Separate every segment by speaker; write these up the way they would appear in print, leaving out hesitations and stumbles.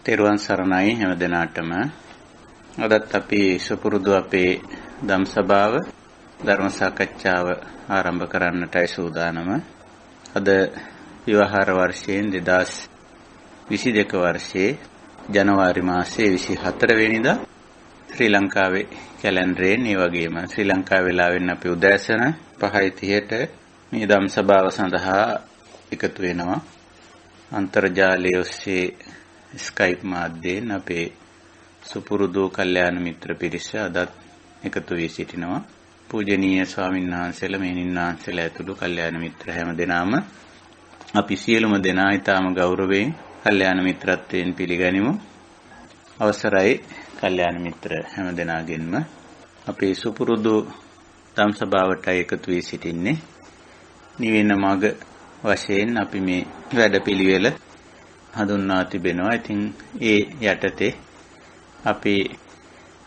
Speaker 1: තෙරුවන් සරණයි හැම දිනාටම. අදත් අපි සුපුරුදු අපේ ධම් සභාව ධර්ම සාකච්ඡාව ආරම්භ කරන්නටයි සූදානම. අද විවහාර වර්ෂයෙන් 2022 වර්ෂයේ ජනවාරි මාසයේ 24 වෙනිදා ශ්‍රී ලංකාවේ කැලෙන්ඩරයෙන් ඒ වගේම ශ්‍රී ලංකා වේලාවෙන් අපි උදෑසන 5:30ට මේ ධම් සභාව සඳහා එකතු වෙනවා. අන්තර්ජාලය ඔස්සේ ස්කයිප් මාධ්‍යයෙන් අපේ සුපුරුදු කල්යාණ මිත්‍ර පිරිස අදත් එකතු වී සිටිනවා. පූජනීය ස්වාමීන් වහන්සේලා මෙහෙණින් වහන්සේලා ඇතුළු කල්යාණ මිත්‍ර හැම දෙනාම අපි සියලුම දෙනා ඊටාම ගෞරවයෙන් කල්යාණ මිත්‍රත්වයෙන් පිළිගනිමු. අවසරයි කල්යාණ මිත්‍ර හැම දෙනාගෙන්ම අපේ සුපුරුදු ධම් සභාවට එකතු වී සිටින්නේ. නිවෙන මඟ වශයෙන් අපි මේ වැඩපිළිවෙල හඳුන්වා තිබෙනවා. ඉතින් ඒ යටතේ අපි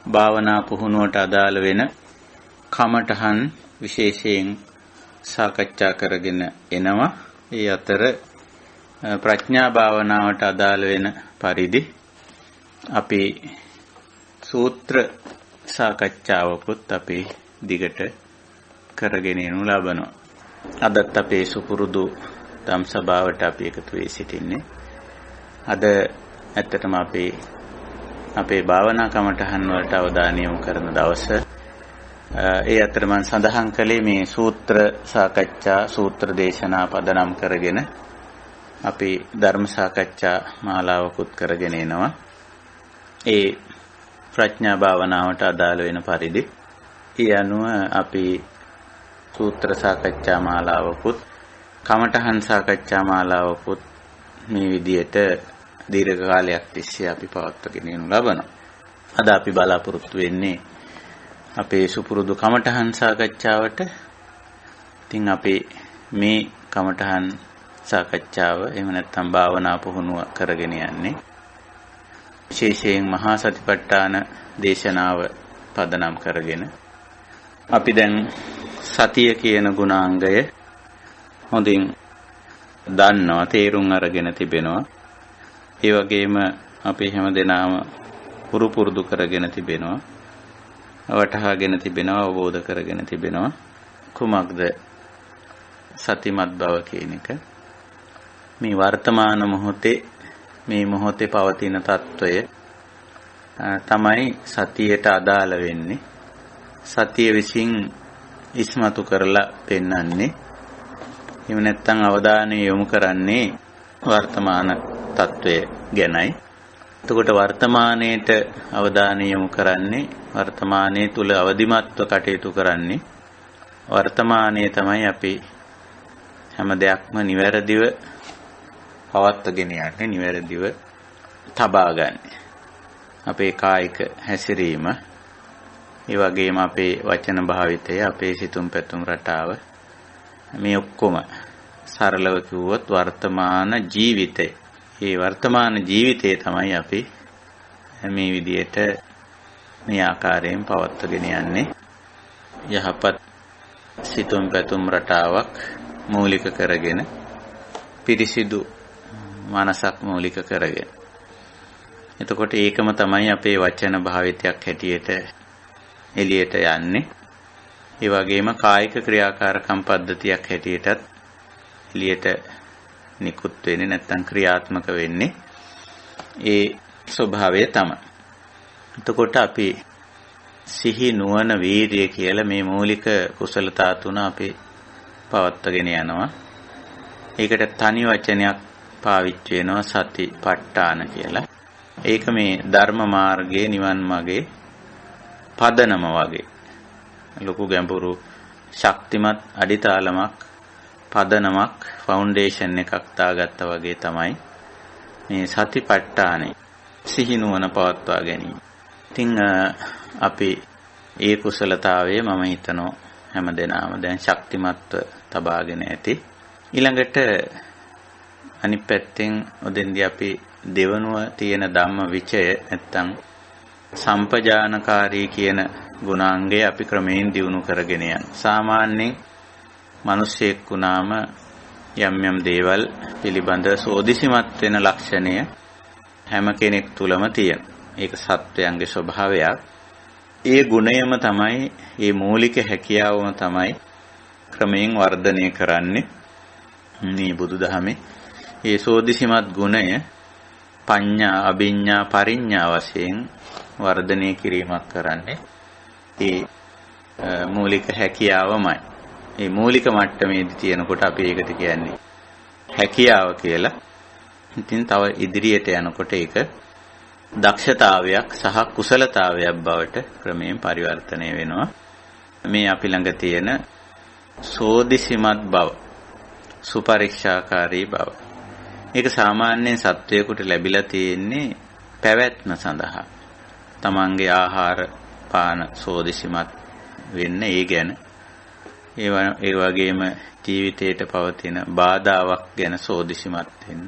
Speaker 1: භාවනා පුහුණුවට අදාළ වෙන කමඨහන් විශේෂයෙන් සාකච්ඡා කරගෙන එනවා. ඒ අතර ප්‍රඥා භාවනාවට අදාළ වෙන පරිදි අපි සූත්‍ර සාකච්ඡාවකුත් අපි දිගට කරගෙන යනු ලබනවා. අදත් අපේ සුපුරුදු ධම් සභාවට අපි එකතු වී සිටින්නේ. අද ඇත්තටම අපේ භාවනා කමඨහන් වලට අවධානය යොමු කරන දවස. ඒ අතර මම සඳහන් කළේ මේ සූත්‍ර සාකච්ඡා සූත්‍ර දේශනා පදනම් කරගෙන අපි ධර්ම සාකච්ඡා මාලාවකුත් කරගෙන එනවා. ඒ ප්‍රඥා භාවනාවට අදාළ වෙන පරිදි ඒ අනුව අපි සූත්‍ර සාකච්ඡා මාලාවකුත් කමඨහන් සාකච්ඡා මාලාවකුත් මේ විදිහට දීර්ඝ කාලයක් තිස්සේ අපි පවත්වාගෙන යනු ලබනවා. අද අපි බලාපොරොත්තු වෙන්නේ අපේ සුපුරුදු කමඨහන් සාකච්ඡාවට. ඉතින් අපි මේ කමඨහන් සාකච්ඡාව එහෙම නැත්නම් භාවනා පුහුණුව කරගෙන යන්නේ විශේෂයෙන් මහා සතිපට්ඨාන දේශනාව පදනම් කරගෙන. අපි දැන් සතිය කියන ගුණාංගය හොඳින් දන්නවා, තේරුම් අරගෙන තිබෙනවා. ඒ වගේම අපි හැමදෙනාම පුරුදු කරගෙන තිබෙනවා, වටහාගෙන තිබෙනවා, අවබෝධ කරගෙන තිබෙනවා. කුමක්ද සතිමත් බව කියන එක? මේ වර්තමාන මොහොතේ මේ මොහොතේ පවතින తত্ত্বය තමයි සතියට අදාළ වෙන්නේ. සතිය විසින් ඉස්මතු කරලා පෙන්වන්නේ. එහෙම නැත්නම් අවධානය යොමු කරන්නේ වර්තමාන తত্ত্বය ගැනයි. එතකොට වර්තමානයේට අවධානය යොමු කරන්නේ, වර්තමානයේ තුල අවදිමත්ව කටයුතු කරන්නේ. වර්තමානයේ තමයි අපි හැම දෙයක්ම නිවැරදිව පවත්වාගෙන යන්නේ, නිවැරදිව තබා ගන්න. අපේ කායික හැසිරීම, ඒ වගේම අපේ වචන භාවිතය, අපේ සිතුම් පැතුම් රටාව, මේ ඔක්කොම සරලව කිව්වොත් වර්තමාන ජීවිතය. මේ වර්තමාන ජීවිතය තමයි අපි මේ විදිහට මේ ආකාරයෙන් පවත්වාගෙන යන්නේ. යහපත් සිතුම් පැතුම් රටාවක් මූලික කරගෙන, පිරිසිදු මනසක් මූලික කරගෙන. එතකොට ඒකම තමයි අපේ වචන භාවිතයක් හැටියට එළියට යන්නේ. ඒ වගේම කායික ක්‍රියාකාරකම් පද්ධතියක් හැටියටත් එළියට නිකුත් වෙන්නේ, නැත්නම් ක්‍රියාත්මක වෙන්නේ ඒ ස්වභාවය තමයි. එතකොට අපි සිහි නුවණ වීර්යය කියලා මේ මූලික කුසලතා තුන අපි පවත්වාගෙන යනවා. ඒකට තනි වචනයක් පාවිච්චි වෙනවා, සතිපට්ඨාන කියලා. ඒක මේ ධර්ම මාර්ගයේ, නිවන් මාර්ගයේ පදනම වගේ ලොකු ගැඹුරු ශක්තිමත් අඩිතාලමක්, පදනමක්, ෆවුන්ඩේෂන් එකක් දාගත්තා වගේ තමයි මේ සතිපට්ඨානෙ, සිහිනුවන පවත්වා ගැනීම. ඉතින් අපි ඒ කුසලතාවය මම හිතනවා හැමදෙනාම දැන් ශක්තිමත්ව තබාගෙන ඇති. ඊළඟට අනිත් පැත්තෙන් ඔදෙන්දී අපි දෙවනුව තියෙන ධම්ම විචය නැත්තම් සම්පජානකාරී කියන ගුණාංගය අපි ක්‍රමයෙන් දියුණු කරගෙන යන. සාමාන්‍යයෙන් මිනිසෙක් වුණාම යම් යම් දේවල් පිළිබඳ සෝදිසිමත් වෙන ලක්ෂණය හැම කෙනෙක් තුලම තියෙන. ඒක සත්වයන්ගේ ස්වභාවයක්. ඒ ගුණයම තමයි, ඒ මූලික හැකියාවම තමයි ක්‍රමයෙන් වර්ධනය කරන්නේ මේ බුදුදහමේ. ඒ සෝදිසිමත් ගුණය පඤ්ඤා, අභිඤ්ඤා, පරිඤ්ඤා වශයෙන් වර්ධනය කිරීමක් කරන්නේ ඒ මූලික හැකියාවමයි. මේ මූලික මට්ටමේදී තියෙනකොට අපි ඒකට කියන්නේ හැකියාව කියලා. ඉතින් තව ඉදිරියට යනකොට ඒක දක්ෂතාවයක් සහ කුසලතාවයක් බවට ක්‍රමයෙන් පරිවර්තනය වෙනවා. මේ අපි ළඟ තියෙන සෝදිසිමත් බව, සුපරික්ෂාකාරී බව. ඒක සාමාන්‍යයෙන් සත්වයකට ලැබිලා තියෙන්නේ පැවැත්ම සඳහා. තමන්ගේ ආහාර පාන සෝදිසිමත් වෙන්න ඒ ගැන. ඒ වගේම ජීවිතයට පවතින බාධාවක් ගැන සෝදිසිමත් වෙන්න.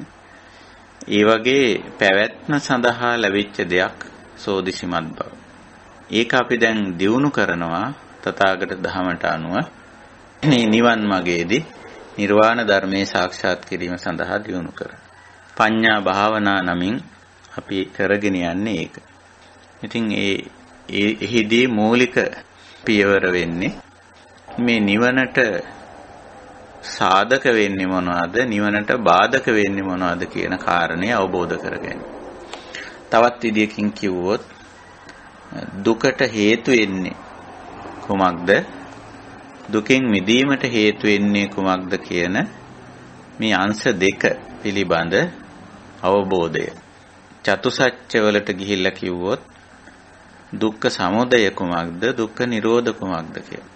Speaker 1: ඒ වගේ පැවැත්ම සඳහා ලැබිච්ච දෙයක් සෝදිසිමත් බව. ඒක අපි දැන් දියුණු කරනවා තථාගත ධහමට අනුව මේ නිවන් මාර්ගයේදී නිර්වාණ ධර්මයේ සාක්ෂාත් කිරීම සඳහා දියුණු කරන. පඤ්ඤා භාවනා නමින් අපි කරගෙන යන්නේ ඒක. ඉතින් එහිදී මූලික පියවර වෙන්නේ මේ නිවනට සාධක වෙන්නේ මොනවද, නිවනට බාධක වෙන්නේ මොනවද කියන කාරණේ අවබෝධ කරගන්න. තවත් විදියකින් කිව්වොත් දුකට හේතු වෙන්නේ කුමක්ද, දුකෙන් මිදීමට හේතු වෙන්නේ කුමක්ද කියන මේ අංශ දෙක පිළිබඳ අවබෝධය. චතුසත්‍ය වලට ගිහිල්ලා කිව්වොත් දුක්ඛ සමුදය කුමක්ද, දුක්ඛ නිරෝධ කුමක්ද කියලා.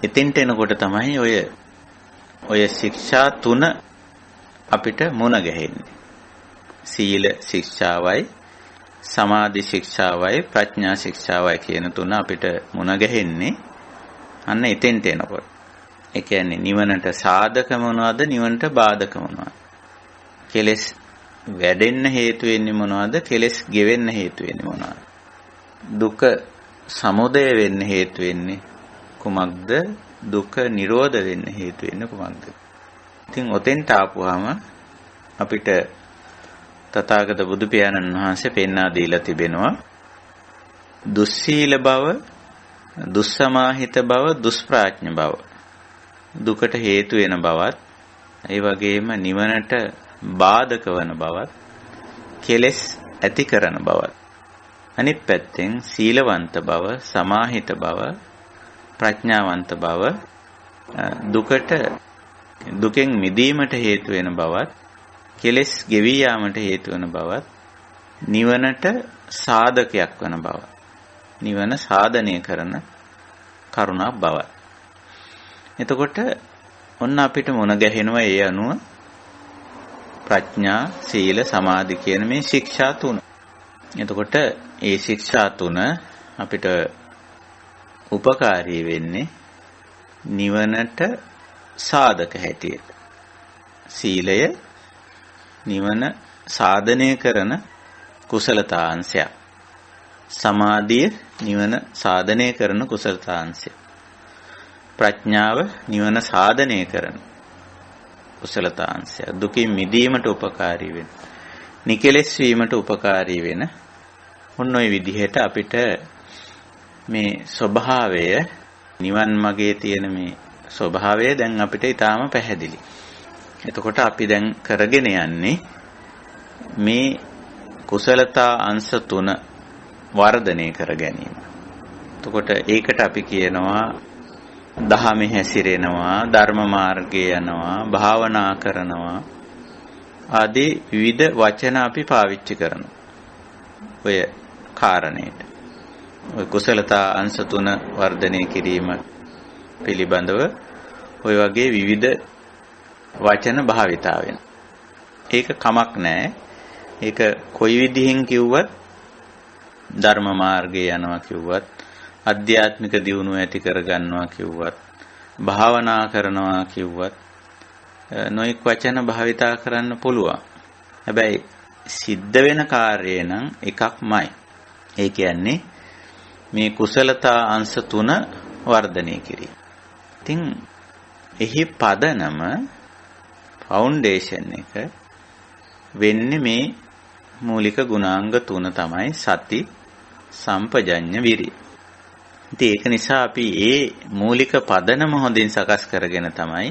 Speaker 1: එතෙන්ට එනකොට තමයි ඔය ශික්ෂා තුන අපිට මුණ ගැහෙන්නේ. සීල ශික්ෂාවයි, සමාධි ශික්ෂාවයි, ප්‍රඥා ශික්ෂාවයි කියන තුන අපිට මුණ ගැහෙන්නේ අන්න එතෙන්ට එනකොට. ඒ කියන්නේ නිවනට සාධක මොනවද, නිවනට බාධක මොනවද? කෙලෙස් වැඩෙන්න හේතු වෙන්නේ මොනවද, කෙලෙස් ගෙවෙන්න හේතු වෙන්නේ මොනවද? දුක සමුදය වෙන්න හේතු වෙන්නේ කුමක්ද, දුක නිරෝධ වෙන්න හේතු වෙන්නේ කුමක්ද? ඉතින් ඔතෙන්ට ආපුවාම අපිට තථාගත බුදු පියාණන් වහන්සේ පෙන්වා දීලා තිබෙනවා දුස්සීල බව, දුස්සමාහිත බව, දුෂ්ප්‍රඥ බව. දුකට හේතු වෙන බවත්, ඒ වගේම නිවනට බාධක වන බවත්, කෙලෙස් ඇති කරන බවත්. අනිත් පැත්තෙන් සීලවන්ත බව, සමාහිත බව, ප්‍රඥාවන්ත බව, දුකෙන් මිදීමට හේතු වෙන බවත්, කෙලෙස් ගෙවී යාමට හේතු වෙන බවත්, නිවනට සාධකයක් වන බවත්, නිවන සාධනය කරන කරුණක් බවත්. එතකොට ඔන්න අපිට මොන ගැහෙනවා ඒ අනුව ප්‍රඥා, සීල, සමාධි කියන මේ ශික්ෂා තුන. එතකොට ඒ ශික්ෂා තුන අපිට උපකාරී වෙන්නේ නිවනට සාධක හැටියට. සීලය නිවන සාධනය කරන කුසලතාංශයක්. සමාධිය නිවන සාධනය කරන කුසලතාංශයක්. ප්‍රඥාව නිවන සාධනය කරන කුසලතාංශයක්. දුකින් මිදීමට උපකාරී වෙන, නිකලෙස් වීමට උපකාරී වෙන ඔන්න ඔය විදිහට අපිට මේ ස්වභාවය, නිවන් මාර්ගයේ තියෙන මේ ස්වභාවය දැන් අපිට ඊටාම පැහැදිලි. එතකොට අපි දැන් කරගෙන යන්නේ මේ කුසලතා අංශ තුන වර්ධනය කර ගැනීම. එතකොට ඒකට අපි කියනවා දහමෙහි හැසිරෙනවා, ධර්ම මාර්ගයේ යනවා, භාවනා කරනවා ආදී විවිධ වචන අපි පාවිච්චි කරනවා. ඔය කාරණේට. ඔය කුසලතා අංශ තුන වර්ධනය කිරීම පිළිබඳව ඔය වගේ විවිධ වචන භාවිතා වෙනවා. ඒක කමක් නැහැ. ඒක කොයි විදිහෙන් කිව්වත්, ධර්ම මාර්ගයේ යනවා කිව්වත්, අධ්‍යාත්මික දියුණුව ඇති කරගන්නවා කිව්වත්, භාවනා කරනවා කිව්වත් නොඑක් වචන භාවිතා කරන්න පුළුවන්. හැබැයි සිද්ධ වෙන කාර්යය නම් එකක්මයි. ඒ කියන්නේ මේ කුසලතා අංශ තුන වර්ධනය කිරීම. ඉතින් එහි පදනම ෆවුන්ඩේෂන් එක වෙන්නේ මේ මූලික ගුණාංග 3 තමයි සති, සම්පජඤ්ඤ, විරිය. ඉතින් ඒක නිසා අපි ඒ මූලික පදනම හොඳින් සකස් කරගෙන තමයි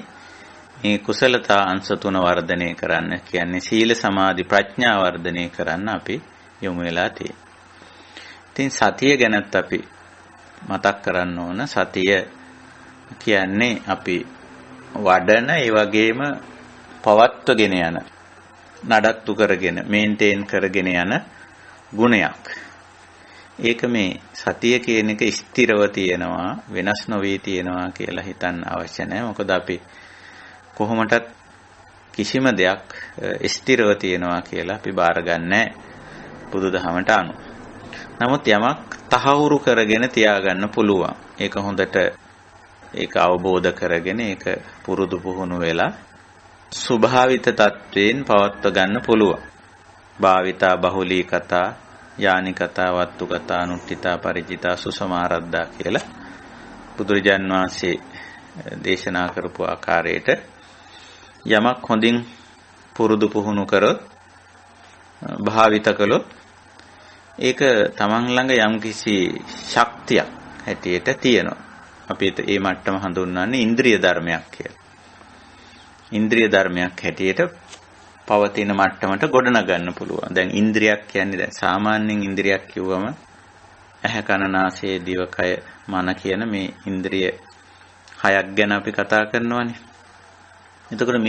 Speaker 1: මේ කුසලතා අංශ 3 වර්ධනය කරන්න කියන්නේ සීල, සමාධි, ප්‍රඥා වර්ධනය කරන්න අපි යොමු වෙලා තියෙන්නේ. ඉතින් සතිය ගැනත් අපි මතක් කරන්න ඕන. සතිය කියන්නේ අපි වඩන ඒ වගේම පවත්වගෙන යන, නඩත්තු කරගෙන මේන්ටේන් කරගෙන යන ගුණයක්. ඒක මේ සතිය කියන එක ස්ථිරව තියෙනවා, වෙනස් නොවී තියෙනවා කියලා හිතන්න අවශ්‍ය නැහැ. මොකද අපි කොහොමටත් කිසිම දෙයක් ස්ථිරව තියෙනවා කියලා අපි බාරගන්නේ බුදුදහමට අනුව. නමුත් යමක් තහවුරු කරගෙන තියාගන්න පුළුවන්. ඒක හොඳට ඒක අවබෝධ කරගෙන ඒක පුරුදු පුහුණු වෙලා ස්වභාවිත තත්වයෙන් පවත්ව ගන්න පුළුවන්. භාවිතා, බහුලී කතා, යානි කතා, වත්තු කතා, අනුට්ඨිතා, පරිචිතා, සුසමාරද්දා කියලා බුදුරජාන් වහන්සේ දේශනා කරපු ආකාරයට යමක් හොඳින් පුරුදු පුහුණු කරොත්, භාවිත කළොත් ඒක තමන් ළඟ යම්කිසි ශක්තියක් හැටියට තියෙනවා. අපි ඒ මට්ටම හඳුන්වන්නේ ඉන්ද්‍රිය ධර්මයක් කියලා. ඉන්ද්‍රිය ධර්මයක් හැටියට පවතින මට්ටමට ගොඩනගන්න පුළුවන්. දැන් ඉන්ද්‍රියක් කියන්නේ දැන් සාමාන්‍යයෙන් ඉන්ද්‍රියක් කිව්වම ඇහැ, කන, නාසය, දිව, කය, මන කියන මේ ඉන්ද්‍රිය හයක් ගැන අපි කතා කරනවානේ. එතකොට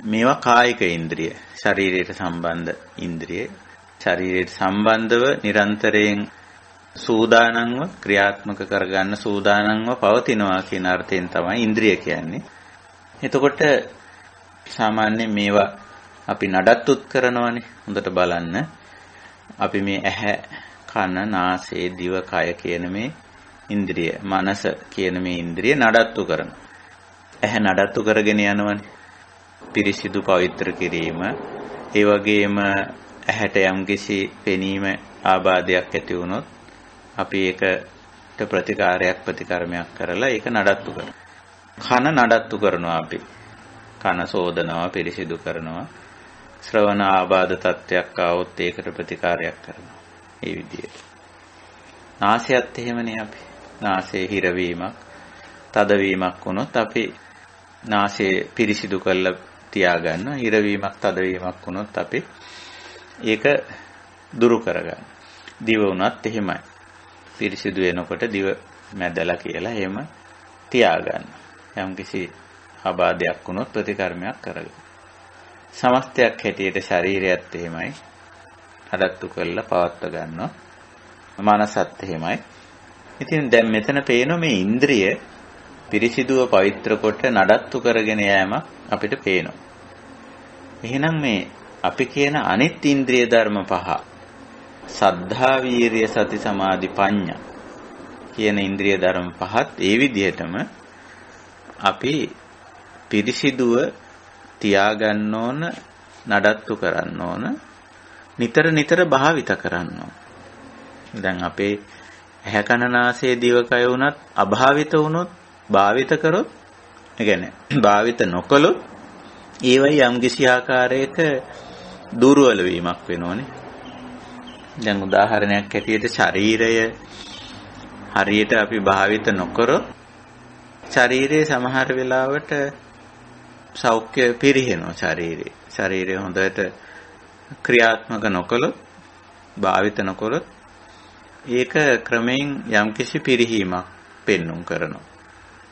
Speaker 1: මේවා කායික ඉන්ද්‍රිය, ශරීරයට සම්බන්ධ ඉන්ද්‍රිය. ශරීරයට සම්බන්ධව නිරන්තරයෙන් සූදානම්ව ක්‍රියාත්මක කරගන්න සූදානම්ව පවතිනවා කියන අර්ථයෙන් තමයි ඉන්ද්‍රිය කියන්නේ. එතකොට සාමාන්‍යයෙන් මේවා අපි නඩත්තුත් කරනවානේ. හොඳට බලන්න. අපි මේ ඇහැ, කන, නාසය, දිව, කය කියන මේ ඉන්ද්‍රිය, මනස කියන මේ ඉන්ද්‍රිය නඩත්තු කරනවා. ඇහැ නඩත්තු කරගෙන යනවානේ. පිරිසිදු පවිත්‍ර කිරීම, ඒ වගේම ඇහැට යම්කිසි පෙනීම ආබාධයක් ඇති වුණොත් අපි ඒකට ප්‍රතිකාරයක් කරලා ඒක නඩත්තු කරනවා. කන නඩත්තු කරනවා අපි. කන සෝදනවා, පිරිසිදු කරනවා. ශ්‍රවණ ආබාධ තත්ත්වයක් ආවොත් ඒකට ප්‍රතිකාරයක් කරනවා. මේ විදිහට. නාසයත් එහෙමනේ අපි. නාසයේ හිරවීමක්, තදවීමක් වුණොත් අපි නාසය පිරිසිදු කරලා තියාගන්න. හිරවීමක්, තදවීමක් වුණොත් අපි ඒක දුරු කරගන්න. දිව උනත් එහෙමයි. පිරිසිදු වෙනකොට දිව මැදලා කියලා එහෙම තියාගන්න. යම්කිසි ආබාධයක් වුණොත් ප්‍රතිකර්මයක් කරගන්න. සමස්තයක් හැටියට ශරීරයත් එහෙමයි. හදත්තු කරලා පවත්ව ගන්නවා. මනසත් එහෙමයි. ඉතින් දැන් මෙතන පේන මේ ඉන්ද්‍රිය පිරිසිදුව පවිත්‍ර කොට නඩත්තු කරගෙන යෑම අපිට පේනවා. එහෙනම් මේ අපි කියන අනිත් ඉන්ද්‍රිය ධර්ම පහ, සද්ධා, වීරිය, සති, සමාධි, ප්‍රඥා කියන ඉන්ද්‍රිය ධර්ම පහත් ඒ විදිහටම අපි පිරිසිදුව තියාගන්න ඕන, නඩත්තු කරන්න ඕන, නිතර භාවිත කරන්න ඕන. දැන් අපේ ඇහැ, කන, නාසය, දිවකය උනත් අභාවිත වුණොත්, භාවිත කරොත්, ඒ කියන්නේ භාවිත නොකළොත් ඒවයි යම්කිසි ආකාරයක දුර්වල වීමක් වෙනෝනේ. දැන් උදාහරණයක් ඇටියට ශරීරය හරියට අපි භාවිත නොකරොත් ශරීරයේ සමහර වෙලාවට සෞඛ්‍ය පිරිහෙනවා. ශරීරය හොඳට ක්‍රියාත්මක නොකළොත්, භාවිත නොකළොත් ඒක ක්‍රමයෙන් යම්කිසි පිරිහීමක් පෙන්눔 කරනවා.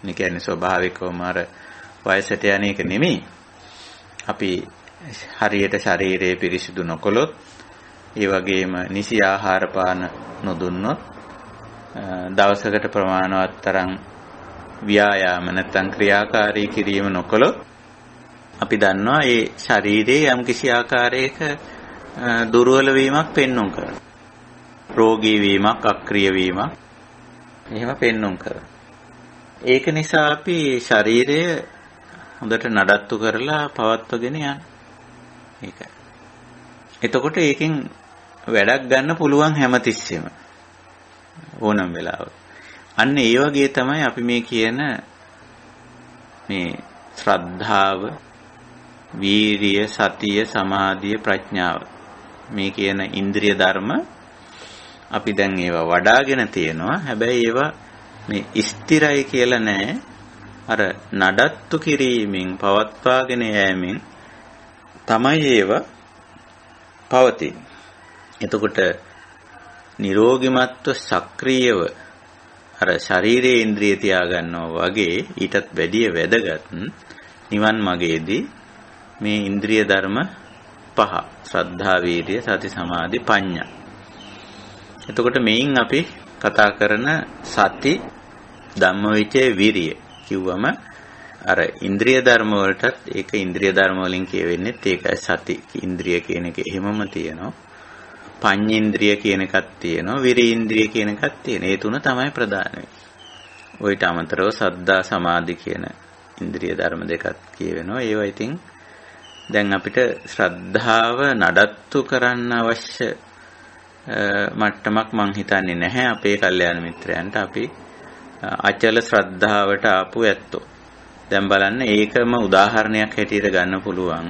Speaker 1: මේ කියන්නේ ස්වභාවිකවම අර වයසට යන එක නෙමෙයි. අපි හරියට ශරීරය පිරිසිදු නොකළොත්, ඒ වගේම නිසි ආහාර පාන නොදුන්නොත්, දවසකට ප්‍රමාණවත් තරම් ව්‍යායාම නැත්නම් ක්‍රියාකාරී කිරීම නොකළොත් අපි දන්නවා ඒ ශරීරයේ යම්කිසි ආකාරයක දුර්වල වීමක් පෙන්눔 කරනවා. රෝගී වීමක්, අක්‍රිය වීමක් එහෙම පෙන්눔 කරනවා. ඒක නිසා අපි ශරීරය හොඳට නඩත්තු කරලා පවත්වගෙන යන්න. ඒකයි. එතකොට ඒකෙන් වැඩක් ගන්න පුළුවන් හැමතිස්සෙම ඕනම වෙලාවක. අන්න ඒ වගේ තමයි අපි මේ කියන මේ ශ්‍රද්ධාව, වීරිය, සතිය, සමාධිය, ප්‍රඥාව මේ කියන ඉන්ද්‍රිය ධර්ම අපි දැන් ඒවා වඩාගෙන තියෙනවා. හැබැයි ඒවා මේ ස්ථිරයි කියලා නෑ. අර නඩත්තු කිරීමෙන් පවත්වාගෙන යෑමෙන් තමයි ඒවා පවතින්නේ. එතකොට නිරෝගිමත්ව සක්‍රීයව අර ශරීරයේ ඉන්ද්‍රිය තියාගන්නවා වගේ ඊටත් වැඩිය වැදගත් නිවන් මාර්ගයේදී මේ ඉන්ද්‍රිය ධර්ම පහ ශ්‍රද්ධා, වීර්ය, සති, සමාධි, ප්‍රඥා. එතකොට මේන් අපි කතා කරන සති, ධම්මවිචය, විරිය කිව්වම අර ඉන්ද්‍රිය ධර්ම වලටත් ඒක ඉන්ද්‍රිය ධර්ම වලින් කියවෙන්නේත් ඒකයි සති ඉන්ද්‍රිය කියන එක එහෙමම තියෙනවා. පඤ්ඤේන්ද්‍රිය කියන එකක් තියෙනවා. විරීන්ද්‍රිය කියන එකක් තියෙනවා. ඒ තුන තමයි ප්‍රධාන වෙන්නේ. ඔයිට අමතරව සද්ධා, සමාධි කියන ඉන්ද්‍රිය ධර්ම දෙකක් කියවෙනවා. ඒවා ඉතින් දැන් අපිට ශ්‍රද්ධාව නඩත්තු කරන්න අවශ්‍ය මට්ටමක් මං හිතන්නේ නැහැ අපේ කල්යාණ මිත්‍රයන්ට. අපි අචල ශ්‍රද්ධාවට ආපු ඇත්තෝ. දැන් බලන්න ඒකම උදාහරණයක් හැටියට ගන්න පුළුවන්.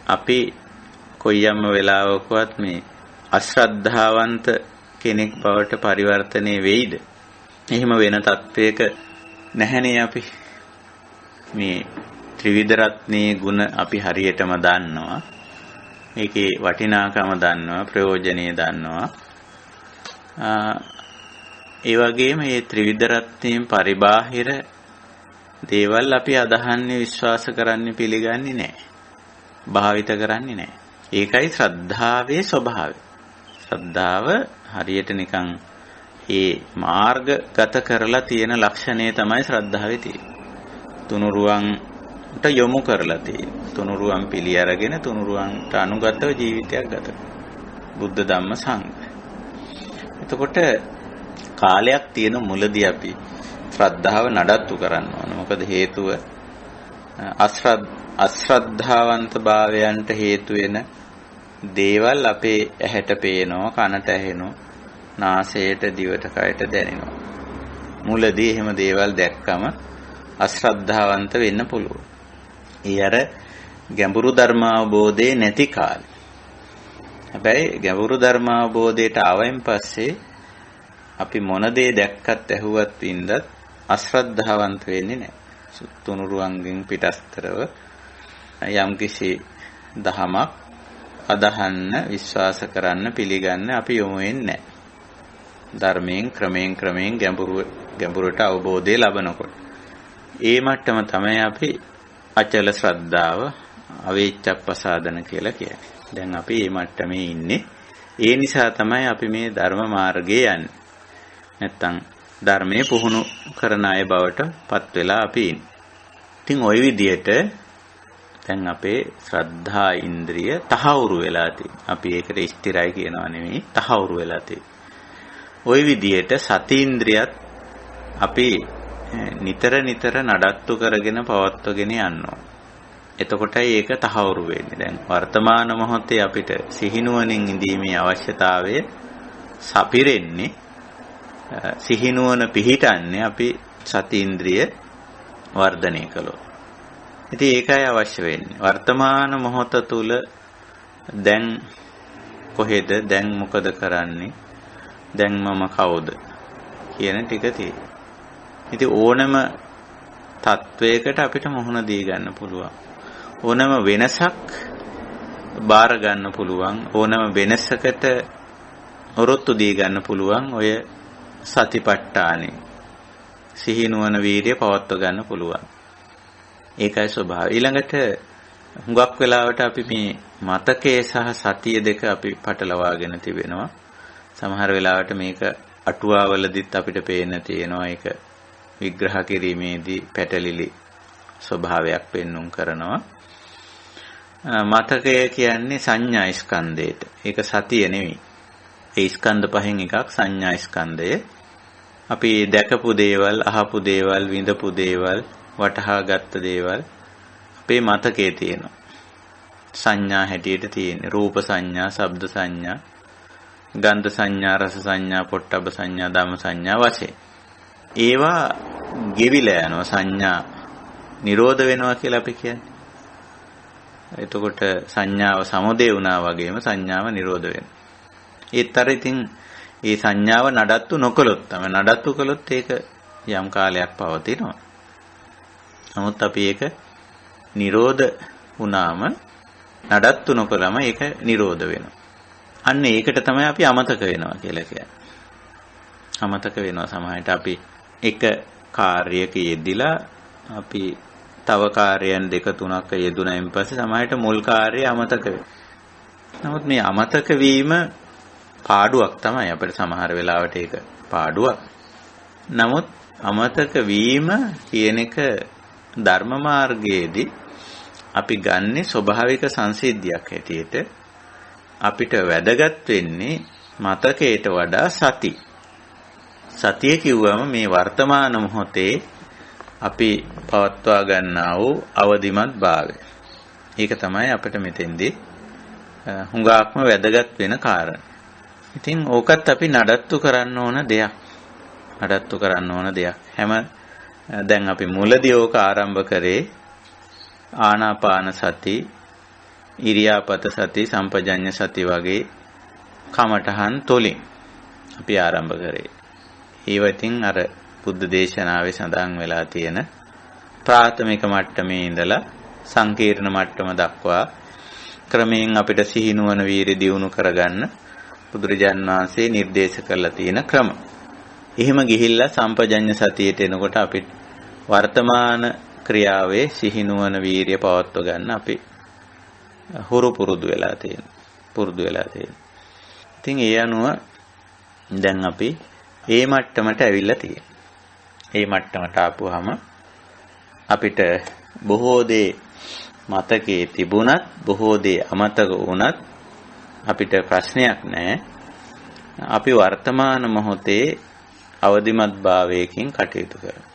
Speaker 1: අපි කොයියම්ම වෙලාවකවත් මේ අශ්‍රද්ධාවන්ත කෙනෙක් බවට පරිවර්තනය වෙයිද? එහෙම වෙන තත්වයක නැහැනේ අපි. මේ ත්‍රිවිධ රත්නයේ ගුණ අපි හරියටම දන්නවා. මේකේ වටිනාකම දන්නවා, ප්‍රයෝජනෙය දන්නවා. ඒ වගේම මේ ත්‍රිවිධ රත්නයෙන් පරිබාහිර දේවල් අපි අදහන්නේ, විශ්වාස කරන්නේ, පිළිගන්නේ නැහැ. භාවිත කරන්නේ නැහැ. ඒකයි ශ්‍රද්ධාවේ ස්වභාවය. ශ්‍රද්ධාව හරියට නිකන් ඒ මාර්ගගත කරලා තියෙන ලක්ෂණය තමයි ශ්‍රද්ධාවේ තියෙන්නේ. තුනුරුවන්ට යොමු කරලා තියෙන්නේ. තුනුරුවන් පිළි අරගෙන තුනුරුවන්ට අනුගතව ජීවිතයක් ගත කරනවා. බුද්ධ ධම්ම සංඝ. එතකොට කාලයක් තියෙන මුලදී අපි ශ්‍රද්ධාව නඩත්තු කරන්න ඕන. මොකද හේතුව අශ්‍රද්ධාවන්ත භාවයන්ට හේතු වෙන දේවල් අපේ ඇහැට පේනවා, කනට ඇහෙනවා, නාසයට, දිවට, කයට දැනෙනවා. මුලදී එහෙම දේවල් දැක්කම අශ්‍රද්ධාවන්ත වෙන්න පුළුවන්. ඒ අර ගැඹුරු ධර්මාවබෝධේ නැති කාලේ. හැබැයි ගැඹුරු ධර්මාවබෝධයට ආවයින් පස්සේ අපි මොන දේ දැක්කත් ඇහුවත් වින්දත් අශ්‍රද්ධාවන්ත වෙන්නේ නැහැ. තුනුරුවන්ගෙන් පිටස්තරව යම්කිසි දහමක් අදහන්න, විශ්වාස කරන්න, පිළිගන්න අපි යොමු වෙන්නේ නැහැ. ධර්මයෙන් ක්‍රමයෙන් ගැඹුරට අවබෝධය ලබනකොට ඒ මට්ටම තමයි අපි අචල ශ්‍රද්ධාව, අවේච්ඡප්පසාදන කියලා කියන්නේ. දැන් අපි මේ මට්ටමේ ඉන්නේ. ඒ නිසා තමයි අපි මේ ධර්ම මාර්ගයේ යන්නේ. නැත්තම් ධර්මයේ පුහුණු කරන අය බවට පත් වෙලා අපි ඉන්නේ. ඉතින් ওই විදියට දැන් අපේ ශ්‍රද්ධා ඉන්ද්‍රිය තහවුරු වෙලා තියෙනවා. අපි ඒකට ස්ථිරයි කියනවා නෙමෙයි, තහවුරු වෙලා තියෙනවා. ওই විදියට සති ඉන්ද්‍රියත් අපි නිතර නඩත්තු කරගෙන පවත්වගෙන යනවා. එතකොටයි ඒක තහවුරු වෙන්නේ. දැන් වර්තමාන මොහොතේ අපිට සිහිනුවණින් ඉඳීමේ අවශ්‍යතාවය සපිරෙන්නේ, සිහිනුවණ පිහිටන්නේ අපි සති ඉන්ද්‍රිය වර්ධනය කළොත්. ඉතින් ඒකයි අවශ්‍ය වෙන්නේ. වර්තමාන මොහොත තුල දැන් කොහෙද, දැන් මොකද කරන්නේ, දැන් මම කවුද කියන ටික තියෙනවා. ඉතින් ඕනම තත්වයකට අපිට මුහුණ දී ගන්න පුළුවන්. ඕනම වෙනසක් බාර ගන්න පුළුවන්. ඕනම වෙනසකට ඔරොත්තු දී ගන්න පුළුවන්. ඔය සතිපට්ඨානේ සිහිනුවන වීර්ය පවත්ව ගන්න පුළුවන්. ඒකයි ස්වභාවය. ඊළඟට හුඟක් වෙලාවට අපි මේ මතකයේ සහ සතිය දෙක අපි පටලවාගෙන තිබෙනවා. සමහර වෙලාවට මේක අටුවාවලදීත් අපිට පේන්න තියෙනවා. ඒක විග්‍රහ කිරීමේදී පැටලිලි ස්වභාවයක් පෙන්눔 කරනවා. මතකය කියන්නේ සංඥා ස්කන්ධයට. ඒක සතිය නෙවෙයි. ඒ ස්කන්ධ පහෙන් එකක් සංඥා ස්කන්ධය. අපි දැකපු දේවල්, අහපු දේවල්, විඳපු දේවල්, වටහා ගත්ත දේවල් අපේ මතකයේ තියෙනවා. සංඥා හැටියට තියෙන්නේ රූප සංඥා, ශබ්ද සංඥා, ගන්ධ සංඥා, රස සංඥා, පොට්ටබ්බ සංඥා, ධම්ම සංඥා වශයෙන්. ඒවා ගෙවිලා යනවා. සංඥා නිරෝධ වෙනවා කියලා අපි කියන්නේ. එතකොට සංඥාව සමුදේ වුණා වගේම සංඥාව නිරෝධ වෙනවා. ඒතර ඉතින් ඒ සංඥාව නඩත්තු නොකළොත් තමයි නඩත්තු කළොත් ඒක යම් කාලයක් පවතිනවා. නමුත් අපි ඒක නිරෝධ වුණාම නඩත්තු නොකළම ඒක නිරෝධ වෙනවා. අන්න ඒකට තමයි අපි අමතක වෙනවා කියලා කියන්නේ. අමතක වෙනවා සමහරවිට අපි එක කාර්යයක යෙදිලා අපි තව කාර්යයන් දෙක තුනක් යෙදුණයින් පස්සේ සමහරවිට මුල් කාර්යය අමතක වෙනවා. නමුත් මේ අමතක වීම පාඩුවක් තමයි අපිට සමහර වෙලාවට ඒක පාඩුවක්. නමුත් අමතක වීම කියන එක ධර්ම මාර්ගයේදී අපි ගන්නේ ස්වභාවික සංසිද්ධියක් හැටියට අපිට වැදගත් වෙන්නේ මතකයට වඩා සති. සතිය කිව්වම මේ වර්තමාන මොහොතේ අපි පවත්වා ගන්නා වූ අවදිමත් භාවය. ඒක තමයි අපිට මෙතෙන්දී හුඟක්ම වැදගත් වෙන කාරණා. ඉතින් ඕකත් අපි නඩත්තු කරන්න ඕන දෙයක්. නඩත්තු කරන්න ඕන දෙයක්. දැන් අපි මුලදී ඕක ආරම්භ කරේ ආනාපාන සති, ඉරියාපත සති, සම්පජඤ්ඤ සති වගේ කමඨහන් තුලින් අපි ආරම්භ කරේ. ඒව ඉතින් අර බුද්ධ දේශනාවේ සඳහන් වෙලා තියෙන ප්‍රාථමික මට්ටමේ ඉඳලා සංකීර්ණ මට්ටම දක්වා ක්‍රමයෙන් අපිට සිහිනුවන වීර්ය දියුණු කරගන්න බුදුරජාණන් වහන්සේ නිර්දේශ කරලා තියෙන ක්‍රම. එහෙම ගිහිල්ලා සම්පජඤ්ඤ සතියට එනකොට අපිට වර්තමාන ක්‍රියාවේ සිහිනුවන වීර්ය පවත්ව ගන්න අපි පුරුදු වෙලා තියෙනවා. ඉතින් ඒ අනුව දැන් අපි ඒ මට්ටමට ඇවිල්ලා තියෙනවා. ඒ මට්ටමට ආපුවාම අපිට බොහෝ දේ මතකයේ තිබුණත් බොහෝ දේ අමතක වුණත් අපිට ප්‍රශ්නයක් නැහැ. අපි වර්තමාන මොහොතේ අවදිමත් භාවයකින් කටයුතු කරනවා.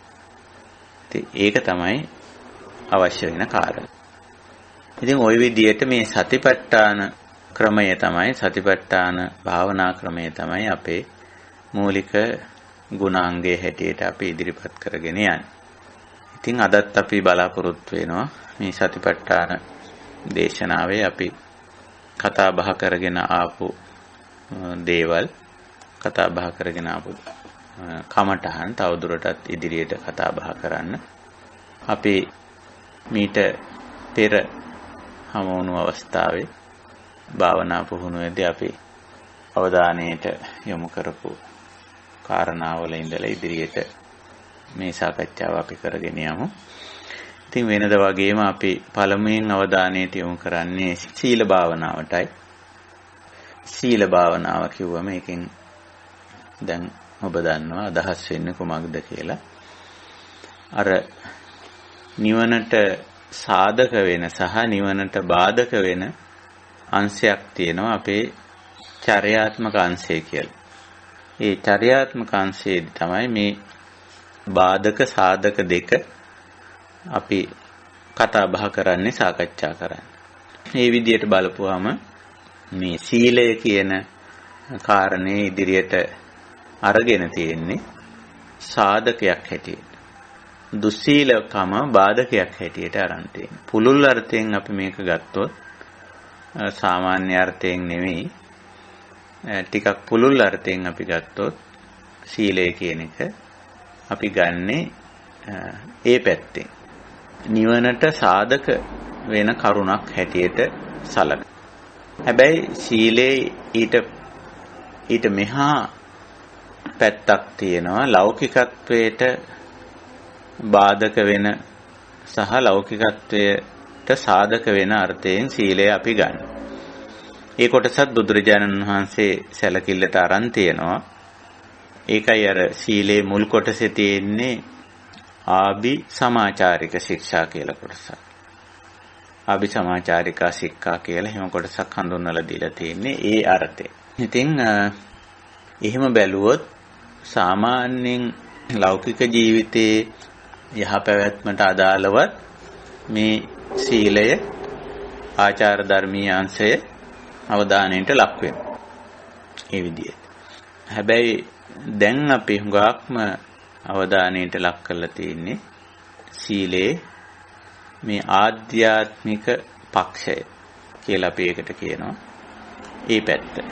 Speaker 1: ඒක තමයි අවශ්‍ය වෙන කාරණා. ඉතින් ওই විදිහට මේ සතිපට්ඨාන ක්‍රමය තමයි සතිපට්ඨාන භාවනා ක්‍රමය තමයි අපේ මූලික ගුණාංගයේ හැටියට අපි ඉදිරිපත් කරගෙන යන්නේ. ඉතින් අදත් අපි බලාපොරොත්තු වෙනවා මේ සතිපට්ඨාන දේශනාවේ අපි කතා බහ කරගෙන ආපු දේවල් කතා බහ කරගෙන ආපු කමඨහන් තවදුරටත් ඉදිරියට කතා බහ කරන්න. අපි මීට පෙර හමු වුණු අවස්ථාවේ භාවනා පුහුණුවේදී අපි අවධානයට යොමු කරපු කාරණාවල ඉඳලා ඉදිරියට මේ සාකච්ඡාව අපි කරගෙන යමු. ඉතින් වෙනද වගේම අපි පළමුවෙන් අවධානයට යොමු කරන්නේ සීල භාවනාවටයි. සීල භාවනාව කිව්වම එකෙන් දැන් ඔබ දන්නවා අදහස් වෙන්නේ කොහොමද කියලා. අර නිවනට සාධක වෙන සහ නිවනට බාධක වෙන අංශයක් තියෙනවා අපේ චර්යාත්මක අංශය කියලා. ඒ චර්යාත්මක අංශයේදී තමයි මේ බාධක සාධක දෙක අපි කතා බහ කරන්නේ සාකච්ඡා කරන්නේ. මේ විදිහට බලපුවාම මේ සීලය කියන කාරණේ ඉදිරියට අරගෙන තියෙන්නේ සාධකයක් හැටියට. දුස්සීලකම බාධකයක් හැටියට අරන් තියෙනවා. පුළුල් අර්ථයෙන් අපි මේක ගත්තොත් සාමාන්‍ය අර්ථයෙන් නෙවෙයි ටිකක් පුළුල් අර්ථයෙන් අපි ගත්තොත් සීලය කියන එක අපි ගන්නේ ඒ පැත්තෙන් නිවනට සාධක වෙන කරුණක් හැටියට සලකන. හැබැයි සීලේ ඊට මෙහා පැත්තක් තියෙනවා ලෞකිකත්වයට බාධක වෙන සහ ලෞකිකත්වයට සාධක වෙන අර්ථයෙන් සීලය අපි ගන්න. ඒ කොටසත් බුදුරජාණන් වහන්සේ සැලකිල්ලට අරන් තියෙනවා. ඒකයි අර සීලේ මුල් කොටසේ තියෙන්නේ ආභි සමාචාරික ශික්ෂා කියලා කොටසක්. ආභි සමාචාරිකා ශික්ෂා කියලා එහෙම කොටසක් හඳුන්වලා දීලා තියෙන්නේ ඒ අර්ථයෙන්. ඉතින් එහෙම බැලුවොත් සාමාන්‍යයෙන් ලෞකික ජීවිතයේ යහපැවැත්මට අදාළවත් මේ සීලය ආචාර ධර්මීය අංශය අවධානයට ලක් වෙනවා. ඒ විදිහට. හැබැයි දැන් අපි හුඟක්ම අවධානයට ලක් කරලා තියෙන්නේ සීලේ මේ ආධ්‍යාත්මික පක්ෂය කියලා අපි ඒකට කියනවා. ඒ පැත්ත.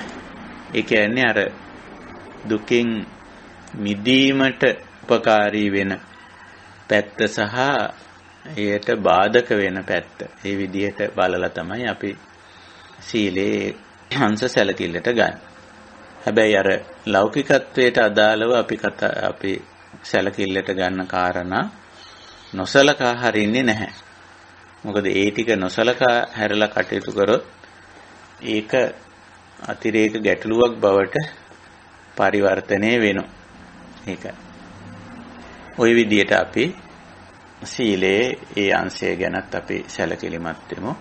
Speaker 1: ඒ කියන්නේ අර දුකින් මිදීමට උපකාරී වෙන පැත්ත සහ එයට බාධක වෙන පැත්ත. ඒ විදිහට බලලා තමයි අපි සීලේ අංශ සැලකිල්ලට ගන්න. හැබැයි අර ලෞකිකත්වයට අදාළව අපි සැලකිල්ලට ගන්න කාරණා නොසලකා හරින්නේ නැහැ. මොකද ඒ ටික නොසලකා හැරලා කටයුතු කරොත් ඒක අතිරේක ගැටලුවක් බවට පරිවර්තනය වෙනවා. ඒකයි. ওই විදිහට අපි සීලේ ඒ අංශය ගැනත් අපි සැලකිලිමත් වෙමු.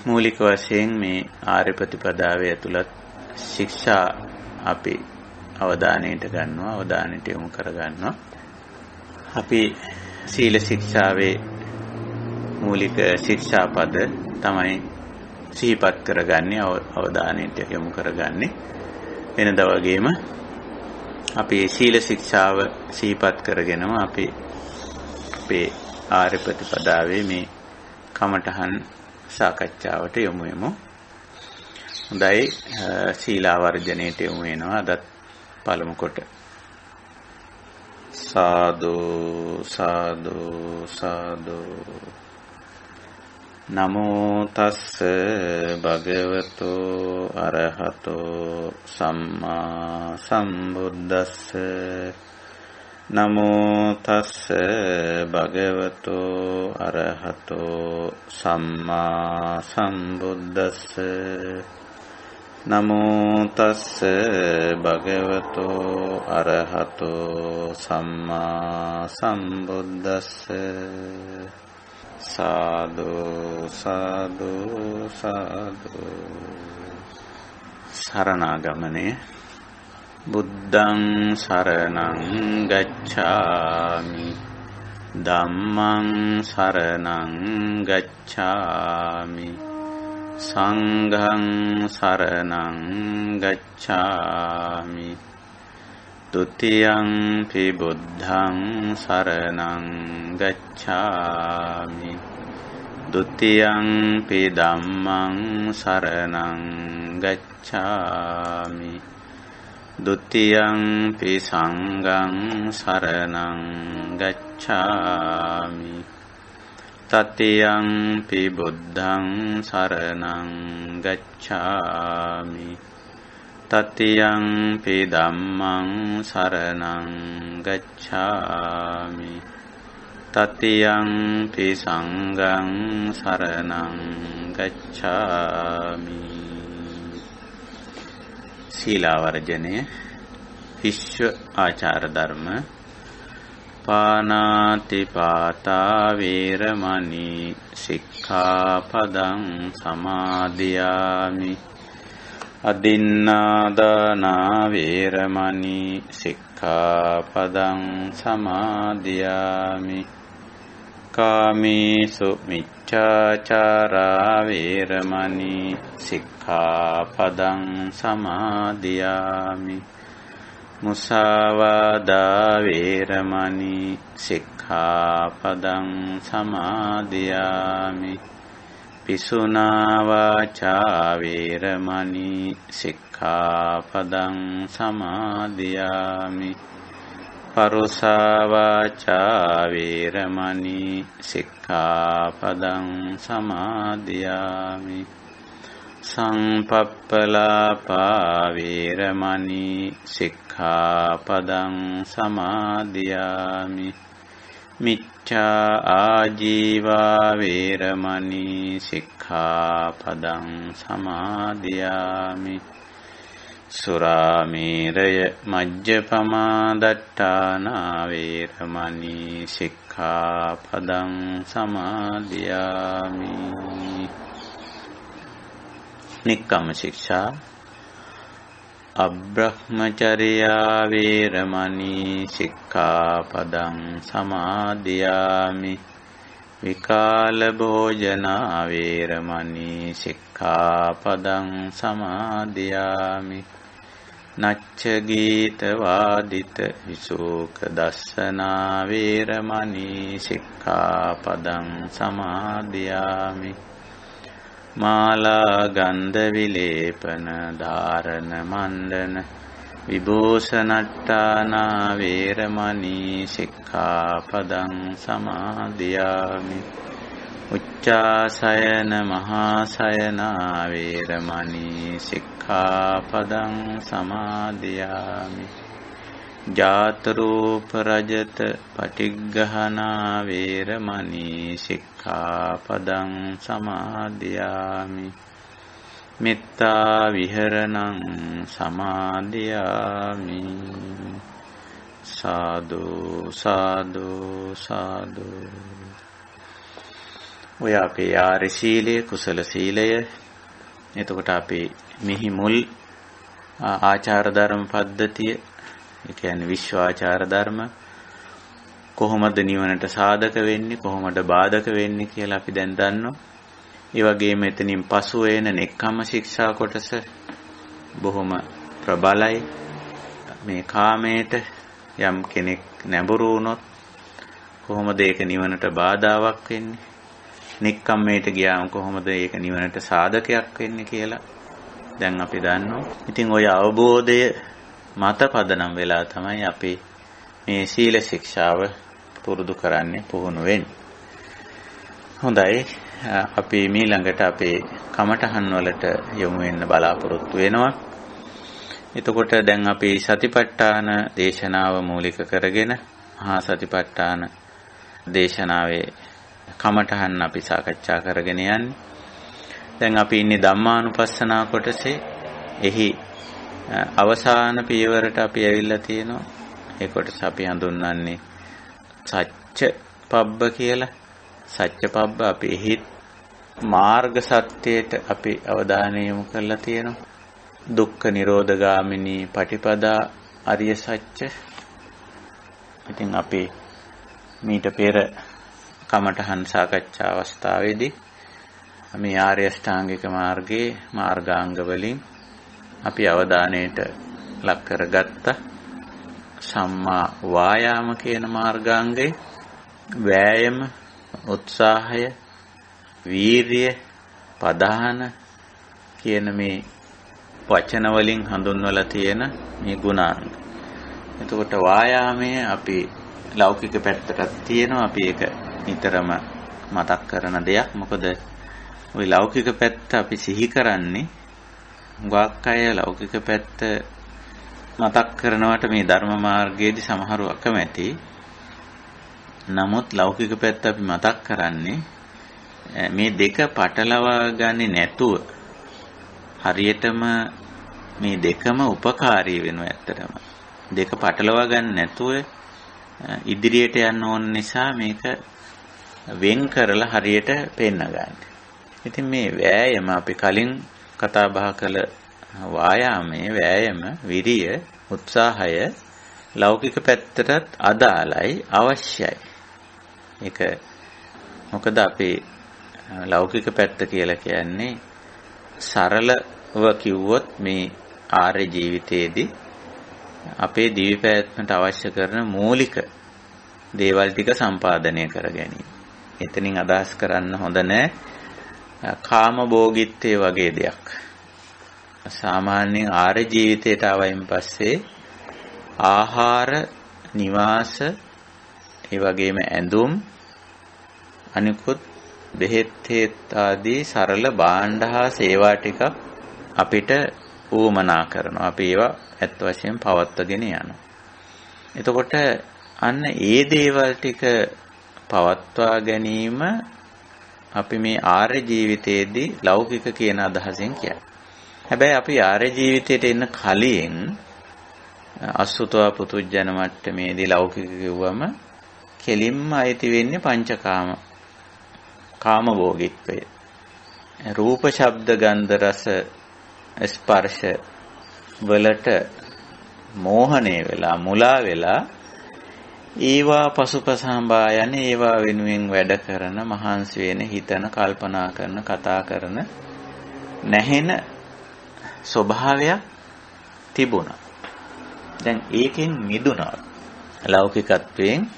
Speaker 1: මූලික වශයෙන් මේ ආර්ය ප්‍රතිපදාවේ ඇතුළත් ශික්ෂා අපි අවධානයට ගන්නවා, අවධානයට යොමු කර ගන්නවා. අපි සීල ශික්ෂාවේ මූලික ශික්ෂා පද තමයි සිහිපත් කරගන්නේ, අවධානයට යොමු කරගන්නේ. වෙනදා වගේම අපි සීල ශික්ෂාව සිහිපත් කරගෙනම අපි අපේ ආර්ය ප්‍රතිපදාවේ මේ කමඨහන් සාකච්ඡාවට යොමු වෙමු. හොඳයි, සීලාවර්ජණයට යොමු වෙනවා අදත් පළමු කොට. සාදු සාදු සාදු. නමෝ තස්ස භගවතෝ අරහතෝ සම්මා සම්බුද්දස්ස. නමෝ තස්ස භගවතෝ අරහතෝ සම්මා සම්බුද්දස්ස. නමෝ තස්ස භගවතෝ අරහතෝ සම්මා සම්බුද්දස්ස. සාදු සාදු සාදු. සරණාගමනය. බුද්ධං සරණං ගච්ඡාමි. ධම්මං සරණං ගච්ඡාමි. සංඝං සරණං ගච්ඡාමි. ဒုတိယံ පි බුද්ධං සරණං ගච්ඡාමි. ဒုတိယံ පි ධම්මං සරණං ගච්ඡාමි. ဒုတိယံ පි සංඝං සරණං ගච්ඡාමි. තතියං පි බුද්ධං සරණං ගච්ඡාමි. තතියං පි ධම්මං සරණං ගච්ඡාමි. තතියං පි සංඝං සරණං ගච්ඡාමි. සීලාවර්ජනය. විශ්ව ආචාර ධර්ම. පානාති පාතා වේරමණී සික්ඛාපදං සමාදියාමි. අදින්නාදානා වේරමණී සික්ඛාපදං සමාදියාමි. කාමේසු මිච්ඡාචාරා වේරමණී සික්ඛාපදං සමාදියාමි. මුසාවාදා වේරමණී සික්ඛාපදං සමාදියාමි. පිසුනා වාචා වේරමණී සික්ඛාපදං සමාදියාමි. පරුසා වාචා වේරමණී සික්ඛාපදං සමාදියාමි. සංපප්පලාපා වේරමණී සික්ඛාපදං සමාදියාමි. මිච්ඡා ආජීවා වේරමණී සික්ඛාපදං සමාදියාමි. සුරාමේරය මජ්ජපමා දට්ඨානා වේරමණී සික්ඛාපදං සමාදියාමි. නික්කම්ම ශික්ෂා. අබ්‍රහ්මචර්යා වේරමණී සික්ඛාපදං සමාදියාමි. විකාල භෝජනා වේරමණී සික්ඛාපදං සමාදියාමි. නච්ච ගීත වාදිත විසෝක දස්සනා වේරමණී සික්ඛාපදං සමාදියාමි. මාලා ගන්ධ විලේපන ධාරණ මණ්ඩන විභූෂණට්ටානා වේරමණී සික්ඛාපදං සමාදියාමි. උච්චාසයන මහාසයනා වේරමණී සික්ඛාපදං සමාදියාමි. ජාතරූප රජත පටිග්ගහනා වේරමණී සික්ඛාපදං සමාදියාමි. මෙත්තා විහරණං සමාදියාමි. සාදු සාදු සාදු. ඔය අපේ ආර්ය සීලය, කුසල සීලය. එතකොට අපි මෙහි මුල් ආචාර ධර්ම පද්ධතිය, ඒ කියන්නේ විශ්වාචාර ධර්ම කොහොමද නිවනට සාධක වෙන්නේ, කොහොමද බාධක වෙන්නේ කියලා අපි දැන් දන්නවා. ඒ වගේම එතනින් පසු එන නෙක්ඛම්ම ශික්ෂා කොටස බොහොම ප්‍රබලයි. මේ කාමයට යම් කෙනෙක් නැඹුරු වුණොත් කොහොමද ඒක නිවනට බාධාවක් වෙන්නේ, නෙක්ඛම්මයට ගියාම කොහොමද ඒක නිවනට සාධකයක් වෙන්නේ කියලා දැන් අපි දන්නවා. ඉතින් ওই අවබෝධය මත පදනම් වෙලා තමයි අපි මේ සීල ශික්ෂාව පුරුදු කරන්නේ, පුහුණු වෙන්නේ. හොඳයි, අපි ඊළඟට අපේ කමඨහන් වලට යොමු වෙන්න බලාපොරොත්තු වෙනවා. එතකොට දැන් අපි සතිපට්ඨාන දේශනාව මූලික කරගෙන මහා සතිපට්ඨාන දේශනාවේ කමඨහන් අපි සාකච්ඡා කරගෙන යන්නේ. දැන් අපි ඉන්නේ ධම්මානුපස්සනා කොටසේ. එහි අවසාන පියවරට අපි ඇවිල්ලා තියෙනවා. ඒ කොටස අපි හඳුන්වන්නේ සත්‍ය පබ්බ කියලා. සත්‍ය පබ්බ අපි එහි මාර්ග සත්‍යයට අපි අවධානය යොමු කරලා තියෙනවා. දුක්ඛ නිරෝධ ගාමිනී පටිපදා අරිය සත්‍ය. ඉතින් අපි මීට පෙර කමඨහන් සාකච්ඡා අවස්ථාවේදී මේ ආර්ය අෂ්ටාංගික මාර්ගයේ මාර්ගාංග වලින් අපි අවධානයට ලක් කරගත්ත සම්මා වායාම කියන මාර්ගාංගයේ වෑයම, උත්සාහය, වීරිය, පදාන කියන මේ වචන වලින් හඳුන්වලා තියෙන මේ ගුණාංග. එතකොට වායාමයේ අපි ලෞකික පැත්තටත් තියෙනවා. අපි ඒක නිතරම මතක් කරන දෙයක්. මොකද ওই ලෞකික පැත්ත අපි සිහි කරන්නේ ගාක් අය ලෞකික පැත්ත මතක් කරනවට මේ ධර්ම මාර්ගයේදී සමහරව අකමැති. නමුත් ලෞකික පැත්ත අපි මතක් කරන්නේ මේ දෙක පටලවා ගන්නේ නැතුව හරියටම මේ දෙකම උපකාරී වෙනවා. ඇත්තටම දෙක පටලවා ගන්න නැතුව ඉදිරියට යන්න ඕන නිසා මේක වෙන් කරලා හරියට පෙන්න ගන්න. ඉතින් මේ වෑයම අපි කලින් කතා බහ කළ වායාමයේ වෑයම, විරිය, උත්සාහය ලෞකික පැත්තටත් අදාළයි, අවශ්‍යයි. ඒක මොකද අපේ ලෞකික පැත්ත කියලා කියන්නේ සරලව කිව්වොත් මේ ආර්ය ජීවිතයේදී අපේ දිවි පැවැත්මට අවශ්‍ය කරන මූලික දේවල් ටික සම්පාදනය කර ගැනීම. එතනින් අදහස් කරන්න හොඳ නැහැ කාම භෝගීත්වයේ වගේ දෙයක්. සාමාන්‍යයෙන් ආර්ය ජීවිතයට ආවයින් පස්සේ ආහාර, නිවාස, ඒ වගේම ඇඳුම්, අනිකුත් බෙහෙත් ආදී සරල භාණ්ඩ හා සේවා ටිකක් අපිට ඌමනා කරනවා. අපි ඒවා ඇත්ත වශයෙන් පවත්වාගෙන යනවා. එතකොට අන්න ඒ දේවල් ටික පවත්වා ගැනීම අපි මේ ආර්ය ජීවිතයේදී ලෞකික කියන අදහසෙන් කියන්නේ. හැබැයි අපි ආර්ය ජීවිතයට එන්න කලින් අසුතවා පුතුජන මට්ටමේදී ලෞකික කිව්වම කෙලින්ම අයිති වෙන්නේ පංචකාම කාමභෝගීත්වය. රූප, ශබ්ද, ගන්ධ, රස, ස්පර්ශ වලට මෝහණය වෙලා, මුලා වෙලා ඒවා පසුපසහඹා යන, ඒවා වෙනුවෙන් වැඩ කරන, මහන්සි වෙන, හිතන, කල්පනා කරන, කතා කරන නැහෙන ස්වභාවයක් තිබුණා. දැන් ඒකෙන් මිදුණා. ලෞකිකත්වයෙන්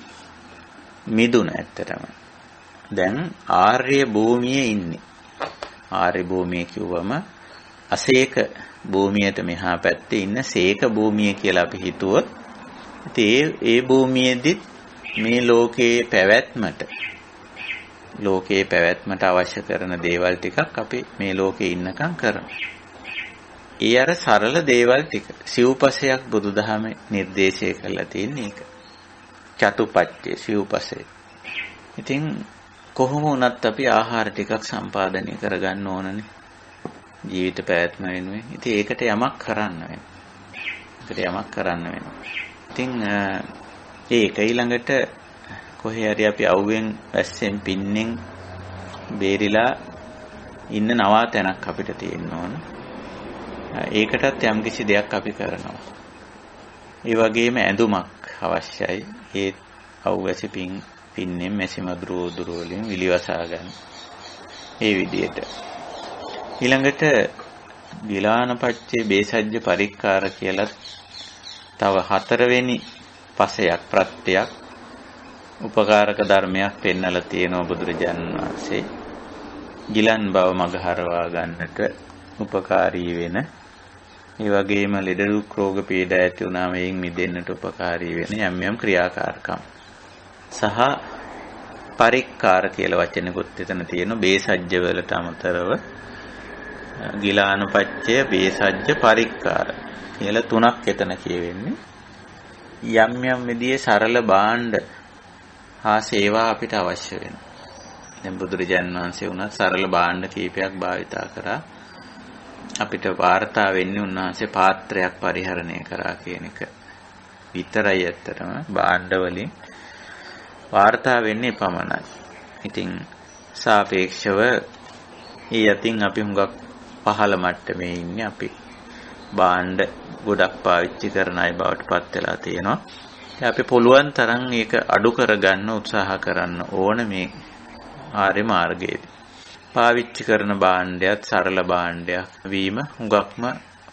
Speaker 1: මිදුණ ඇත්තටම. දැන් ආර්ය භූමියේ ඉන්නේ. ආර්ය භූමිය කිව්වම අසේක භූමියට මෙහා පැත්තේ ඉන්න සේක භූමිය කියලා අපි හිතුවොත් ඉතින් ඒ භූමියේදී මේ ලෝකයේ පැවැත්මට අවශ්‍ය කරන දේවල් ටිකක් අපි මේ ලෝකේ ඉන්නකම් කරනවා. ඒ අර සරල දේවල් ටික සිව්පසයක් බුදුදහමේ නිර්දේශය කරලා තියෙන එක. චතුපත්‍ය සිව්පසය. ඉතින් කොහොම වුණත් අපි ආහාර ටිකක් සම්පාදනය කරගන්න ඕනනේ. ජීවිත පැවැත්ම වෙනුවෙන්. ඉතින් ඒකට යමක් කරන්න වෙනවා. ඉතින් ඒක ඊළඟට කොහේ හරි අපි අවුවෙන් වැස්සෙන් පින්නෙන් බේරිලා ඉන්න නවාතැනක් අපිට තියෙන්න ඕන. ඒකටත් යම්කිසි දෙයක් අපි කරනවා. ඒ වගේම ඇඳුමක් අවශ්‍යයි. ඒ අවුවැසි පින්නෙන් මැසිමදුරු උදුරු වලින් විලිවසා ගන්න. ඒ විදියට. ඊළඟට ගිලානපච්චේ බේසජ්ජ පරික්කාර කියලා තව 4 වෙනි පසයක් ප්‍රත්‍යක් උපකාරක ධර්මයක් පෙන්වලා තියෙනවා බුදුරජාණන් වහන්සේ. ගිලන් බව මගහරවා ගන්නට උපකාරී වෙන, ඒ වගේම ලෙඩ දුක් රෝග පීඩා ඇති වුණාම එයින් මිදෙන්නට උපකාරී වෙන යම් ක්‍රියාකාරකම් සහ පරික්කාර කියලා වචනකුත් එතන තියෙනවා. බේසජ්ජ වලට අමතරව ගිලානුපච්චය බේසජ්ජ පරික්කාර කියලා 3ක් එතන කියවෙන්නේ. යම් විදිහේ සරල භාණ්ඩ හා සේවා අපිට අවශ්‍ය වෙනවා. දැන් බුදුරජාණන් වහන්සේ උනත් සරල භාණ්ඩ කීපයක් භාවිතා කරා. අපිට වාර්තා වෙන්නේ උන්වහන්සේ පාත්‍රයක් පරිහරණය කරා කියන එක විතරයි. ඇත්තටම භාණ්ඩ වලින් වාර්තා වෙන්නේ පමණයි. ඉතින් සාපේක්ෂව ඊ යතින් අපි හුඟක් පහළ මට්ටමේ ඉන්නේ. අපි භාණ්ඩ ගොඩක් පාවිච්චි කරන අය බවට පත් වෙලා තියෙනවා. අපි පුළුවන් තරම් ඒක අඩු කරගන්න උත්සාහ කරන්න ඕන මේ ආර්ය මාර්ගයේදී. පාවිච්චි කරන භාණ්ඩයත් සරල භාණ්ඩයක් වීම හුඟක්ම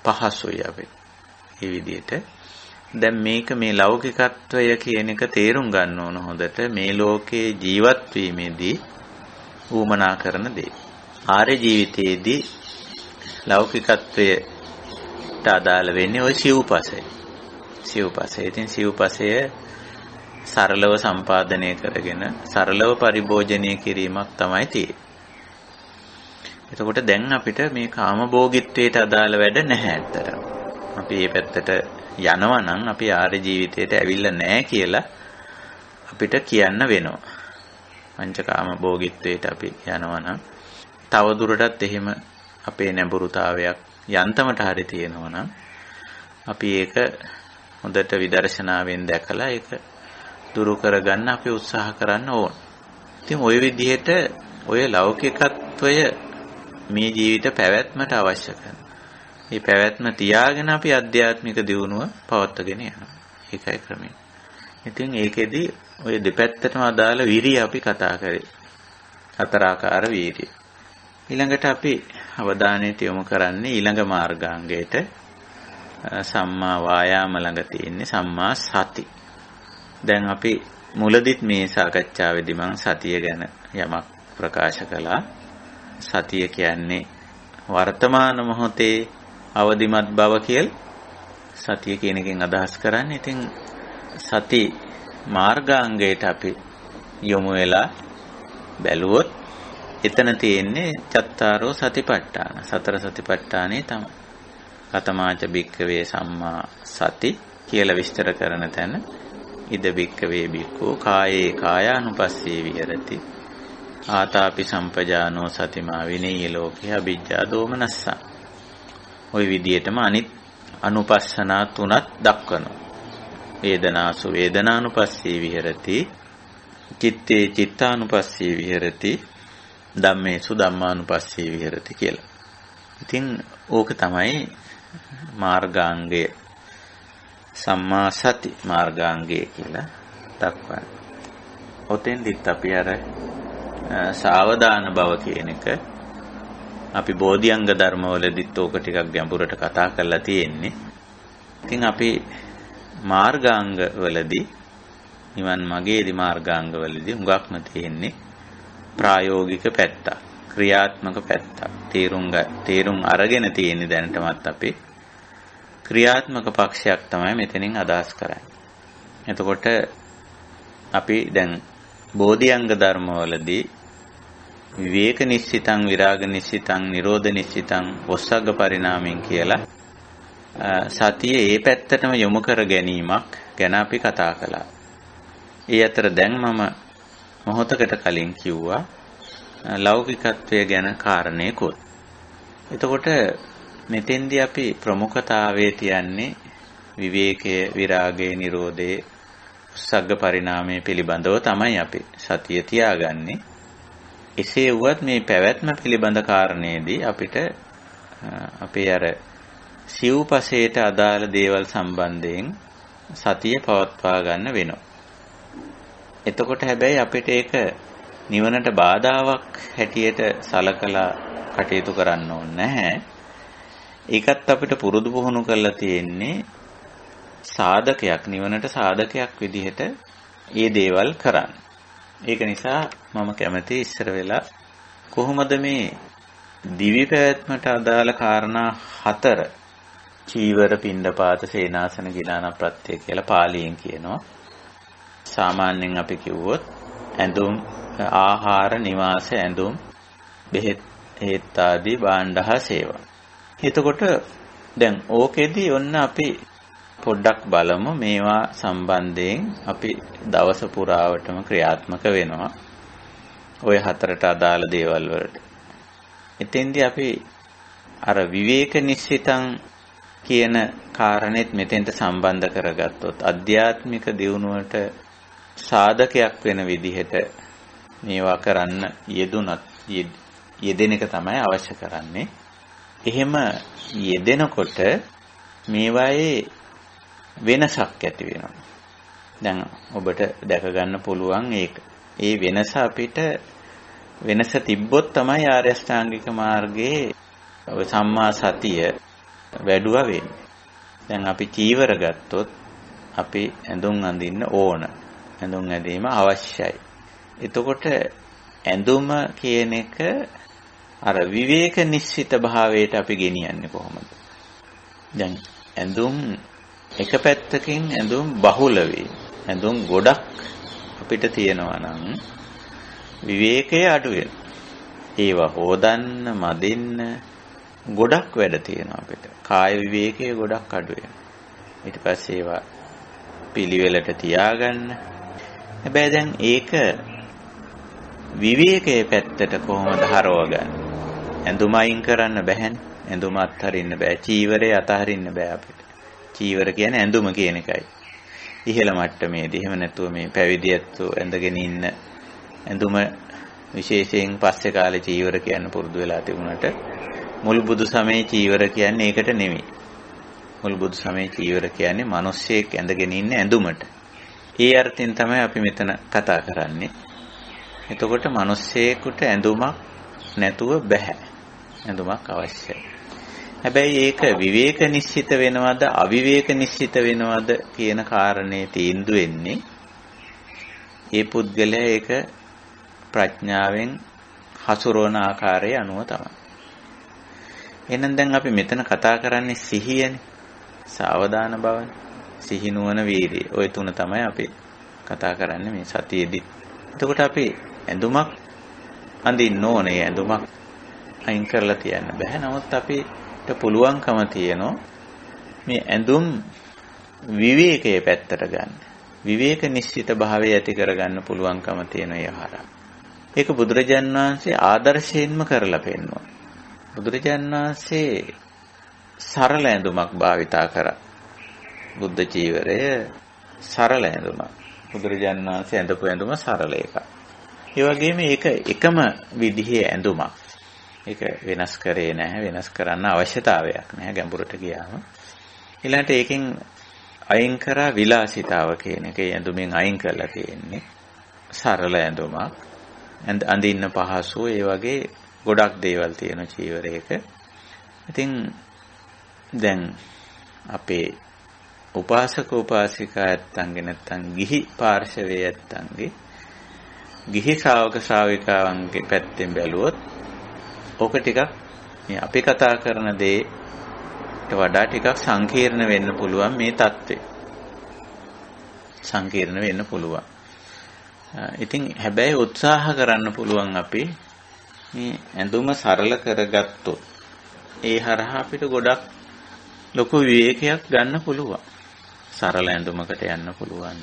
Speaker 1: පහසුයි අපිට. මේ විදිහට දැන් මේක මේ ලෞකිකත්වය කියන එක තේරුම් ගන්න ඕන හොඳට. මේ ලෝකේ ජීවත් වීමේදී ඌමනා කරන දේ. ආර්ය ජීවිතයේදී ලෞකිකත්වයට අදාළ වෙන්නේ ওই සිව්පසය. ඉතින් සිව්පසය සරලව සම්පාදනය කරගෙන සරලව පරිභෝජනය කිරීමක් තමයි තියෙන්නේ. එතකොට දැන් අපිට මේ කාමභෝගීත්වයට අදාළ වැඩ නැහැ ඇත්තටම. අපි මේ පැත්තට යනවා නම් අපි ආර්ය ජීවිතයට ඇවිල්ලා නැහැ කියලා අපිට කියන්න වෙනවා. පංචකාම භෝගීත්වයට අපි යනවා නම් තව දුරටත් එහෙම අපේ නැඹුරුතාවයක් යන්තමට හරි තියෙනවා නම් අපි ඒක හොඳට විදර්ශනාවෙන් දැකලා ඒක දුරු කරගන්න අපි උත්සාහ කරන්න ඕන. ඉතින් ওই විදිහට ඔය ලෞකිකත්වය මේ ජීවිත පැවැත්මට අවශ්‍ය කරන. මේ පැවැත්ම තියාගෙන අපි ආධ්‍යාත්මික දියුණුව පවත්වාගෙන යනවා. ඒකයි ක්‍රමය. ඉතින් ඒකෙදි ඔය දෙපැත්තටම අදාළ වීරිය අපි කතා කරේ. 4 ආකාර වීරිය. ඊළඟට අපි අවධානයට යොමු කරන්නේ ඊළඟ මාර්ගාංගයට. සම්මා වායාම ළඟ තියෙන්නේ සම්මා සති. දැන් අපි මුලදිත් මේ සාකච්ඡාවේදී මම සතිය ගැන යමක් ප්‍රකාශ කළා. සතිය කියන්නේ වර්තමාන මොහොතේ අවදිමත් බව කියලා සතිය කියන එකෙන් අදහස් කරන්නේ. ඉතින් සති මාර්ගාංගයට අපි යොමු වෙලා බැලුවොත් එතන තියෙන්නේ චත්තාරෝ සතිපට්ඨාන. 4 සතිපට්ඨානේ තමයි. කතමාච භික්ඛවේ සම්මා සති කියලා විස්තර කරන තැන ඉද භික්ඛවේ භික්ඛෝ කායේ කායානුපස්සී විහෙරති ආතාපි සම්පජානෝ සතිමා විනේය ලෝකේ අවිජ්ජා දෝමනස්සා. ওই විදිහටම අනිත් අනුපස්සනා 3ක් දක්වනවා. වේදනාසු වේදනානුපස්සී විහෙරති චිත්තේ චිත්තානුපස්සී විහෙරති ධම්මේසු ධම්මානුපස්සී විහෙරති කියලා. ඉතින් ඕක තමයි මාර්ගාංගය. සම්මා සති මාර්ගාංගය කියලා දක්වන්නේ. ඔතෙන්දිත් අපි අර සාවධාන බව කියන එක අපි බෝධිඅංග ධර්මවලදීත් ඕක ටිකක් ගැඹුරට කතා කරලා තියෙන්නේ. ඉතින් අපි මාර්ගාංග වලදී නිවන් මාර්ගයේදී මාර්ගාංග වලදී හුඟක්ම තියෙන්නේ ප්‍රායෝගික පැත්ත. ක්‍රියාත්මක පැත්ත. තේරුම් අරගෙන තියෙන දැනටමත් අපි ක්‍රියාත්මක පක්ෂයක් තමයි මෙතනින් අදහස් කරන්නේ. එතකොට අපි දැන් බෝධිඅංග ධර්මවලදී විවේක නිශ්චිතං විරාග නිශ්චිතං නිරෝධ නිශ්චිතං ඔස්සග්ග පරිණාමයෙන් කියලා සතිය ඒ පැත්තටම යොමු කර ගැනීමක් ගැන අපි කතා කළා. ඒ අතර දැන් මම මොහොතකට කලින් කිව්වා ලෞකිකත්වය ගැන කාරණේකුත්. එතකොට මෙතෙන්දී අපි ප්‍රමුඛතාවයේ තියන්නේ විවේකය, විරාගය, නිරෝධය, සග්ග පරිණාමය පිළිබඳව තමයි අපි සතිය තියාගන්නේ. එසේ වුවත් මේ පැවැත්ම පිළිබඳ කාරණේදී අපිට අපේ අර සිව්පසයට අදාළ දේවල් සම්බන්ධයෙන් සතිය පවත්වා ගන්න වෙනවා. එතකොට හැබැයි අපිට ඒක නිවනට බාධාවක් හැටියට සලකලා කටයුතු කරන්න ඕනේ නැහැ. ඒකත් අපිට පුරුදු පුහුණු කරලා තියෙන්නේ සාධකයක්, නිවනට සාධකයක් විදිහට මේ දේවල් කරන්න. ඒක නිසා මම කැමති ඉස්සර වෙලා කොහොමද මේ දිවි පැවැත්මට අදාළ කාරණා 4 චීවර, පිණ්ඩපාත, සේනාසන, ගිලාන ප්‍රත්‍ය කියලා පාලියෙන් කියනවා. සාමාන්‍යයෙන් අපි කිව්වොත් ඇඳුම්, ආහාර, නිවාස, ඇඳුම්, බෙහෙත්, හේත් ආදී භාණ්ඩ හා සේවා. එතකොට දැන් ඕකෙදී ඔන්න අපි පොඩ්ඩක් බලමු මේවා සම්බන්ධයෙන් අපි දවස පුරාවටම ක්‍රියාත්මක වෙනවා. ওই 4ට අදාළ දේවල් වලට. එතෙන්දී අපි අර විවේක නිශ්චිතං කියන කාරණෙත් මෙතෙන්ට සම්බන්ධ කරගත්තොත් අධ්‍යාත්මික දියුණුවට සාධකයක් වෙන විදිහට මේවා කරන්න යෙදෙන එක තමයි අවශ්‍ය කරන්නේ. එහෙම යෙදෙනකොට මේවායේ වෙනසක් ඇති වෙනවා. දැන් ඔබට දැක ගන්න පුළුවන් ඒක. ඒ වෙනස අපිට වෙනස තිබ්බොත් තමයි ආර්ය අෂ්ටාංගික මාර්ගයේ සම්මා සතිය වැඩුවා වෙන්නේ. දැන් අපි චීවර ගත්තොත් අපි ඇඳුම් අඳින්න ඕන. ඇඳුම් ඇඳීම අවශ්‍යයි. එතකොට ඇඳුම කියන එක අර විවේක නිශ්චිත භාවයට අපි ගෙනියන්නේ කොහොමද? දැන් ඇඳුම් එක පැත්තකින් ඇඳුම් බහුල වේ. ඇඳුම් ගොඩක් අපිට තියෙනවා නම් විවේකයේ අඩු වෙනවා. ඒවා හොදන්න, මදින්න ගොඩක් වැඩ තියෙනවා අපිට. කාය විවේකයේ ගොඩක් අඩු වෙනවා. ඊට පස්සේ ඒවා පිළිවෙලට තියාගන්න. හැබැයි දැන් ඒක විවේකයේ පැත්තට කොහොමද හරවගන්නේ? ඇඳුම අයින් කරන්න බැහැනේ. ඇඳුම අත්හරින්න බෑ. චීවරය අතහරින්න බෑ අපිට. චීවර කියන්නේ ඇඳුම කියන එකයි. ඉහළ මට්ටමේදී එහෙම නැතුව මේ පැවිදියත්තු ඇඳගෙන ඉන්න ඇඳුම විශේෂයෙන් පස්සේ කාලේ චීවර කියන්න පුරුදු වෙලා තිබුණාට මුල් බුදු සමයේ චීවර කියන්නේ ඒකට නෙමෙයි. මුල් බුදු සමයේ චීවර කියන්නේ මිනිස්සෙක් ඇඳගෙන ඉන්න ඇඳුමට. ඒ අර්ථයෙන් තමයි අපි මෙතන කතා කරන්නේ. එතකොට මිනිස්සෙකුට ඇඳුමක් නැතුව බෑ. ඇඳුමක් අවශ්‍යයි. හැබැයි ඒක විවේක නිශ්චිත වෙනවද අවිවේක නිශ්චිත වෙනවද කියන කාරණේ තීන්දුව වෙන්නේ ඒ පුද්ගලයා ඒක ප්‍රඥාවෙන් හසුරවන ආකාරය අනුව තමයි. එහෙනම් දැන් අපි මෙතන කතා කරන්නේ සිහියනේ. සාවධාන බවනේ. සිහි නුවණ වීර්යය. ওই තුන තමයි අපි කතා කරන්නේ මේ සතියේදී. එතකොට අපි ඇඳුමක් අඳින්න ඕනේ. ඇඳුමක් අයින් කරලා තියන්න බෑ. නමුත් අපිට පුළුවන්කම තියෙනවා මේ ඇඳුම් විවේකයේ පැත්තට ගන්න. විවේක නිශ්චිත භාවය ඇති කරගන්න පුළුවන්කම තියෙන යහරා. ඒක බුදුරජාණන් වහන්සේ ආදර්ශයෙන්ම කරලා පෙන්වනවා. බුදුරජාණන් වහන්සේ සරල ඇඳුමක් භාවිතා කරා. බුද්ධ චීවරය සරල ඇඳුමක්. බුදුරජාණන් වහන්සේ ඇඳපු ඇඳුම සරල එකක්. ඒ වගේම ඒක එකම විදිහේ ඇඳුමක්. ඒක වෙනස් කරේ නැහැ. වෙනස් කරන්න අවශ්‍යතාවයක් නැහැ ගැඹුරට ගියාම. ඊළඟට ඒකෙන් අයින් කරා විලාසිතාව කියන එක. ඒ ඇඳුමෙන් අයින් කරලා තියෙන්නේ සරල ඇඳුමක්. අඳින්න පහසු ඒ වගේ ගොඩක් දේවල් තියෙන චීවරයක. ඉතින් දැන් අපේ උපාසක උපාසිකා ඇත්තන්ගේ නැත්තම් ගිහි පාර්ශවයේ ඇත්තන්ගේ ගිහි ශ්‍රාවක ශ්‍රාවිකාවන්ගේ පැත්තෙන් බැලුවොත් ඕක ටිකක් මේ අපි කතා කරන දේට වඩා ටිකක් සංකීර්ණ වෙන්න පුළුවන් මේ தત્ත්වය. සංකීර්ණ වෙන්න පුළුවන්. ඉතින් හැබැයි උත්සාහ කරන්න පුළුවන් අපි මේ ඇඳුම සරල කරගත්තොත් ඒ හරහා අපිට ගොඩක් ලොකු විවේකයක් ගන්න පුළුවන්. සරල ඇඳුමකට යන්න පුළුවන්.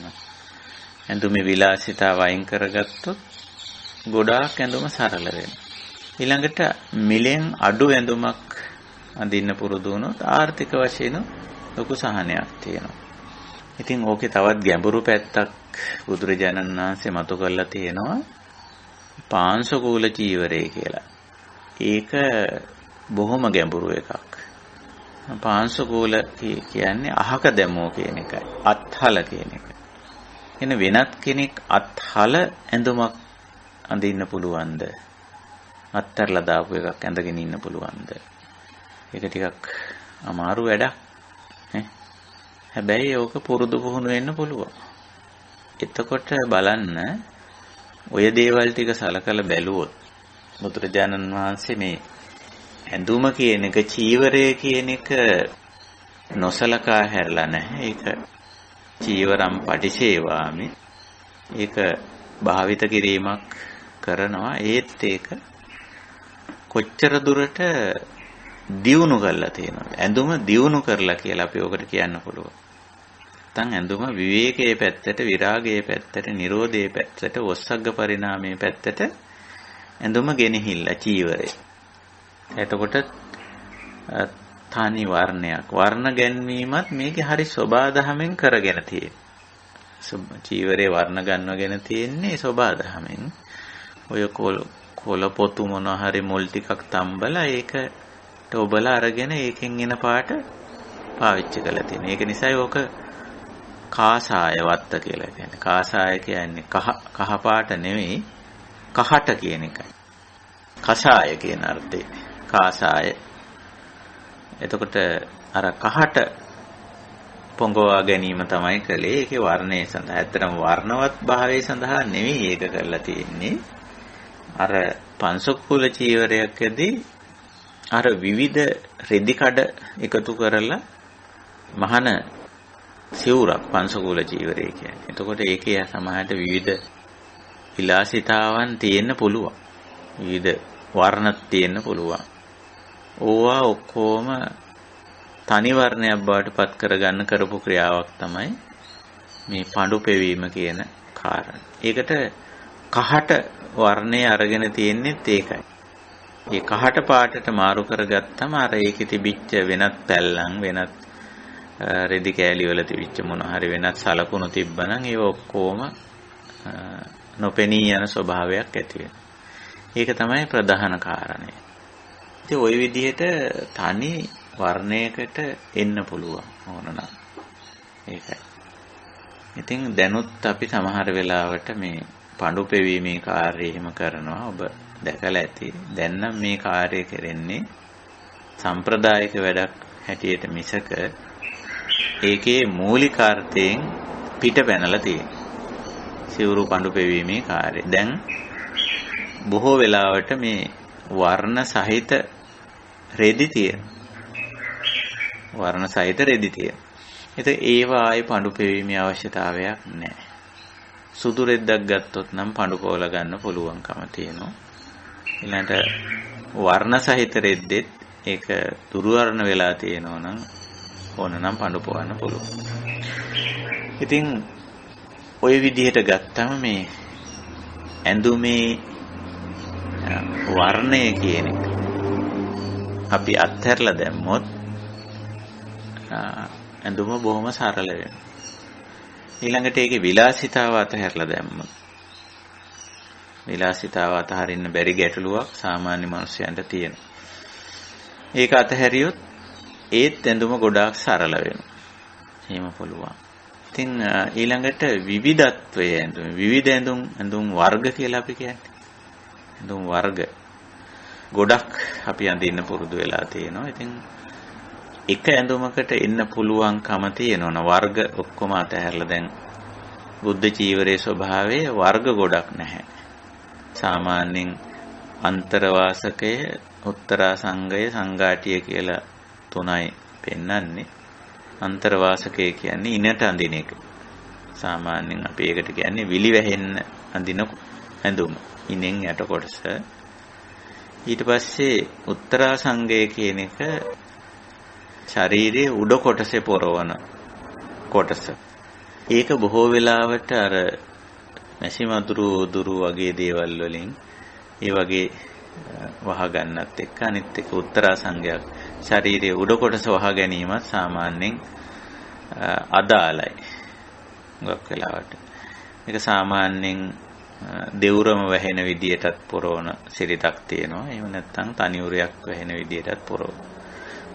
Speaker 1: ඇඳුමේ විලාසිතාව අයින් කරගත්තොත් ගොඩාක් ඇඳුම සරල වෙනවා. ඊළඟට මිලෙන් අඩු ඇඳුමක් අඳින්න පුරුදු වුණොත් ආර්ථික වශයෙන් ලොකු සහනයක් තියෙනවා. ඉතින් ඕකේ තවත් ගැඹුරු පැත්තක් බුදුරජාණන් වහන්සේ මතු කරලා තියෙනවා. පාංශකූල චීවරය කියලා. ඒක බොහොම ගැඹුරු එකක්. පාංශකූල කියන්නේ අහක දැමෝ කියන එකයි. අත්හල කියන එක. එන වෙනත් කෙනෙක් අත්හල ඇඳුමක් අඳින්න පුළුවන්ද? අත්තරලා දාපු එකක් ඇඳගෙන ඉන්න පුළුවන්ද? ඒක ටිකක් අමාරු වැඩක්. හැබැයි ඕක පුරුදු පුහුණු වෙන්න පුළුවන්. එතකොට බලන්න ඔය දේවල් ටික සලකලා බැලුවොත් බුදුරජාණන් වහන්සේ මේ ඇඳුම කියන එක චීවරය කියන එක නොසලකා හැරලා නැහැ. ඒක චීවරම් පටිසේවාමි. ඒක භාවිත කිරීමක් කරනවා. ඒත් ඒක කොච්චර දුරට දියුණු කරලා තියෙනවද? ඇඳුම දියුණු කරලා කියලා අපි ඔකට කියන්න පුළුවන්. නැත්නම් ඇඳුම විවේකයේ පැත්තට, විරාගයේ පැත්තට, නිරෝධයේ පැත්තට, වස්සග්ග පරිණාමයේ පැත්තට ඇඳුම ගෙනහිල්ලා චීවරය. එතකොට තනි වර්ණයක් වර්ණ ගැන්වීමත් මේකේ හරි සබාධමෙන් කරගෙන තියෙන්නේ. චීවරේ වර්ණ ගන්නවගෙන තියෙන්නේ සබාධමෙන්. ඔය කොළ පොතු මොන හරි මුල් ටිකක් තම්බලා ඒකට ඔබලා අරගෙන ඒකෙන් එන පාට පාවිච්චි කරලා තියෙනවා. ඒක නිසායි ඕක කාසාය වත්ත කියලා කියන්නේ. කාසාය කියන්නේ කහ පාට නෙවෙයි කහට කියන එකයි. කසාය කියන අර්ථේ. කාසාය. එතකොට අර කහට පොඟවා ගැනීම තමයි කළේ. ඒකේ වර්ණය සඳහා. ඇත්තටම වර්ණවත් භාවයේ සඳහා නෙවෙයි ඒක කරලා තියෙන්නේ. අර පංසකුල චීවරයකදී අර විවිධ රෙදි කඩ එකතු කරලා මහන සිවුරක් පංසකුල චීවරය කියන්නේ. එතකොට ඒකේ සමහරට විවිධ විලාසිතාවන් තියෙන්න පුළුවන්. විවිධ වර්ණත් තියෙන්න පුළුවන්. ඕවා ඔක්කොම තනි වර්ණයක් බවට පත් කරගන්න කරපු ක්‍රියාවක් තමයි මේ පඳු පෙවීම කියන කාරණා. ඒකට කහට වර්ණය අරගෙන තියෙන්නේත් ඒකයි. ඒ කහට පාටට මාරු කරගත්තම අර ඒකෙ තිබිච්ච වෙනත් පැල්ලම් වෙනත් රෙදි කෑලි වල තිබිච්ච මොන හරි වෙනත් සලකුණු තිබ්බනම් ඒව ඔක්කොම නොපෙනී යන ස්වභාවයක් ඇති වෙනවා. ඒක තමයි ප්‍රධාන කාරණය. ඉතින් ওই විදිහට තනි වර්ණයකට එන්න පුළුවන් ඕනනම්. ඒකයි. ඉතින් දැනුත් අපි සමහර වෙලාවට මේ පඳු පෙවීමේ කාර්යය එහෙම කරනවා. ඔබ දැකලා ඇති. දැන් නම් මේ කාර්යය කරන්නේ සම්ප්‍රදායික වැඩක් හැටියට මිසක ඒකේ මූලිකාර්ථයෙන් පිට පැනලා තියෙනවා. සිවුරු පඳු පෙවීමේ කාර්යය. දැන් බොහෝ වෙලාවට මේ වර්ණ සහිත රෙදි තියෙන. වර්ණ සහිත රෙදි තියෙන. ඒත් ඒවා ආයේ පඳු පෙවීමේ අවශ්‍යතාවයක් නැහැ. සුදු රෙද්දක් ගත්තොත් නම් පඳු පොවල ගන්න පුළුවන්කම තියෙනවා. ඊළඟට වර්ණ සහිත රෙද්දෙත් ඒක දුර්වර්ණ වෙලා තියෙනවා නම් ඕන නම් පඳු පොවන්න පුළුවන්. ඉතින් ওই විදිහට ගත්තම මේ ඇඳුමේ වර්ණය කියන එක අපි අත්හැරලා දැම්මොත් ඇඳුම බොහොම සරල වෙනවා. ඊළඟට ඒකේ විලාසිතාව අතහැරලා දැම්මොත් විලාසිතාව අතහරින්න බැරි ගැටලුවක් සාමාන්‍ය මිනිස්යන්ට තියෙනවා. ඒක අතහැරියොත් ඒත් ඇඳුම ගොඩාක් සරල වෙනවා. එහෙම පුළුවන්. ඉතින් ඊළඟට විවිධත්වය ඇඳුම් විවිධ ඇඳුම් වර්ග කියලා අපි කියන්නේ. ඇඳුම් වර්ග ගොඩක් අපි අඳින්න පුරුදු වෙලා තියෙනවා. ඉතින් එක ඇඳුමකට එන්න පුළුවන්කම තියෙනවනේ වර්ග ඔක්කොම අතහැරලා දැන් බුද්ධ චීවරයේ ස්වභාවය වර්ග ගොඩක් නැහැ. සාමාන්‍යයෙන් අන්තරවාසකය උත්තරා සංගය සංඝාටිය කියලා තුනයි පෙන්වන්නේ. අන්තර්වාසකය කියන්නේ ඉනට අඳින එක. සාමාන්‍යයෙන් අපි ඒකට කියන්නේ විලි වැහෙන්න අඳින ඇඳුම. ඉනෙන් යට කොටස. ඊට පස්සේ උත්තරා සංගය කියන එක ශරීරයේ උඩ කොටසේ පොරවන කොටස. ඒක බොහෝ වෙලාවට අර මැසි මදුරු දුරු වගේ දේවල් වලින් ඒ වගේ වහ ගන්නත් එක්ක අනිත් එක උත්තරා සංගයක් ශරීරයේ උඩ කොටස වහ ගැනීමත් සාමාන්‍යයෙන් අදාළයි. ගොක් වෙලාවට. මේක සාමාන්‍යයෙන් දෙවුරම වැහෙන විදියටත් පොරවන සිරිතක් තියෙනවා. එහෙම නැත්නම් තනියුරයක් වැහෙන විදියටත් පොරව.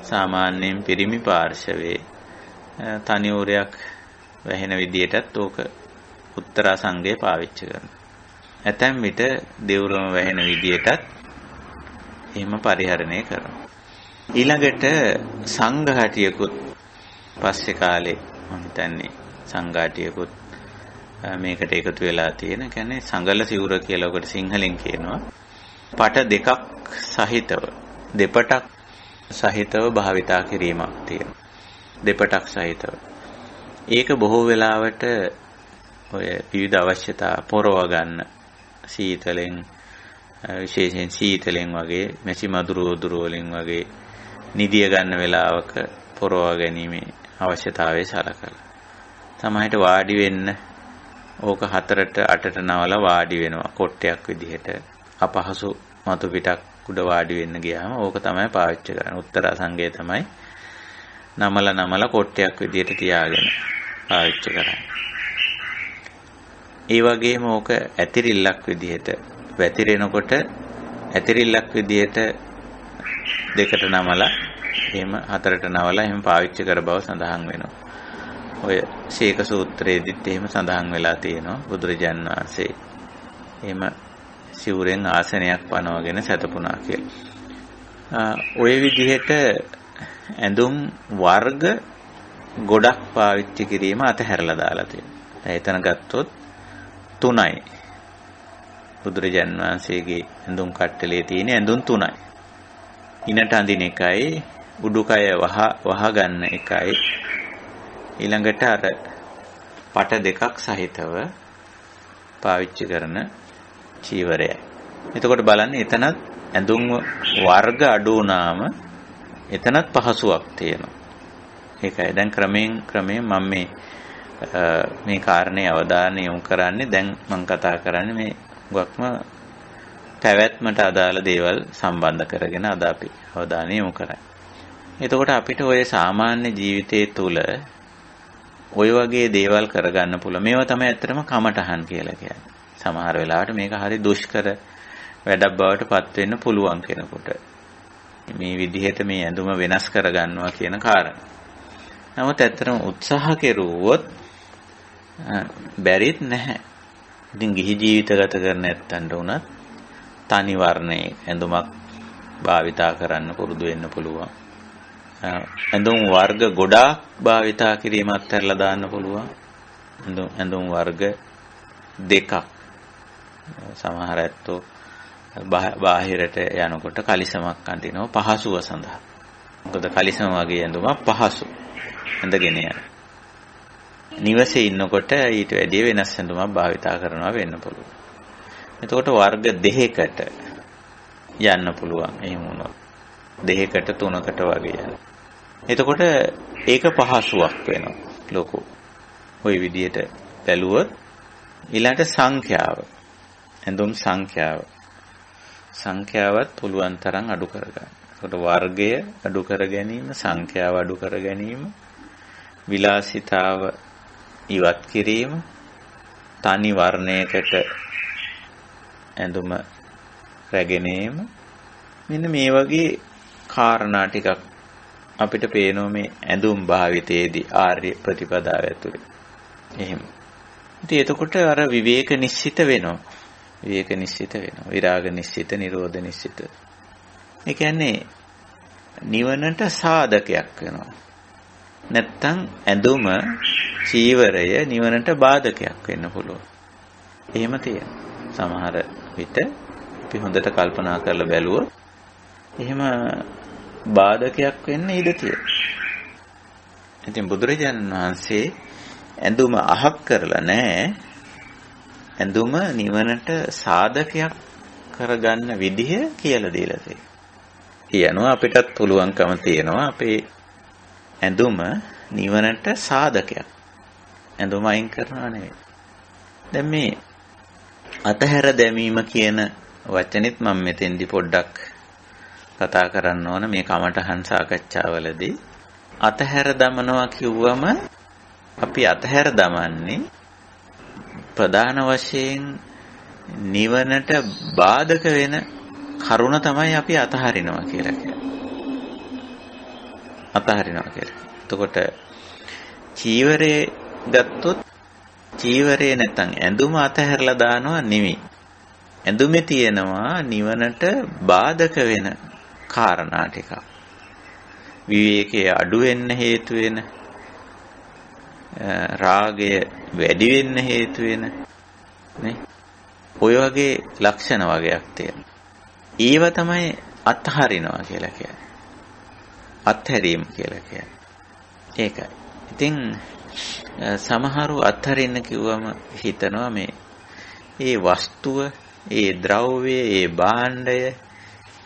Speaker 1: සාමාන්‍යයෙන් පිරිමි පාර්ශවයේ තනියුරයක් වැහෙන විදියටත් ඕක උත්තරා සංගය පාවිච්චි කරනවා. ඇතැම් විට දෙවුරම වැහෙන විදියටත් එහෙම පරිහරණය කරනවා. ඊළඟට සංඝාටියකුත් පස්සේ කාලේ මම හිතන්නේ සංඝාටියකුත් මේකට එකතු වෙලා තියෙන. කියන්නේ සංගල සිවුර කියලා ඔකට සිංහලෙන් කියනවා. පට දෙකක් සහිතව දෙපටක් සහිතව භාවිතා කිරීමක් තියෙනවා. දෙපටක් සහිතව. ඒක බොහෝ වෙලාවට ඔය විවිධ අවශ්‍යතා පොරව ගන්න සීතලෙන් විශේෂයෙන් සීතලෙන් වගේ මැසි මදුරු උදුරු වලින් වගේ නිදිය ගන්න වෙලාවක පොරව ගැනීමේ අවශ්‍යතාවය සලකලා. සමහරට වාඩි වෙන්න ඕක 4ට 8ට නවලා වාඩි වෙනවා කොට්ටයක් විදිහට. අපහසු මතු පිටක් උඩ වාඩි වෙන්න ගියාම ඕක තමයි පාවිච්චි කරන්නේ. උත්තරා සංගය තමයි නමලා කොට්ටයක් විදිහට තියාගෙන පාවිච්චි කරන්නේ. ඒ වගේම ඕක ඇතිරිල්ලක් විදිහට වැතිරෙනකොට ඇතිරිල්ලක් විදිහට දෙකට නමලා එහෙම 4ට නවලා එහෙම පාවිච්චි කර බව සඳහන් වෙනවා. ඔය ශේක සූත්‍රයේදීත් එහෙම සඳහන් වෙලා තියෙනවා. බුදුරජාණන් වහන්සේ එහෙම සිවුරෙන් ආසනයක් පනවගෙන සැතපුණා කියලා. ඔය විදිහට ඇඳුම් වර්ග ගොඩක් පාවිච්චි කිරීම අතහැරලා දාලා තියෙනවා. එතන ගත්තොත් 3යි. බුදුරජාණන් වහන්සේගේ ඇඳුම් කට්ටලේ තියෙන ඇඳුම් 3යි. ඉනට අඳින එකයි, උඩුකය වහ ගන්න එකයි, ඊළඟට අර පට දෙකක් සහිතව පාවිච්චි කරන චීවරයයි. එතකොට බලන්න එතනත් ඇඳුම් වර්ග අඩු වුණාම එතනත් පහසුවක් තියෙනවා. ඒකයි දැන් ක්‍රමයෙන් මම මේ කාරණේ අවධානය යොමු කරන්නේ. දැන් මම කතා කරන්නේ මේ ගොක්ම පැවැත්මට අදාළ දේවල් සම්බන්ධ කරගෙන අද අපි අවධානය යොමු කරන්නේ. එතකොට අපිට ඔය සාමාන්‍ය ජීවිතයේ තුල ඔය වගේ දේවල් කරගන්න පුළුවන්. මේවා තමයි ඇත්තටම කමටහන් කියලා කියන්නේ. සමහර වෙලාවට මේක හරි දුෂ්කර වැඩක් බවට පත් වෙන්න පුළුවන් කෙනෙකුට. මේ විදිහට මේ ඇඳුම වෙනස් කරගන්නවා කියන කාරණා. නමුත් ඇත්තටම උත්සාහ කෙරුවොත් බැරිත් නැහැ. ඉතින් ගිහි ජීවිත ගත කරන නැත්තන්ට උනත් තනි වර්ණයේ ඇඳුමක් භාවිතා කරන්න පුරුදු වෙන්න පුළුවන්. ඇඳුම් වර්ග ගොඩාක් භාවිතා කිරීමත් කරලා දාන්න පුළුවන්. ඇඳුම් වර්ග දෙකක්. සමහර ඇත්තෝ බාහිරට යනකොට කලිසමක් අඳිනවා පහසුව සඳහා. මොකද කලිසම වගේ ඇඳුමක් පහසු. ඇඳගෙන යන. නිවසේ ඉන්නකොට ඊට වැඩිය වෙනස් ඇඳුමක් භාවිතා කරනවා වෙන්න පුළුවන්. එතකොට වර්ග දෙකකට යන්න පුළුවන්. එහෙම වුණොත් දෙකකට තුනකට වගේ යන. එතකොට ඒක පහසුවක් වෙනවා ලොකු. ওই විදිහට බැලුවොත් ඊළඟට සංඛ්‍යාව. ඇඳුම් සංඛ්‍යාවත් පුළුවන් තරම් අඩු කරගන්න. එතකොට වර්ගය අඩු කර ගැනීම, සංඛ්‍යාව අඩු කර ගැනීම, විලාසිතාව ඉවත් කිරීම, තනි වර්ණයකට ඇඳුම රැගෙනීම, මෙන්න මේ වගේ කාරණා ටිකක් අපිට පේනවා මේ ඇඳුම් භාවිතයේදී ආර්ය ප්‍රතිපදාව ඇතුලේ. එහෙම. ඉතින් එතකොට අර විවේක නිශ්චිත වෙනවා. විරාග නිශ්චිත, නිරෝධ නිශ්චිත. ඒ කියන්නේ නිවනට සාධකයක් වෙනවා. නැත්තම් ඇඳුම චීවරය නිවනට බාධකයක් වෙන්න පුළුවන්. එහෙම තියෙනවා. සමහර විට අපි හොඳට කල්පනා කරලා බැලුවොත් එහෙම බාධකයක් වෙන්න ඉඩ තියෙනවා. ඉතින් බුදුරජාණන් වහන්සේ ඇඳුම අහක් කරලා නැහැ. ඇඳුම නිවනට සාධකයක් කරගන්න විදිහ කියලා දීලා තියෙනවා. කියනවා අපිටත් පුළුවන්කම තියෙනවා අපේ ඇඳුම නිවනට සාධකයක්. ඇඳුම අයින් කරනවා නෙවෙයි. දැන් මේ අතහැර දැමීම කියන වචනෙත් මම මෙතෙන්දි පොඩ්ඩක් කතා කරන්න ඕන මේ කමඨහන් සාකච්ඡාවලදී. අතහැර දමනවා කිව්වම අපි අතහැර දමන්නේ ප්‍රධාන වශයෙන් නිවනට බාධක වෙන කරුණ තමයි අපි අතහරිනවා කියලා කියන්නේ. අතහරිනවා කියලා. එතකොට චීවරේ ගත්තොත් චීවරේ නැත්තම් ඇඳුම අතහැරලා දානවා නෙමෙයි. ඇඳුමේ තියෙනවා නිවනට බාධක වෙන කාරණා ටික. විවේකයේ අඩු වෙන්න හේතු වෙන රාගය වැඩි වෙන්න හේතු වෙන නේ ඔය වගේ ලක්ෂණ වගේක් තියෙනවා. ඒව තමයි අත්හරිනවා කියලා කියන්නේ. අත්හැරීම කියලා කියන්නේ. ඒකයි. ඉතින් සමහරු අත්හරින්න කිව්වම හිතනවා මේ වස්තුව, ඒ ද්‍රව්‍ය, ඒ භාණ්ඩය,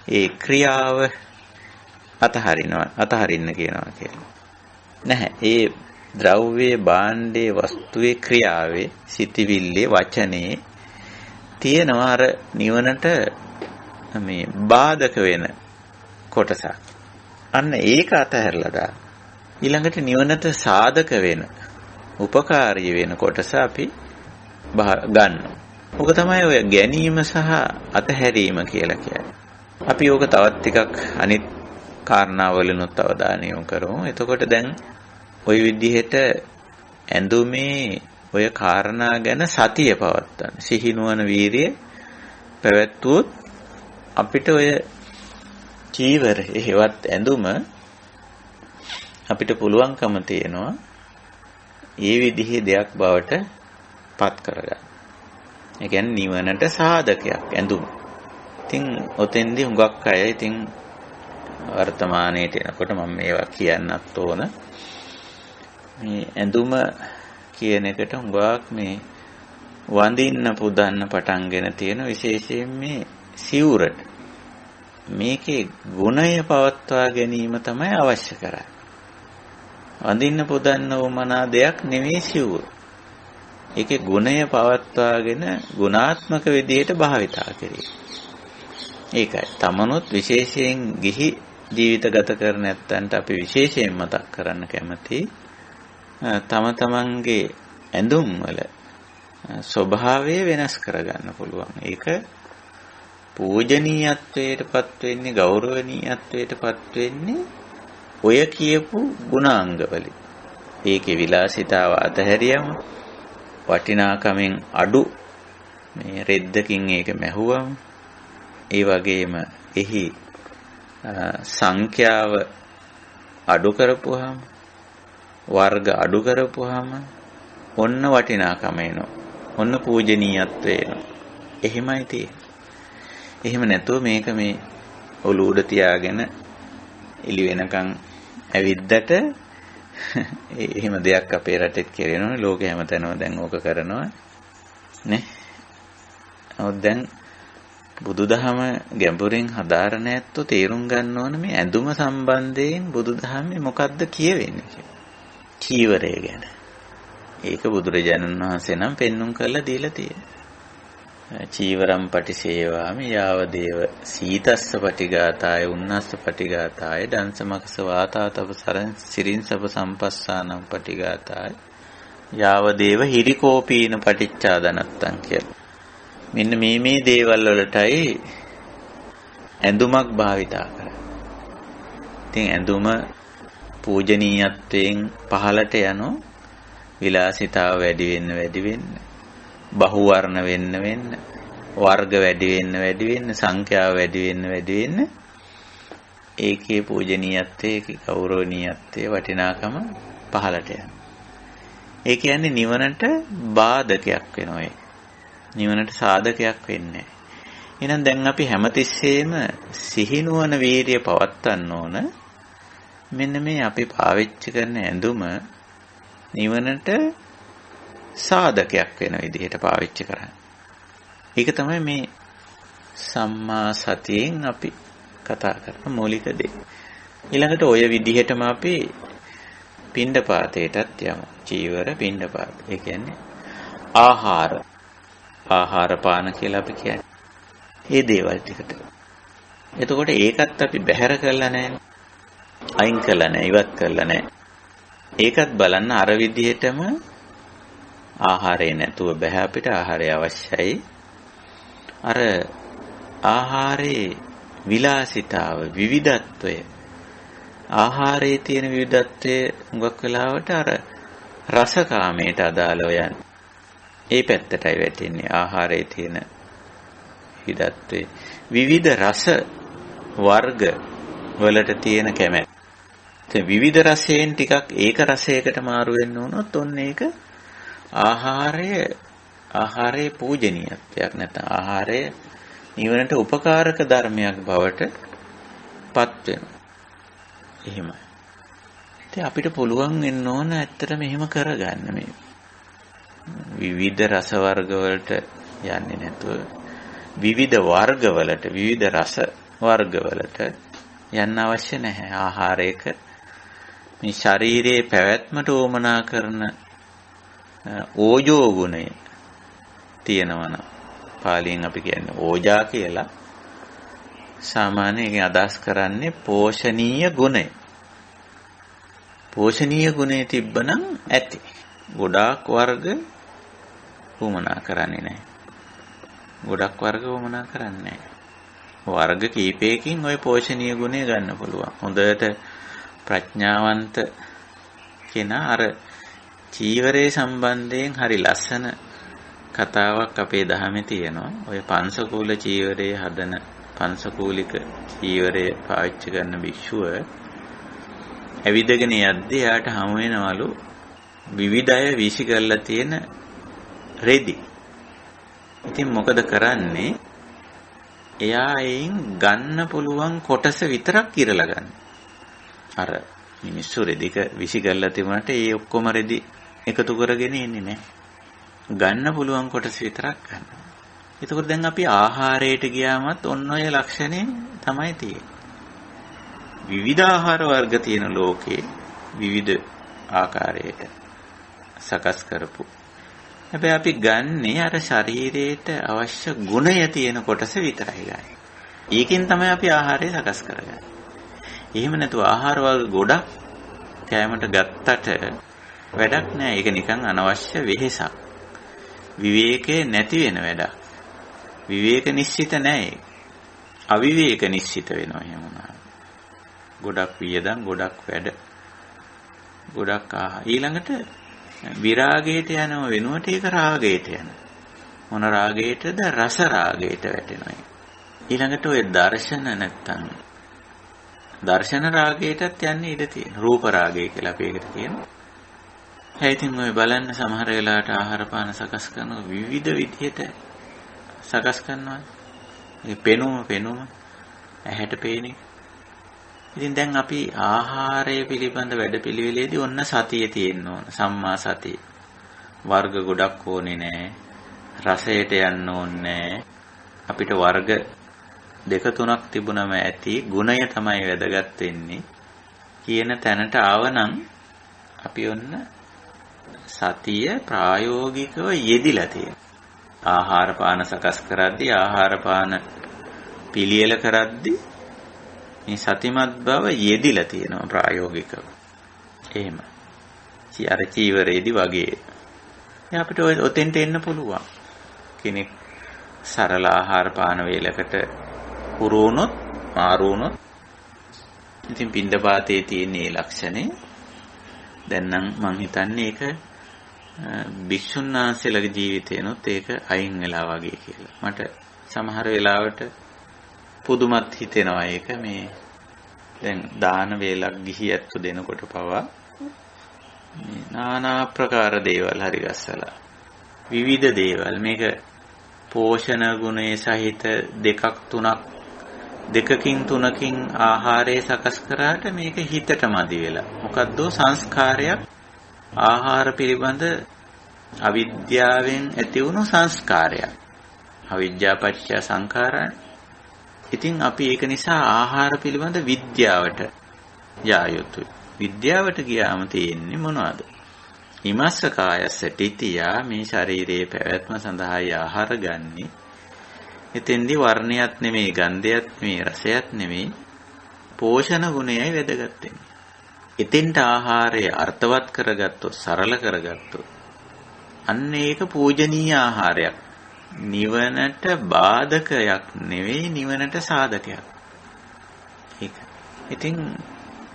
Speaker 1: ඒ ක්‍රියාව අතහරින්න කියනවා කියලා. නැහැ. ඒ ද්‍රව්‍යයේ, භාණ්ඩයේ, වස්තුවේ, ක්‍රියාවේ, සිතිවිල්ලේ, වචනේ තියෙනවා අර නිවනට මේ බාධක වෙන කොටසක්. අන්න ඒක අතහැරලා දාන්න. ඊළඟට නිවනට සාධක වෙන, උපකාරී වෙන කොටස අපි ගන්නවා. ඔක තමයි ඔය ගැනීම සහ අතහැරීම කියලා කියන්නේ. අපි ඕක තවත් ටිකක් අනිත් කාරණාවලිනුත් අවධානය යොමු කරමු. එතකොට දැන් ওই විදිහට ඇඳුමේ ඔය කාරණා ගැන සතිය පවත්තන්න. සිහිනුවන වීරිය පැවැත්වුවොත් අපිට ඔය චීවර හේවත් ඇඳුම අපිට පුළුවන්කම තියෙනවා ඒ විදිහේ දෙයක් බවට පත් කරගන්න. ඒ කියන්නේ නිවනට සාධකයක් ඇඳුම. ඉතින් ඔතෙන්දී හුඟක් අය ඉතින් වර්තමානයේට එනකොට මම මේවා කියන්නත් ඕන. මේ ඇඳුම කියන එකට හුඟක් මේ වඳින්න පුදන්න පටන්ගෙන තියෙන විශේෂයෙන් මේ සිවුරට මේකේ ගුණය පවත්වා ගැනීම තමයි අවශ්‍ය කරන්නේ. වඳින්න පුදන්න උමනා දෙයක් නෙවෙයි සිවුර. ඒකේ ගුණය පවත්වාගෙන ගුණාත්මක විදිහට භාවිතා කිරීම. ඒකයි. තමනුත් විශේෂයෙන් ගිහි ජීවිත ගත කරන නැත්තන්ට අපි විශේෂයෙන් මතක් කරන්න කැමති තම තමන්ගේ ඇඳුම් වල ස්වභාවය වෙනස් කරගන්න පුළුවන්. ඒක පූජනීයත්වයටපත් වෙන්නේ, ගෞරවනීයත්වයටපත් වෙන්නේ ඔය කියපු ගුණාංග වලින්. ඒකේ විලාසිතාව අතහැරියම වටිනාකමෙන් අඩු මේ රෙද්දකින් ඒක මැහුවම ඒ වගේම එහි සංඛ්‍යාව අඩු කරපුවාම වර්ග අඩු කරපුවාම ඔන්න වටිනාකම එනවා. ඔන්න පූජනීයත්වය එනවා. එහෙමයි තියෙන්නේ. එහෙම නැතුව මේක මේ ඔලුව උඩ තියාගෙන එළි වෙනකන් ඇවිද්දට එහෙම දෙයක් අපේ රටෙත් කරනවනේ. ලෝකෙ හැමතැනම දැන් ඕක කරනවා නේ. නමුත් දැන් බුදුදහම ගැඹුරින් හදාරන ඇත්තෝ තේරුම් ගන්න ඕන මේ ඇඳුම සම්බන්ධයෙන් බුදුදහමේ මොකද්ද කියවෙන්නේ කියලා. චීවරය ගැන. ඒක බුදුරජාණන් වහන්සේ නම් පෙන්눔 කරලා දීලා තියෙනවා. චීවරම් පටිසේවාමි යාවදේව සීතස්ස පටිඝාතාය උන්නස්ස පටිඝාතාය දංසමකස වාතාතප සරං සිරින්සප සම්පස්සානම් පටිඝාතාය යාවදේව හිරිකෝපීන පටිච්චාදනත්තං කියලා. මෙන්න මේ දේවල් වලටයි ඇඳුමක් භාවිතා කරන්නේ. ඉතින් ඇඳුම පූජනීයත්වයෙන් පහළට යනෝ විලාසිතාව වැඩි වෙන්න බහු වර්ණ වෙන්න වර්ග වැඩි වෙන්න සංඛ්‍යාව වැඩි වෙන්න ඒකේ පූජනීයත්වයේ ඒකේ ගෞරවනීයත්වයේ වටිනාකම පහළට යනවා. ඒ කියන්නේ නිවනට බාධකයක් වෙනවා. නිවනට සාධකයක් වෙන්නේ. එහෙනම් දැන් අපි හැමතිස්සෙම සිහිනුවන වීරිය පවත්වන්න ඕන. මෙන්න මේ අපි පාවිච්චි කරන ඇඳුම නිවනට සාධකයක් වෙන විදිහට පාවිච්චි කරන්න. ඒක තමයි මේ සම්මා සතියෙන් අපි කතා කරන මූලික දේ. ඊළඟට ඔය විදිහටම අපි පිණ්ඩපාතයටත් යමු. චීවර පිණ්ඩපාත. ඒ කියන්නේ ආහාර පාන කියලා අපි කියන්නේ. මේ දේවල් ටිකට. එතකොට ඒකත් අපි බැහැර කරලා නැහැ. අයින් කළා නැහැ, ඉවත් කළා නැහැ. ඒකත් බලන්න අර විදිහටම ආහාරය නැතුව බෑ අපිට. ආහාරය අවශ්‍යයි. අර ආහාරයේ විලාසිතාව, විවිධත්වය, ආහාරයේ තියෙන විවිධත්වය හුඟක් වෙලාවට අර රසකාමයට අදාළව යන්නේ. ඒ පැත්තටයි වැටෙන්නේ ආහාරයේ තියෙන විවිධත්වය. විවිධ රස වර්ග වලට තියෙන කැමැත්ත. විවිධ රසයෙන් ටිකක් ඒක රසයකට මාරු වෙන්න උනොත් ඔන්න ඒක ආහාරයේ පූජනීයත්වයක් නැත්නම් ආහාරය නිවනට උපකාරක ධර්මයක් බවට පත් වෙනවා. එහෙමයි. ඉතින් අපිට පුළුවන් වෙන්න ඕන ඇත්තටම එහෙම කරගන්න මේ විවිධ රස වර්ග වලට යන්නේ නැතුව විවිධ වර්ග වලට විවිධ රස වර්ග වලට යන්න අවශ්‍ය නැහැ. ආහාරයක මේ ශරීරයේ පැවැත්මට උවමනා කරන ඕජෝ ගුණය තියෙනවා නම් පාලියෙන් අපි කියන්නේ ඕජා කියලා. සාමාන්‍යයෙන් අදහස් කරන්නේ පෝෂණීය ගුණය. පෝෂණීය ගුණය තිබ්බනම් ඇති. ගොඩාක් වර්ග උවමනා කරන්නේ නැහැ. ගොඩක් වර්ග උවමනා කරන්නේ නැහැ. වර්ග කීපයකින් ওই පෝෂණීය ගුණය ගන්න පුළුවන්. හොඳට ප්‍රඥාවන්ත කෙනා අර චීවරයේ සම්බන්ධයෙන් හරි ලස්සන කතාවක් අපේ දහමේ තියෙනවා. ඔය පංසකූල චීවරයේ හදන පංසකූලික චීවරය පාවිච්චි කරන භික්ෂුව ඇවිදගෙන යද්දී එයාට හමු වෙනවලු විවිධය වීසි කරලා තියෙන රෙදි. ඉතින් මොකද කරන්නේ? එයා එයින් ගන්න පුළුවන් කොටස විතරක් ඉරලා ගන්න. අර මිනිස්සු රෙදික විසි කරලා තිබුණාට ඒ ඔක්කොම රෙදි එකතු කරගෙන ඉන්නේ නැහැ. ගන්න පුළුවන් කොටස විතරක් ගන්නවා. එතකොට දැන් අපි ආහාරයට ගියාමත් ඔන්න ඔය ලක්ෂණය තමයි තියෙන්නේ. විවිධ ආහාර වර්ග තියෙන ලෝකේ විවිධ ආකාරයට සකස් කරපු. හැබැයි අපි ගන්නේ අර ශරීරයට අවශ්‍ය ගුණය තියෙන කොටස විතරයි ගන්නේ. ඒකෙන් තමයි අපි ආහාරය සකස් කරගන්නේ. එහෙම නැතුව ආහාර වර්ග ගොඩක් කෑමට ගත්තට වැඩක් නෑ. ඒක නිකන් අනවශ්‍ය වෙහෙසක්. විවේකේ නැති වෙන වැඩක්. විවේක නිශ්චිත නෑ. අවිවේක නිශ්චිත වෙනවා එහෙම වුණා. ගොඩක් වියදම්, ගොඩක් වැඩ, ගොඩක් ආහාර. ඊළඟට විරාගයට යනව වෙනුවට ඒක රාගයට යනවා. මොන රාගයටද? රස රාගයට වැටෙනවා. ඊළඟට ඔය දර්ශන නැත්තම් දර්ශන රාගයටත් යන්නේ ඉඩ තියෙනවා. රූප රාගය කියලා අපි ඒකට කියනවා. ඉතින් ඔය බලන්න සමහර වෙලාවට ආහාර පාන සකස් කරන විවිධ විදිහට සකස් කරනවා. ඒ පෙනුම ඇහැට පේන එක. ඉතින් දැන් අපි ආහාරය පිළිබඳ වැඩපිළිවෙලේදී ඔන්න සතිය තියෙන්න ඕන. සම්මා සතිය. වර්ග ගොඩක් ඕනේ නැහැ. රසයට යන්න ඕනේ නැහැ. අපිට වර්ග දෙක තුනක් තිබුණම ඇති. ගුණය තමයි වැදගත් වෙන්නේ. කියන තැනට ආවනම් අපි ඔන්න සතිය ප්‍රායෝගිකව යෙදිලා තියෙනවා. ආහාර පාන සකස් කරද්දී, ආහාර පාන පිළියෙල කරද්දී මේ සතිමත් බව යෙදිලා තියෙනවා ප්‍රායෝගිකව. එහෙම. අර චීවරේදී වගේ. අපිට ඔතෙන්ට එන්න පුළුවන්. කෙනෙක් සරල ආහාර පාන වේලකට හුරු වුණොත්, මාරු වුණොත්, ඉතින් පින්දපාතේ තියෙන මේ ලක්ෂණේ දැන් නම් මං හිතන්නේ ඒක භික්ෂුන් වහන්සේලාගේ ජීවිතේනොත් ඒක අයින් වෙලා වගේ කියලා. මට සමහර වෙලාවට පුදුමත් හිතෙනවා ඒක. මේ දැන් දාන වේලක් ගිහියත්තු දෙනකොට පවා මේ নানা ආකාර දේවල් හරි ගස්සලා විවිධ දේවල් මේක පෝෂණ ගුණයේ සහිත දෙකක් තුනක් දෙකකින් තුනකින් ආහාරය සකස් කරාට මේක හිතට මදි වෙලා. මොකද්ද සංස්කාරයක් ආහාර පිළිබඳ අවිද්‍යාවෙන් ඇති වුණු සංස්කාරයක්. අවිද්‍යාපච්චය සංඛාරා. ඉතින් අපි ඒක නිසා ආහාර පිළිබඳ විද්‍යාවට යා යුතුයි. විද්‍යාවට ගියාම තියෙන්නේ මොනවද? හිමස්ස කායස්ස තිතියා මේ ශරීරයේ පැවැත්ම සඳහායි ආහාර ගන්නෙ. එතෙන්දී වර්ණයක් නෙමෙයි, ගන්ධයක් නෙමෙයි, රසයක් නෙමෙයි, පෝෂණ ගුණයයි වැදගත් වෙන්නේ. එතෙන්ට ආහාරය අර්ථවත් කරගත්තොත්, සරල කරගත්තොත් අන්න ඒක පූජනීය ආහාරයක්. නිවනට බාධකයක් නෙවෙයි, නිවනට සාධකයක්. ඒක. ඉතින්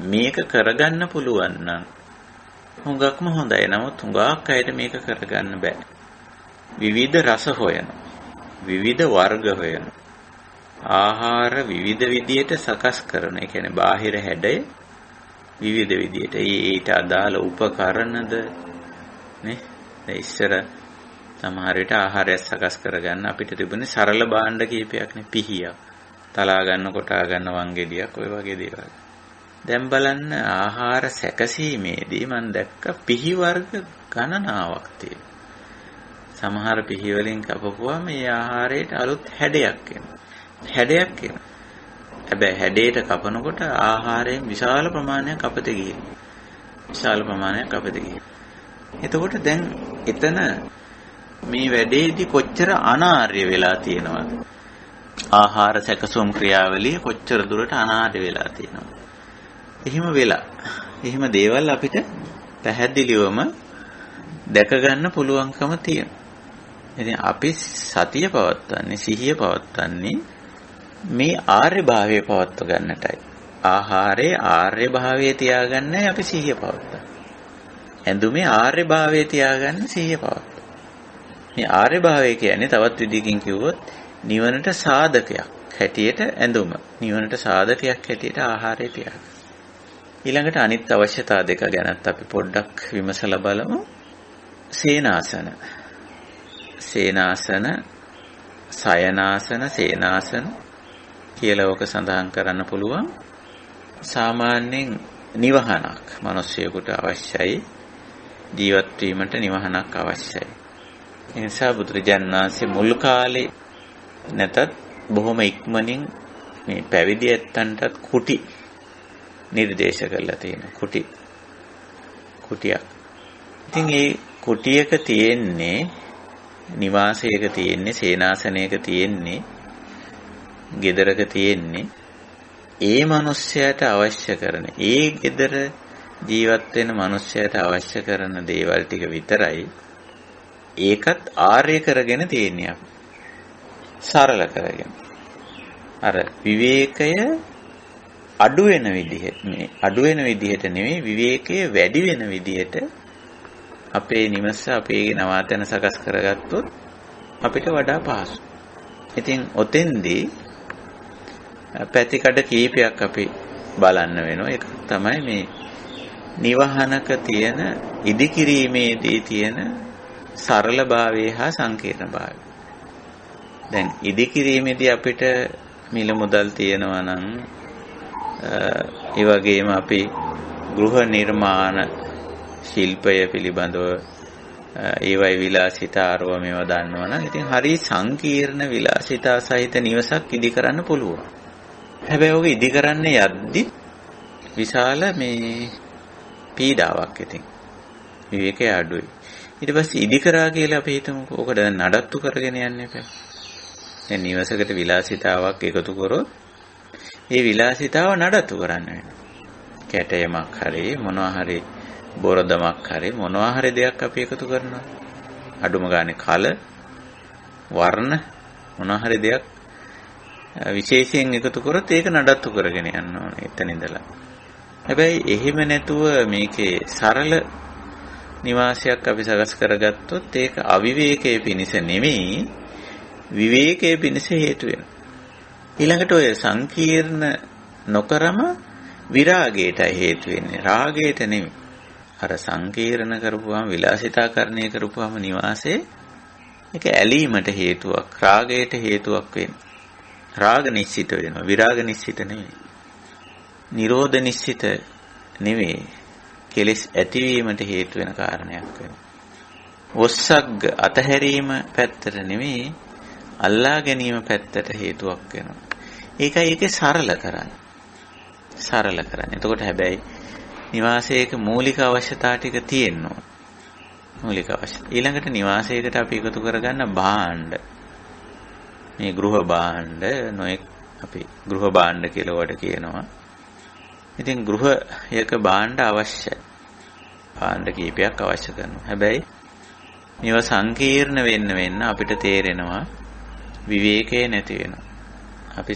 Speaker 1: මේක කරගන්න පුළුවන් නම් හුඟක්ම හොඳයි. නමුත් හුඟක් අයට මේක කරගන්න බෑ. විවිධ රස හොයනවා. විවිධ වර්ග හොයනවා. ආහාර විවිධ විදියට සකස් කරන. ඒ කියන්නේ බාහිර හැඩය විවිධ විදියට. ඊට අදාළ උපකරණද නේ. ඉස්සර සමහර විට ආහාරය සකස් කරගන්න අපිට තිබුණේ සරල භාණ්ඩ කීපයක්නේ. පිහියක්, තලා ගන්න, කොටා ගන්න වංගෙඩියක්, ඔය වගේ දේවල්. දැන් බලන්න ආහාර සැකසීමේදී මම දැක්ක පිහි වර්ග ගණනාවක් තියෙනවා. සමහර පිහි වලින් කපපුවා මේ ආහාරයට අලුත් හැඩයක් එනවා. හැඩයක් එනවා. හැබැයි හැඩයට කපනකොට ආහාරයෙන් විශාල ප්‍රමාණයක් අපතේ ගිහිනවා. විශාල ප්‍රමාණයක් අපතේ ගිහිනවා. එතකොට දැන් එතන මේ වැඩේදී කොච්චර අනාර්ය වෙලා තියෙනවද? ආහාර සැකසුම් ක්‍රියාවලිය කොච්චර දුරට අනාර්ය වෙලා තියෙනවද? එහෙම වෙලා. එහෙම දේවල් අපිට පැහැදිලිවම දැක ගන්න පුළුවන්කම තියෙනවා. ඉතින් අපි සතිය පවත්වන්නේ, සිහිය පවත්වන්නේ මේ ආර්ය භාවය පවත්ව ගන්නටයි. ආහාරයේ ආර්ය භාවය තියාගන්නයි අපි සිහිය පවත්වන්නේ. ඇඳුමේ ආර්ය භාවය තියාගන්න සිහිය පවත්වනවා. මේ ආර්ය භාවය කියන්නේ තවත් විදිහකින් කිව්වොත් නිවනට සාධකයක් හැටියට ඇඳුම, නිවනට සාධකයක් හැටියට ආහාරය තියාගන්න. ඊළඟට අනිත් අවශ්‍යතා දෙක ගැනත් අපි පොඩ්ඩක් විමසලා බලමු. සේනාසන, සේනාසන, සයනාසන, සේනාසන කියලා ඔක සඳහන් කරන්න පුළුවන්. සාමාන්‍යයෙන් නිවහනක් මිනිස්සුයෙකුට අවශ්‍යයි. ජීවත් වීමට නිවහනක් අවශ්‍යයි. ඒ නිසා බුදුරජාණන් වහන්සේ මුල් කාලේ නැතත් බොහොම ඉක්මනින් මේ පැවිදි ඇත්තන්ටත් කුටි නිර්දේශ කරලා තියෙනවා. කුටියක්. ඉතින් ඒ කුටියක තියෙන්නේ, නිවාසයක තියෙන්නේ, සේනාසනයක තියෙන්නේ, ගෙදරක තියෙන්නේ ඒ මිනිස්යාට අවශ්‍ය කරන, ඒ ගෙදර ජීවත් වෙන මිනිස්යාට අවශ්‍ය කරන දේවල් ටික විතරයි. ඒකත් ආර්ය කරගෙන තියෙන්නේ අපි. සරල කරගෙන. අර විවේකය අඩු වෙන විදිහට නෙමෙයි, විවේකය වැඩි වෙන විදිහට අපේ නිවස, අපේ නවාතැන සකස් කරගත්තොත් අපිට වඩා පහසුයි. ඉතින් ඔතෙන්දී පැතිකඩ කීපයක් අපි බලන්න වෙනවා. ඒක තමයි මේ නිවහනක තියෙන ඉදිකිරීමේදී තියෙන සරලභාවය හා සංකීර්ණභාවය. දැන් ඉදිකිරීමේදී අපිට මිල මුදල් තියෙනවා නම්, ඒ වගේම අපි ගෘහ නිර්මාණ ශිල්පය පිළිබඳව ඒවයි විලාසිතාරව මේවා දන්නවා නම් ඉතින් හරි සංකීර්ණ විලාසිතා සහිත නිවසක් ඉදි කරන්න පුළුවන්. හැබැයි ඔක ඉදි කරන්න යද්දි විශාල මේ පීඩාවක් ඉතින් විවේකය අඩුයි. ඊට පස්සේ ඉදි කරා කියලා අපි හිතමුකෝ. ඕක දැන් නඩත්තු කරගෙන යන්න එපා. දැන් නිවසකට විලාසිතාවක් එකතු කරොත් ඒ විලාසිතාව නඩත්තු කරන්න වෙනවා. කැටයමක් හරි මොනවා හරි බොරදමක් හරි මොනවා හරි දෙයක් අපි එකතු කරනවා. අඩුම ගානේ කල, වර්ණ මොනවා හරි දෙයක් විශේෂයෙන් එකතු කරොත් ඒක නඩත්තු කරගෙන යන්න ඕනේ එතන ඉඳලා. හැබැයි එහෙම නැතුව මේකේ සරල නිවාසයක් අපි සකස් කරගත්තොත් ඒක අවිවේකයේ පිණිස නෙමෙයි, විවේකයේ පිණිස හේතු වෙනවා. ඊළඟට ඔය සංකීර්ණ නොකරම විරාගයටයි හේතු වෙන්නේ, රාගයට නෙමෙයි. අර සංකීර්ණ කරපුවාම, විලාසිතාකරණය කරපුවාම නිවාසේ ඒක ඇලීමට හේතුවක්, රාගයට හේතුවක් වෙන්නේ. රාග නිශ්චිත වෙනවා, විරාග නිශ්චිත නෙවෙයි. නිරෝධ නිශ්චිත නෙවෙයි. කෙලෙස් ඇතිවීමට හේතු වෙන කාරණයක් වෙනවා. ඔස්සග්ග අතහැරීම පැත්තට නෙවෙයි, අල්ලා ගැනීම පැත්තට හේතුවක් වෙනවා. ඒකයි ඒකේ සරල කරන්නේ. සරල කරන්නේ. එතකොට හැබැයි නිවාසයක මූලික අවශ්‍යතා ටික තියෙනවා. මූලික අවශ්‍යතා. ඊළඟට නිවාසයකට අපි එකතු කරගන්න භාණ්ඩ. මේ ගෘහ භාණ්ඩ නොඑක් අපි ගෘහ භාණ්ඩ කියලා වට කියනවා. ඉතින් ගෘහයක භාණ්ඩ අවශ්‍යයි. භාණ්ඩ කීපයක් අවශ්‍ය කරනවා. හැබැයි මේවා සංකීර්ණ වෙන්න අපිට තේරෙනවා විවේකේ නැති වෙනවා. අපි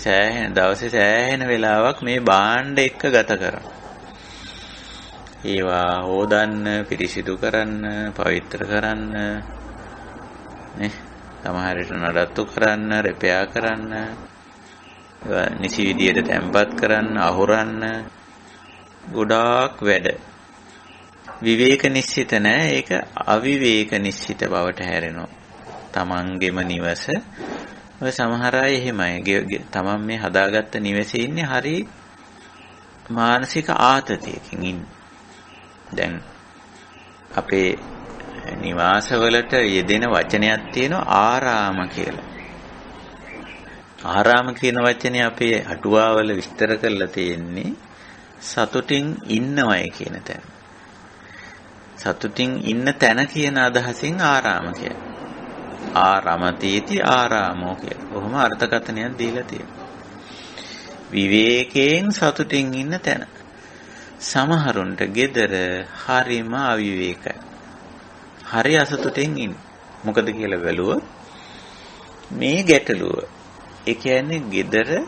Speaker 1: දවසේ සෑහෙන වෙලාවක් මේ භාණ්ඩ එක්ක ගත කරනවා. ඒවා හොදන්න, පිරිසිදු කරන්න, පවිත්‍ර කරන්න, නේ? සමහර විට නඩත්තු කරන්න, රෙපෙයා කරන්න, ඒවා නිසි විදියට තැම්පත් කරන්න, අහුරන්න, ගොඩාක් වැඩ. විවේක නිශ්චිත නැහැ. ඒක අවිවේක නිශ්චිත බවට හැරෙනවා. තමන්ගේම නිවස. ඔය සමහර අය එහෙමයි. තමන් මේ හදාගත්ත නිවසේ ඉන්නේ හරි මානසික ආතතියකින් ඉන්නේ. දැන් අපේ නිවාසවලට යෙදෙන වචනයක් තියෙනවා ආරාම කියලා. ආරාම කියන වචනේ අපේ අටුවාවල විස්තර කරලා තියෙන්නේ සතුටින් ඉන්නවයි කියන තැන. සතුටින් ඉන්න තැන කියන අදහසින් ආරාම කියන්නේ. ආරමතීති ආරාමෝ කියලා. කොහොම අර්ථකථනයක් දීලා තියෙනවා. විවේකයෙන් සතුටින් ඉන්න තැන. සමහරුන්ට gedara හරිම අවිවේකයි. හරි අසතුටින් ඉන්න. මොකද කියලා බැලුවොත් මේ ගැටලුව. ඒ කියන්නේ gedara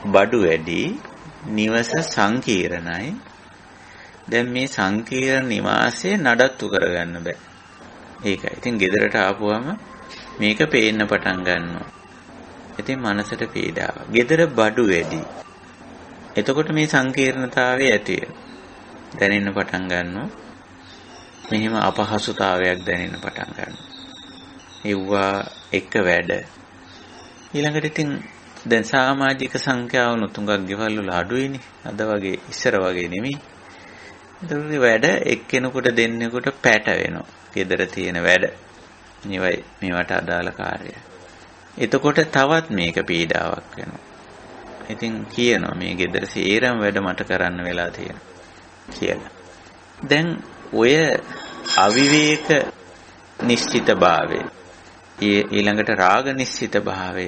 Speaker 1: බඩු වැඩි, නිවස සංකීර්ණයි. දැන් මේ සංකීර්ණ නිවාසයේ නඩත්තු කරගන්න බෑ. ඒකයි. ඉතින් ගෙදරට ආපුවම මේක පේන්න පටන් ගන්නවා. ඉතින් මනසට පීඩාවක්. ගෙදර බඩු වැඩි. එතකොට මේ සංකීර්ණතාවය ඇති වෙනවා. දැනෙන්න පටන් ගන්නවා. මෙහිම අපහසුතාවයක් දැනෙන්න පටන් ගන්නවා. ඒවා එක වැඩ. ඊළඟට ඉතින් දැන් සමාජික සංඛ්‍යාව නුතුඟක් ගෙවල් වල අඩුයිනේ. අද වගේ ඉස්සර වගේ නෙමෙයි. ඒතකොට වැඩ එක්කෙනෙකුට දෙන්නෙකුට පැට වෙනවා. ගෙදර තියෙන වැඩ. මේවට අදාළ කාර්යය. එතකොට තවත් මේක පීඩාවක් වෙනවා. ඉතින් කියනවා මේ ගෙදර සේරම වැඩ මට කරන්න වෙලා තියෙනවා කියලා. දැන් ඔය අවිවේක නිශ්චිත භාවය ඊළඟට රාග නිශ්චිත භාවය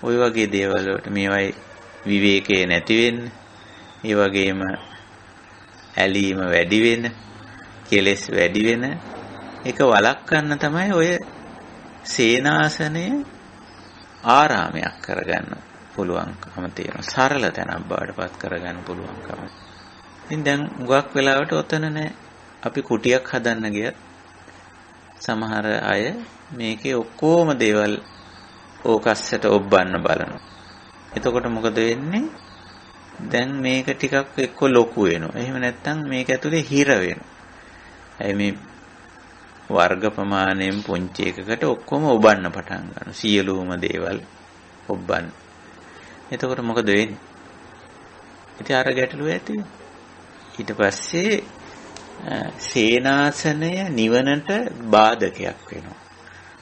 Speaker 1: ඔය වගේ දේවල් වලට මේවයි විවේකයේ නැති වෙන්නේ. ඒ වගේම ඇලීම වැඩි වෙන, කෙලෙස් වැඩි වෙන එක වළක්වන්න තමයි ඔය සේනාසනය ආරාමයක් කරගන්න පුළුවන්කම තියෙනවා. සරල තැනක් බවට පත් කරගන්න පුළුවන්කම. ඉතින් දැන් උගක් වෙලාවට ඔතන නෑ. අපි කුටියක් හදන්න ගියත් සමහර අය මේකේ ඔක්කොම දේවල් ඕකස්සට ඔබ්බන්න බලනවා. එතකොට මොකද වෙන්නේ? දැන් මේක ටිකක් එක්ක ලොකු වෙනවා. එහෙම නැත්නම් මේක ඇතුලේ හිර වෙනවා. මේ වර්ග ප්‍රමාණයෙන් පුංචි එකකට ඔක්කොම ඔබන්න පටන් ගන්නවා. සියලුම දේවල් ඔබන්න. එතකොට මොකද වෙන්නේ? ඉතින් අර ගැටලුව ඇති. ඊට පස්සේ සේනාසනය නිවනට බාධකයක් වෙනවා.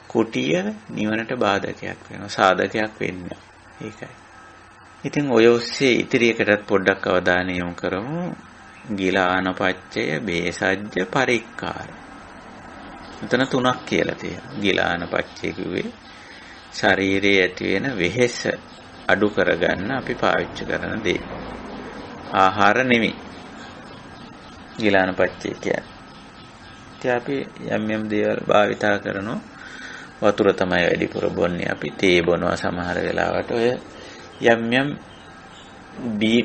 Speaker 1: කුටිය නිවනට බාධකයක් වෙනවා. සාධකයක් වෙන්නේ. ඒකයි. ඉතින් ඔය ඔස්සේ ඉතිරි එකටත් පොඩ්ඩක් අවධානය යොමු කරමු. ගිලානපච්චය, බේසජ්ජ, පරික්කාර. මෙතන තුනක් කියලා තියෙනවා. ගිලානපච්චය කිව්වේ ශරීරයේ ඇති වෙන වෙහෙස අඩු කරගන්න අපි පාවිච්චි කරන දේ. ආහාර නෙමෙයි. ගිලානපච්චය කියන්නේ. ඉතින් අපි යම් දේවල් භාවිතා කරනවා. වතුර තමයි වැඩිපුර බොන්නේ. අපි තේ බොනවා සමහර වෙලාවට. ඔය යම්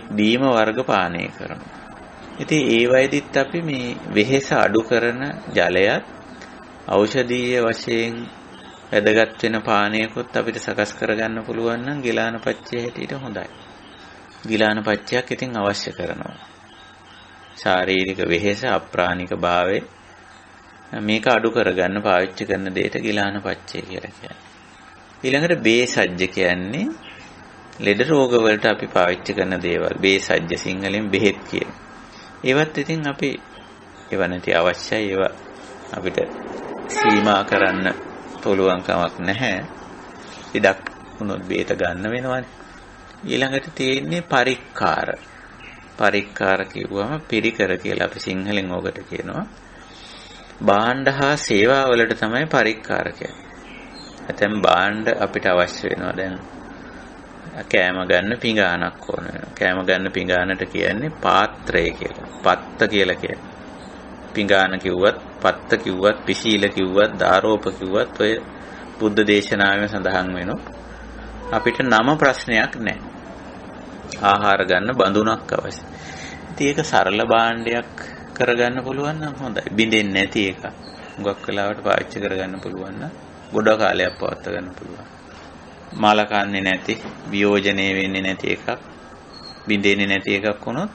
Speaker 1: බීම වර්ග පානය කරනවා. ඉතින් ඒ වයිදිත් අපි මේ වෙහෙස අඩු කරන ජලයත් ඖෂධීය වශයෙන් වැදගත් වෙන පානයකොත් අපිට සකස් කරගන්න පුළුවන් නම් ගිලානපච්චය හැටියට හොඳයි. ගිලානපච්චයක් ඉතින් අවශ්‍ය කරනවා. ශාරීරික වෙහෙස, අප්‍රාණික භාවය මේක අඩු කරගන්න පාවිච්චි කරන දෙයට ගිලාන පච්චය කියලා කියන්නේ. ඊළඟට බේසජ්‍ය කියන්නේ ලෙඩ රෝග වලට අපි පාවිච්චි කරන දේවල්. බේසජ්‍ය සිංහලෙන් බෙහෙත් කියන. ඒවත් ඉතින් අපි ඒව නැති අවශ්‍යයි. ඒව අපිට සීමා කරන්න පුළුවන් කමක් නැහැ. ඉඩක් වුණොත් බේත ගන්න වෙනවනේ. ඊළඟට තියෙන්නේ පරික්කාර. පරික්කාර කිව්වම පිරිකර කියලා අපි සිංහලෙන් ඕකට කියනවා. භාණ්ඩ හා සේවා වලට තමයි පරික්කාර කියන්නේ. ඇතැම් භාණ්ඩ අපිට අවශ්‍ය වෙනවා. දැන් කෑම ගන්න පිඟානක් ඕන වෙනවා. කෑම ගන්න පිඟානට කියන්නේ පාත්‍රය කියලා. පත්ත කියලා කියන්නේ. පිඟාන කිව්වත්, පත්ත කිව්වත්, පිශීල කිව්වත්, දාරෝප කිව්වත් ඔය බුද්ධ දේශනාවෙම සඳහන් වෙනවා. අපිට නම ප්‍රශ්නයක් නැහැ. ආහාර ගන්න බඳුනක් අවශ්‍යයි. ඉතින් ඒක සරල භාණ්ඩයක් කරගන්න පුළුවන් නම් හොඳයි. බින්දෙන්නේ නැති එක. හුඟක් වෙලාවට පාවිච්චි කරගන්න පුළුවන් නම් ගොඩ කාලයක් පවත්වා ගන්න පුළුවන්. මාල කන්නේ නැති, වියෝජනේ වෙන්නේ නැති එකක්, බින්දෙන්නේ නැති එකක් වුණොත්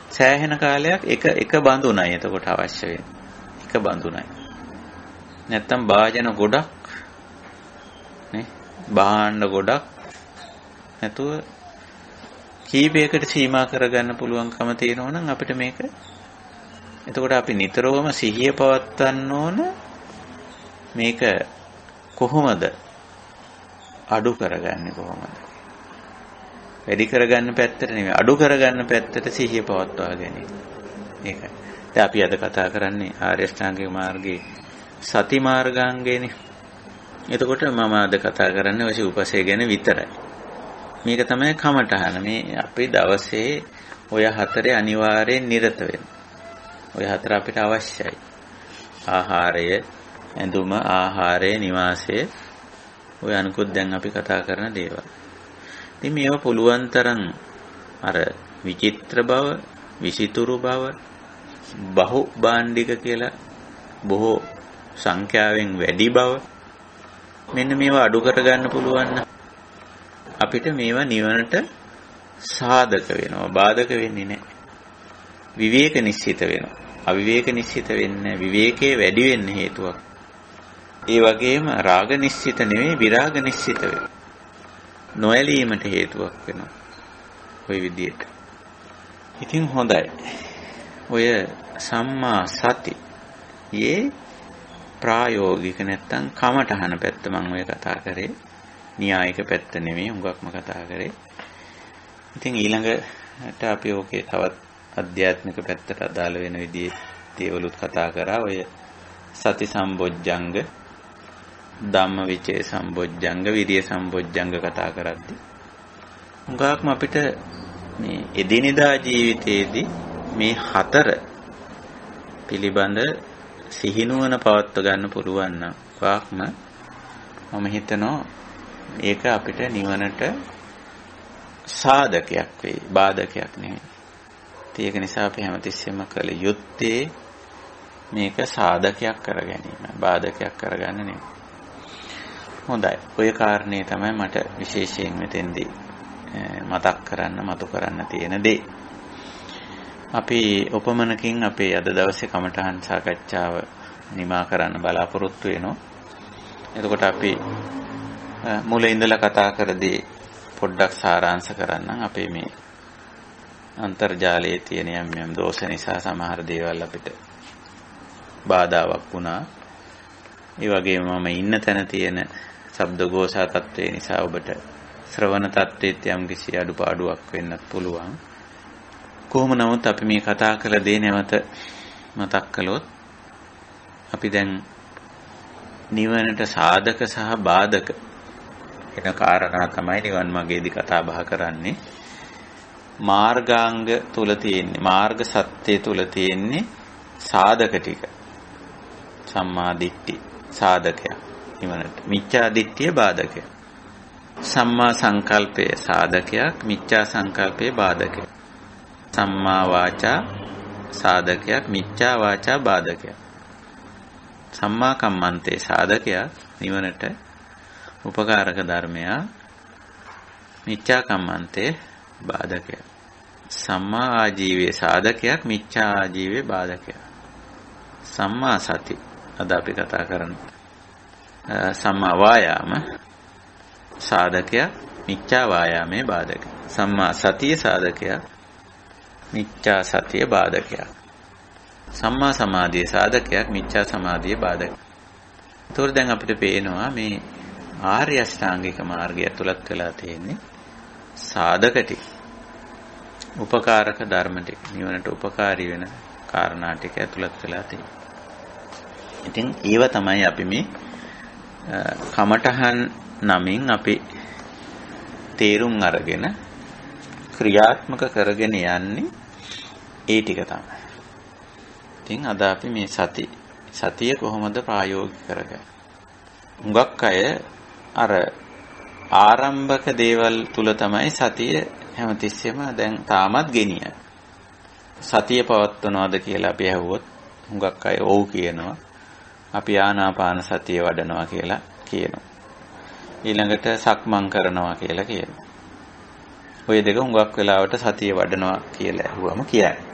Speaker 1: සෑහෙන කාලයක් එක බඳුනයි එතකොට අවශ්‍ය වෙන්නේ. එක බඳුනයි. නැත්තම් භාජන ගොඩක් නේ, භාණ්ඩ ගොඩක් නැතුව කීපයකට සීමා කරගන්න පුළුවන්කම තියෙනවා නම් අපිට මේක එතකොට අපි නිතරම සිහිය පවත්වන්න ඕන මේක කොහොමද අඩු කරගන්නේ කොහොමද? වැඩි කරගන්න පැත්තට නෙමෙයි අඩු කරගන්න පැත්තට සිහිය පවත්වා ගැනීම. ඒකයි. දැන් අපි අද කතා කරන්නේ ආර්ය අෂ්ටාංගික මාර්ගයේ සති මාර්ගාංගයනේ. එතකොට මම අද කතා කරන්නේ ඔය උපසේ ගැන විතරයි. මේක තමයි කමඨහන. මේ අපේ දවසේ ඔය හතරේ අනිවාර්යෙන් නිරත වෙන්න. ඔය හතර අපිට අවශ්‍යයි. ආහාරය, ඇඳුම, ආහාරය, නිවාසය, ඔය අනිකුත් දැන් අපි කතා කරන දේවල්. ඉතින් මේවා පුළුවන් තරම් අර විචිත්‍ර බව, විසිතුරු බව, බහු භාණ්ඩික කියලා බොහෝ සංඛ්‍යාවෙන් වැඩි බව මෙන්න මේවා අඩු කරගන්න පුළුවන් නම් අපිට මේවා නිවනට සාධක වෙනවා, බාධක වෙන්නේ නැහැ. විවේක නිශ්චිත වෙනවා. අවිවේක නිශ්චිත වෙන්නේ විවේකයේ වැඩි වෙන්න හේතුවක්. ඒ වගේම රාග නිශ්චිත නෙවෙයි විරාග නිශ්චිත වෙනවා. නොඇලීමට හේතුවක් වෙනවා. ওই විදිහට. ඉතින් හොඳයි. ඔය සම්මා සති යේ ප්‍රායෝගික නැත්තම් කමඨහන පැත්ත මම ඔය කතා කරේ. න්‍යායික පැත්ත නෙමෙයි හුඟක්ම කතා කරේ. ඉතින් ඊළඟට අපි ඕකේ තවත් අධ්‍යාත්මික පැත්තට අදාළ වෙන විදිහේ දේවලුත් කතා කරා. ඔය සති සම්බොජ්ජංග, ධම්මවිචේ සම්බොජ්ජංග, විරිය සම්බොජ්ජංග කතා කරද්දී හුඟක්ම අපිට මේ එදිනෙදා ජීවිතයේදී මේ හතර පිළිබඳ සිහිනුවන පවත්ව ගන්න පුළුවන් නම් වාක්ම මම හිතනවා ඒක අපිට නිවනට සාධකයක් වෙයි, බාධකයක් නෙවෙයි. ඒක නිසා අපි හැමතිස්සෙම කළ යුත්තේ මේක සාධකයක් කර ගැනීම, බාධකයක් කරගන්න නෙවෙයි. හොඳයි. ඔය කාරණේ තමයි මට විශේෂයෙන් මෙතෙන්දී මතක් කරන්න, මතු කරන්න තියෙන දේ. අපි උපමනකින් අපේ අද දවසේ කමඨහන් සාකච්ඡාව නිමා කරන්න බලාපොරොත්තු වෙනවා. එතකොට අපි මුලින් ඉඳලා කතා කරදී පොඩ්ඩක් සාරාංශ කරන්නම්. අපේ මේ අන්තර්ජාලයේ තියෙන යම් දෝෂ නිසා සමහර දේවල් අපිට බාධාවක් වුණා. ඒ වගේම මම ඉන්න තැන තියෙන ශබ්දഘോഷා තත්ත්වය නිසා ඔබට ශ්‍රවණ තත්ත්වයට යම් කිසි අඩුපාඩුවක් වෙන්නත් පුළුවන්. කොහොම නමුත් අපි මේ කතා කළ දේ නැවත මතක් කළොත් අපි දැන් නිවනට සාධක සහ බාධක වෙන කාරණා තමයි නිවන් මාර්ගයේදී කතා බහ කරන්නේ. මාර්ගාංග තුල තියෙන්නේ, මාර්ග සත්‍ය තුල තියෙන්නේ සාධක ටික. සම්මා දිට්ඨි සාධකයක් නිවනට. මිච්ඡා දිට්ඨිය බාධකයක්. සම්මා සංකල්පය සාධකයක්, මිච්ඡා සංකල්පය බාධකයක්. සම්මා වාචා සාධකයක්, මිච්ඡා වාචා බාධකයක්. සම්මා කම්මන්තේ සාධකයක් නිවනට උපකාරක ධර්මයක්, මිච්ඡා කම්මන්තේ බාධකයක්. සම්මා ආජීවයේ සාධකයක්, මිච්ඡා ආජීවයේ බාධකයක්. සම්මා සති අද අපි කතා කරන්නේ. සම්මා වායාම සාධකයක්, මිච්ඡා වායාමයේ බාධකයක්. සම්මා සතිය සාධකයක්, මිච්ඡා සතිය බාධකයක්. සම්මා සමාධිය සාධකයක්, මිච්ඡා සමාධිය බාධකයක්. ඒතකොට දැන් අපිට පේනවා මේ ආර්ය අෂ්ටාංගික මාර්ගය ඇතුළත් වෙලා තියෙන්නේ සාධක ටික. උපකාරක ධර්ම ටික. නිවනට උපකාරී වෙන කාරණා ටික ඇතුළත් වෙලා තියෙනවා. ඉතින් ඒව තමයි අපි මේ කමඨහන් නමින් අපි තේරුම් අරගෙන ක්‍රියාත්මක කරගෙන යන්නේ ඒ ටික තමයි. ඉතින් අද අපි මේ සතිය කොහොමද ප්‍රායෝගික කරගන්නේ? හුඟක් අය අර ආරම්භක දේවල් තුල තමයි සතිය හැමතිස්සෙම දැන් තාමත් ගෙනියන්නේ. සතිය පවත්වනවාද කියලා අපි අහුවොත් හුඟක් අය ඔව් කියනවා. අපි ආනාපාන සතිය වඩනවා කියලා කියනවා. ඊළඟට සක්මන් කරනවා කියලා කියනවා. ඔය දෙක හුඟක් වෙලාවට සතිය වඩනවා කියලා අහුවම කියන්නේ.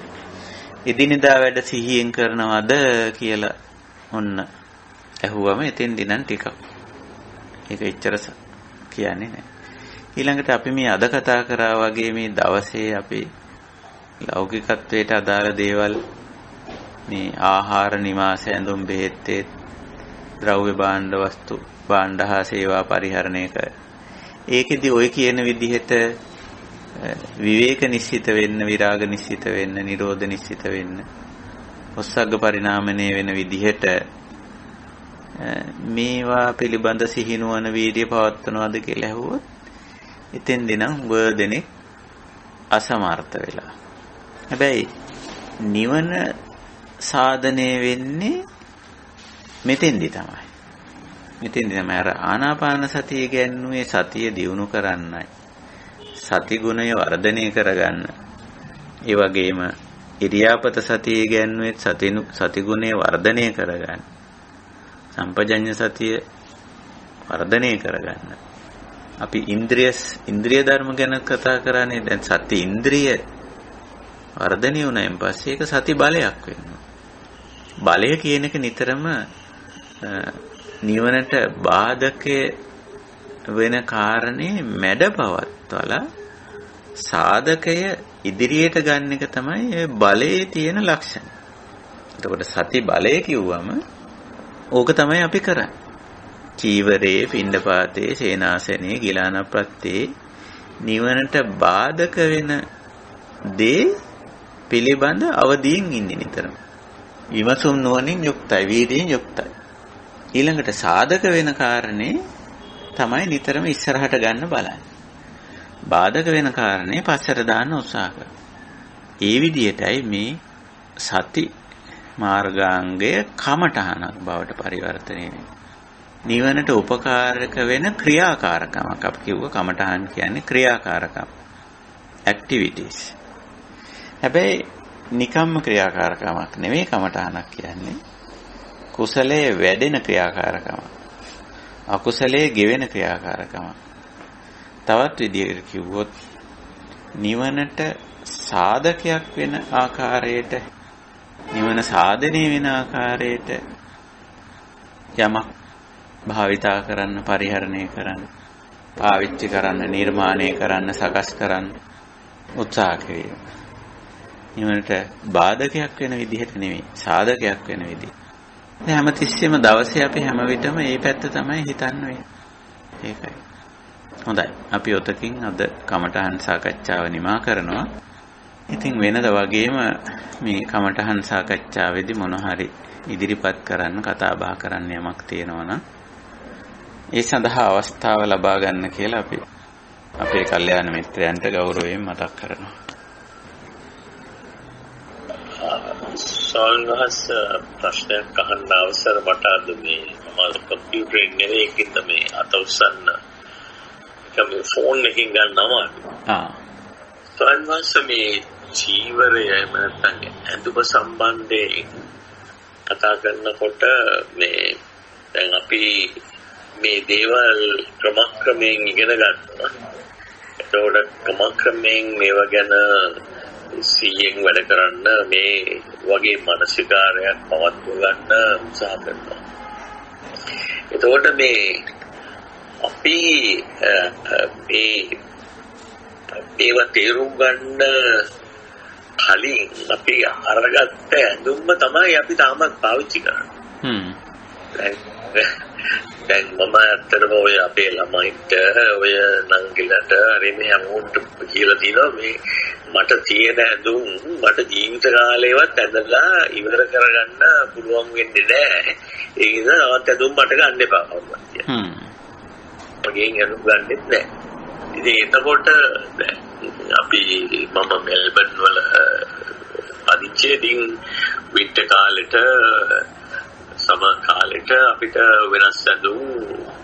Speaker 1: එදිනෙදා වැඩ සිහියෙන් කරනවද කියලා ඔන්න අහුවම එතෙන්දී නම් ටිකක්. ඒක එච්චර කියන්නේ නැහැ. ඊළඟට අපි මේ අද කතා කරා වගේ මේ දවසේ අපි ලෞකිකත්වයට අදාළ දේවල් මේ ආහාර නිවාස ඇඳුම් බෙහෙත් ද්‍රව්‍ය භාණ්ඩ වස්තු භාණ්ඩ හා සේවා පරිහරණය කර. ඒකෙදි ඔය කියන විදිහට විවේක නිශ්චිත වෙන්න, විරාග නිශ්චිත වෙන්න, නිරෝධ නිශ්චිත වෙන්න, ඔස්සග්ග පරිණාමණය වෙන විදිහට මේවා පිළිබඳ සිහිනුවන වීර්ය පවත්වනවාද කියලා ඇහුවොත් එතෙන්දී නම් ගොඩනෙක් අසමර්ථ වෙලා. හැබැයි නිවන සාධනය වෙන්නේ මෙතෙන්දී තමයි. මෙතෙන්දී තමයි අර ආනාපාන සතිය කියන්නේ සතිය දියුණු කරන්නයි. සති ගුණය වර්ධනය කරගන්න. ඒ වගේම ඉරියාපත සතිය කියන්නේ සති ගුණය වර්ධනය කරගන්න. සම්පජඤ්ඤ සතිය වර්ධනය කරගන්න. අපි ඉන්ද්‍රිය ධර්ම ගැන කතා කරන්නේ. දැන් සති ඉන්ද්‍රිය වර්ධනය වුණායින් පස්සේ ඒක සති බලයක් වෙනවා. බලය කියන එක නිතරම නිවනට බාධකයේ වෙන කාරණේ මැඩපවත්වලා සාධකය ඉදිරියට ගන්න එක තමයි ඒ බලයේ තියෙන ලක්ෂණ. එතකොට සති බලය කිව්වම ඕක තමයි අපි කරන්නේ. චීවරේ, පිණ්ඩපාතේ, සේනාසනේ, ගිලාන ප්‍රත්‍යේ නිවනට බාධක වෙන දේ පිළිබඳ අවදීන් ඉන්නේ නිතරම. විමසුම් නුවණින් යුක්තයි, වීර්යයෙන් යුක්තයි. ඊළඟට සාධක වෙන කාරණේ තමයි නිතරම ඉස්සරහට ගන්න බලන්නේ. බාධක වෙන කාරණේ පස්සට දාන්න උත්සාහ කරනවා. ඒ විදිහටයි මේ සති මාර්ගාංගය කමඨහනක් බවට පරිවර්තනය වෙන්නේ. නිවනට උපකාරක වෙන ක්‍රියාකාරකමක්. අපි කිව්ව කමඨහන් කියන්නේ ක්‍රියාකාරකම්. ඇක්ටිවිටීස්. හැබැයි නිකම්ම ක්‍රියාකාරකමක් නෙවෙයි කමඨහනක් කියන්නේ. කුසලයේ වැඩෙන ක්‍රියාකාරකමක්. අකුසලයේ ගෙවෙන ක්‍රියාකාරකමක්. තවත් විදිහකට කිව්වොත් නිවනට සාධකයක් වෙන ආකාරයට, නිවන සාධනය වෙන ආකාරයට යමක් භාවිතා කරන්න, පරිහරණය කරන්න, පාවිච්චි කරන්න, නිර්මාණය කරන්න, සකස් කරන්න උත්සාහ කිරීම. නිවනට බාධකයක් වෙන විදිහට නෙවෙයි, සාධකයක් වෙන විදිහට. හැමතිස්සෙම දවසේ අපි හැම විටම මේ පැත්ත තමයි හිතන්නේ. ඒකයි. හොඳයි. අපි ඔතකින් අද කමඨහන් සාකච්ඡාව නිමා කරනවා. ඉතින් වෙනද වගේම මේ කමඨහන් සාකච්ඡාවේදී මොන හරි ඉදිරිපත් කරන්න, කතා බහ කරන්න යමක් තියෙනවා නම් ඒ සඳහා අවස්ථාව ලබා ගන්න කියලා අපි අපේ කල්යාණ මිත්‍රයන්ට ගෞරවයෙන් මතක් කරනවා.
Speaker 2: සෝන්වහස් ප්‍රශ්නයක් අහන්න අවසර මට අද මේ මම කම්පියුටර් නෙවෙයිකින්ද මේ අත උස්සන්න කම ෆෝන් එකකින් ගන්නවා. සෝන්වහස් මේ චීවරය එහෙම නැත්නම් ඇඳුම සම්බන්ධයෙන් කතා කරනකොට මේ දැන් අපි මේ දේවල් ක්‍රමක්‍රමයෙන් ඉගෙන ගන්නවා. ඒකෝට ක්‍රමක්‍රමයෙන් මේවා ගැන සිහියෙන් වැඩ කරන්න මේ වගේ මානසිකාරයක් පවත්ව ගන්න උත්සාහ කරනවා. එතකොට මේ අපි මේව තේරුම් ගන්න කලින් අපි අරගත්ත ඇඳුම්ම තමයි අපි තාමත් පාවිච්චි කරන්නේ. දැන් මම ඇත්තටම ඔය අපේ ළමයින්ට ඔය නංගිලට හරි මේ හැමෝටම කියලා තියෙනවා මේ මට තියෙන ඇඳුම් මට ජීවිත කාලේවත් ඇඳලා ඉවර කරගන්න පුළුවන් වෙන්නේ නැහැ. ඒ නිසා නවත් ඇඳුම් මට ගන්න එපා කවුරුත් කියලා. මගෙන් ඇඳුම් ගන්නෙත් නැහැ. ඉතින් එතකොට අපි මම මෙල්බන් වල අදිච්චේදී වින්ටර් කාලෙට සමර් කාලෙට අපිට වෙනස් ඇඳුම්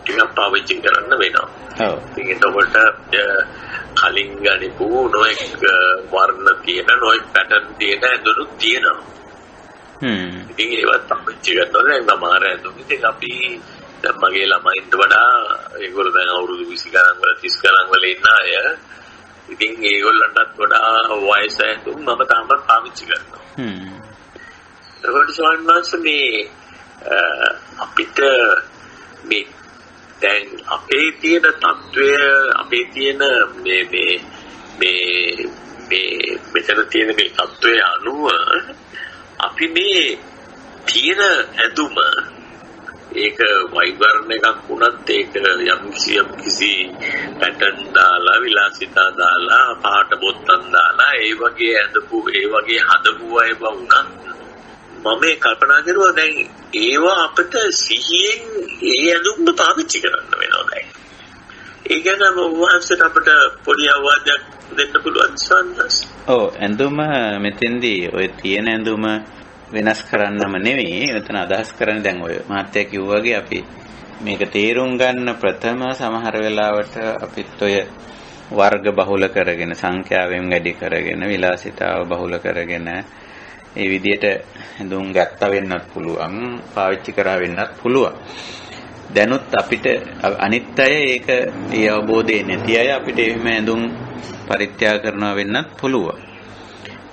Speaker 2: ටිකක් පාවිච්චි කරන්න වෙනවා. ඔව්. ඉතින් එතකොට කලින් ගනිපු නොඑක් වර්ණ තියෙන නොඑක් පැටර්න් තියෙන ඇඳුම් තියෙනවා. ඉතින් ඒවත් පාවිච්චි කරනවා. දැන් සමහර ඇඳුම් ඉතින් අපි දැන් මගේ ළමයින්ට වඩා ඒගොල්ලෝ දැන් අවුරුදු 20 ගණන් වල 30 ගණන් වල ඉන්න අය ඉතින් ඒගොල්ලන්ටත් වඩා වයස ඇඳුම් මම තාමත් පාවිච්චි කරනවා. ඒකට සවන්වන්ස මේ අපිට මේ දැන් අපේ තියෙන තත්වය අපේ තියෙන මෙතන තියෙන මේ තත්වය අනුව අපි මේ තියෙන ඇඳුම ඒක වයිබර්ණ එකක් වුණත් ඒක යම් කිසි පැටර්න් දාලා විලාසිතා දාලා පාට බොත්තම් දාලා ඒ වගේ ඇඳපු ඒ වගේ හදපු අය වුණත් මම කල්පනා කරුවා දැන් ඒවා අපිට සිහියෙන් ඒ ඇඳුම් පාවිච්චි කරන්න වෙනවා දැන්. ඒ ගැන වහන්සේට අපිට පොඩි අවවාදයක් දෙන්න පුළුවන් සන්නස්. ඔව්
Speaker 1: ඇඳුම මෙතෙන්දී ඔය තියෙන ඇඳුම වෙනස් කරන්නම නෙවෙයි එතන අදහස් කරන්නේ දැන් ඔය මහත්තයා කිව්වා වගේ අපි මේක තේරුම් ගන්න ප්‍රථම සමහර වෙලාවට අපිත් ඔය වර්ග බහුල කරගෙන සංඛ්‍යාවෙන් වැඩි කරගෙන විලාසිතාව බහුල කරගෙන ඒ විදිහට ඇඳුම් ගත්තා වෙන්නත් පුළුවන් පාවිච්චි කරා වෙන්නත් පුළුවන්. දැනුත් අපිට අනිත් අය ඒක ඒ අවබෝධය නැති අය අපිට එහෙම ඇඳුම් පරිත්‍යාග කරනවා වෙන්නත් පුළුවන්.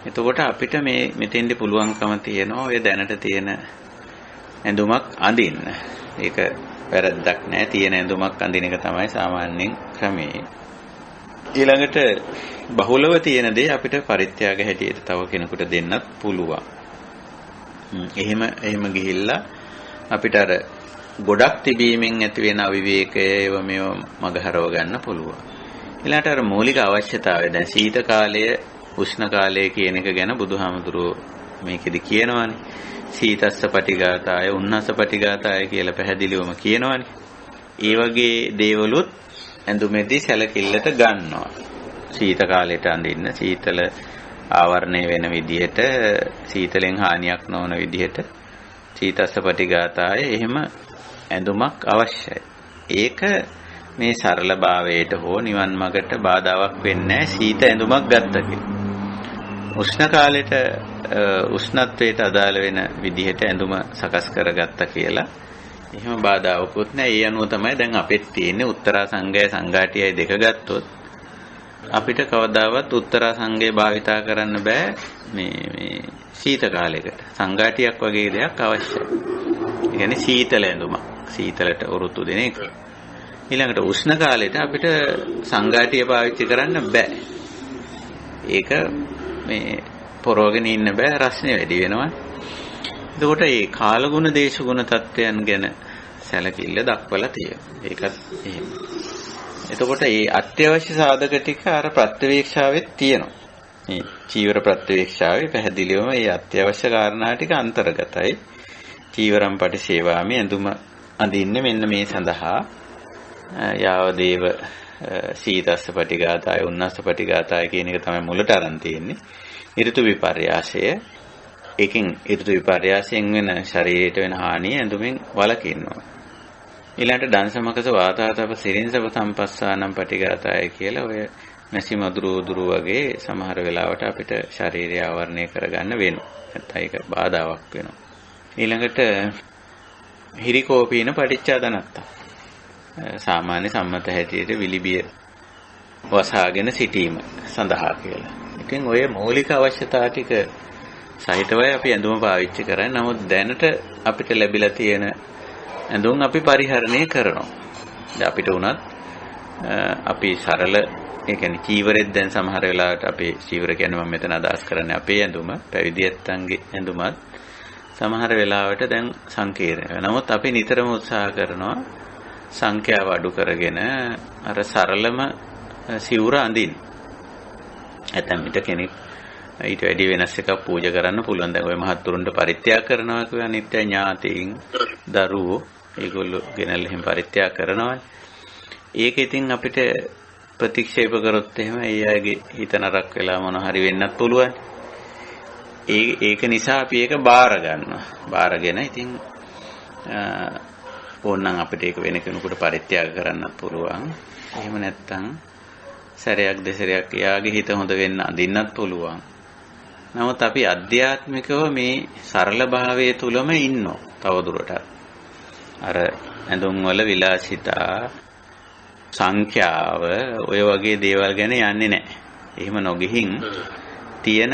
Speaker 1: එතකොට අපිට මේ මෙතෙන්දි පුළුවන්කම තියෙනවා ඔය දැනට තියෙන ඇඳුමක් අඳින්න. ඒක වැරද්දක් නෑ. තියෙන ඇඳුමක් අඳින එක තමයි සාමාන්‍යයෙන් ක්‍රමේ. ඊළඟට බහුලව තියෙන දේ අපිට පරිත්‍යාග හැටියට තව කෙනෙකුට දෙන්නත් පුළුවන්. එහෙම ගිහිල්ලා අපිට අර ගොඩක් තිබීමෙන් ඇති වෙන අවිවේකය ඒව මේව මගහරව ගන්න පුළුවන්. ඊළඟට අර මූලික අවශ්‍යතාවය දැන් සීත කාලය උෂ්ණ කාලය කියන එක ගැන බුදුහාමුදුරුවෝ මේකෙදි කියනවානේ. සීතස්ස පටිඝාතාය උන්නස්ස පටිඝාතාය කියලා පැහැදිලිවම කියනවානේ. ඒ වගේ දේවලුත් ඇඳුමේදී සැලකිල්ලට ගන්නවා. සීත කාලයට අඳින්න සීතල ආවරණය වෙන විදිහට සීතලෙන් හානියක් නොවන විදිහට සීතස්ස පටිඝාතාය එහෙම ඇඳුමක් අවශ්‍යයි. ඒක මේ සරල භාවයට හෝ නිවන් මාර්ගට බාධාවක් වෙන්නේ නැහැ සීත ඇඳුමක් ගත්ත කියලා. උෂ්ණ කාලයට උෂ්ණත්වයට අදාළ වෙන විදිහට ඇඳුම සකස් කරගත්ත කියලා එහෙම බාධාවකුත් නැහැ. ඒ අනුව තමයි දැන් අපිට තියෙන්නේ උත්තරා සංඝය සංඝාටියයි දෙක ගත්තොත් අපිට කවදාවත් උත්තරා සංඝය භාවිතා කරන්න බෑ මේ සීත කාලයකට. සංඝාටියක් වගේ දෙයක් අවශ්‍යයි. ඒ කියන්නේ සීතල ඇඳුමක්. සීතලට වරුතු දෙන එක. ඊළඟට උෂ්ණ කාලයට අපිට සංඝාටිය පාවිච්චි කරන්න බෑ. ඒක මේ පොරවගෙන ඉන්න බෑ රස්නේ වැඩි වෙනවා. එතකොට මේ කාලගුණ දේශගුණ තත්ත්වයන් ගැන සැලකිල්ල දක්වලා තියෙනවා. ඒකත් එහෙම. එතකොට මේ අත්‍යවශ්‍ය සාධක ටික අර ප්‍රත්‍යවේක්ෂාවෙත් තියෙනවා. මේ චීවර ප්‍රත්‍යවේක්ෂාවේ පැහැදිලිවම මේ අත්‍යවශ්‍ය කාරණා ටික අන්තර්ගතයි. චීවරම් පටිසේවාමි ඇඳුම අඳින්නේ මෙන්න මේ සඳහා යාවදේව සීතස්ස පටිඝාතාය උන්නස්ස පටිඝාතාය කියන එක තමයි මුලට අරන් තියෙන්නේ. ඍතු විපර්යාසය ඒකෙන් ඍතු විපර්යාසයෙන් වෙන ශරීරයට වෙන හානිය ඇඳුමින් වළකින්නවා. ඊළඟට දන්සමකස වාතාතප සිරින්සප සම්පස්සානම් පටිඝාතාය කියලා ඔය මැසි මදුරු උදුරු වගේ සමහර වෙලාවට අපිට ශරීරය ආවරණය කරගන්න වෙනවා. නැත්නම් ඒක බාධාවක් වෙනවා. ඊළඟට හිරිකෝපීන පටිච්චාදනත්තා සාමාන්‍ය සම්මත හැටියට විලිබිය වසාගෙන සිටීම සඳහා කියලා. ඉතින් ඔය මৌলিক අවශ්‍යතා ටික සහිතවයි අපි ඇඳුම පාවිච්චි කරන්නේ. නමුත් දැනට අපිට ලැබිලා තියෙන ඇඳුම් අපි පරිහරණය කරනවා. දැන් අපිට උනත් අපි සරල ඒ කියන්නේ චීවරෙත් දැන් සමහර වෙලාවට අපේ චීවර කියන්නේ මම මෙතන අදහස් කරන්නේ අපේ ඇඳුම පැවිදි ඇත්තන්ගේ ඇඳුමත් සමහර වෙලාවට දැන් සංකීර්ණ වෙනවා. නමුත් අපි නිතරම උත්සාහ කරනවා සංඛ්‍යාව අඩු කරගෙන අර සරලම සිවුර අඳින්න. ඇතැම් විට කෙනෙක් ඊට වැඩි වෙනස් එකක් පූජා කරන්න පුළුවන්. දැන් ඔය මහත්තුරුන්ට පරිත්‍යාග කරනවා කියන අනිත්‍ය ඥාතීන් දරුවෝ ඒගොල්ලෝ ගෙනල්ලා එහෙම පරිත්‍යාග කරනවානේ. ඒක ඉතින් අපිට ප්‍රතික්ෂේප කරොත් එහෙම ඒ අයගේ හිත නරක වෙලා මොන හරි වෙන්නත් පුළුවන්. ඒක නිසා අපි ඒක බාර ගන්නවා. බාරගෙන ඉතින් ඕනනම් අපිට ඒක වෙන කෙනෙකුට පරිත්‍යාග කරන්නත් පුළුවන්. එහෙම නැත්නම් සැරයක් දෙසරයක් එයාගේ හිත හොඳ වෙන්න අඳින්නත් පුළුවන්. නමුත් අපි අධ්‍යාත්මිකව මේ සරල භාවයේ තුලම ඉන්නවා තවදුරටත්. අර ඇඳුම් වල විලාසිතා සංඛ්‍යාව ඔය වගේ දේවල් ගැන යන්නේ නැහැ. එහෙම නොගිහින් තියෙන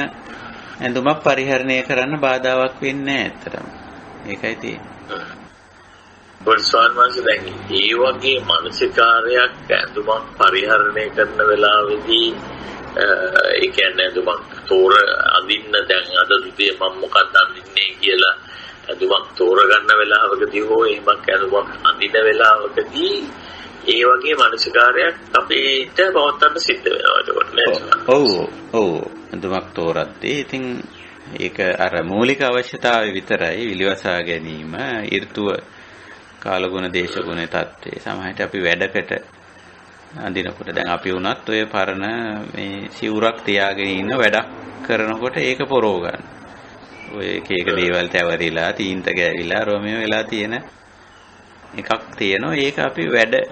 Speaker 1: ඇඳුමක් පරිහරණය කරන්න බාධාවක් වෙන්නේ නැහැ ඇත්තටම. ඒකයි තියෙන්නේ.
Speaker 2: වර්ෂාන්වන්ස දැන් ඒ වගේ මානසිකාරයක් ඇඳුමක් පරිහරණය කරන වෙලාවේදී ඒ කියන්නේ ඇඳුමක් තෝර අඳින්න දැන් අද දුතේ මම මොකක්ද අඳින්නේ කියලා ඇඳුමක් තෝරගන්න වෙලාවකදී හෝ එහෙමක් ඇඳුමක් අඳින වෙලාවකදී ඒ වගේ මානසිකාරයක් අපිට පවත්වන්න සිද්ධ වෙනවා ඒකට නේද?
Speaker 1: ඔව් ඇඳුමක් තෝරද්දී ඉතින් ඒක අර මූලික අවශ්‍යතාවය විතරයි විලිවසා ගැනීම ඍතුව කාලගුණ දේශගුණ තත්ත්වේ සමහරට අපි වැඩකට අඳිනකොට දැන් අපි වුණත් ඔය පරණ මේ සිවුරක් තියාගෙන ඉන්න වැඩක් කරනකොට ඒක පොරව ගන්න. ඔය එක දේවල් තැවරිලා තීන්ත ගෑවිලා රෝමියෝ වෙලා තියෙන එකක් තියෙනවා. ඒක අපි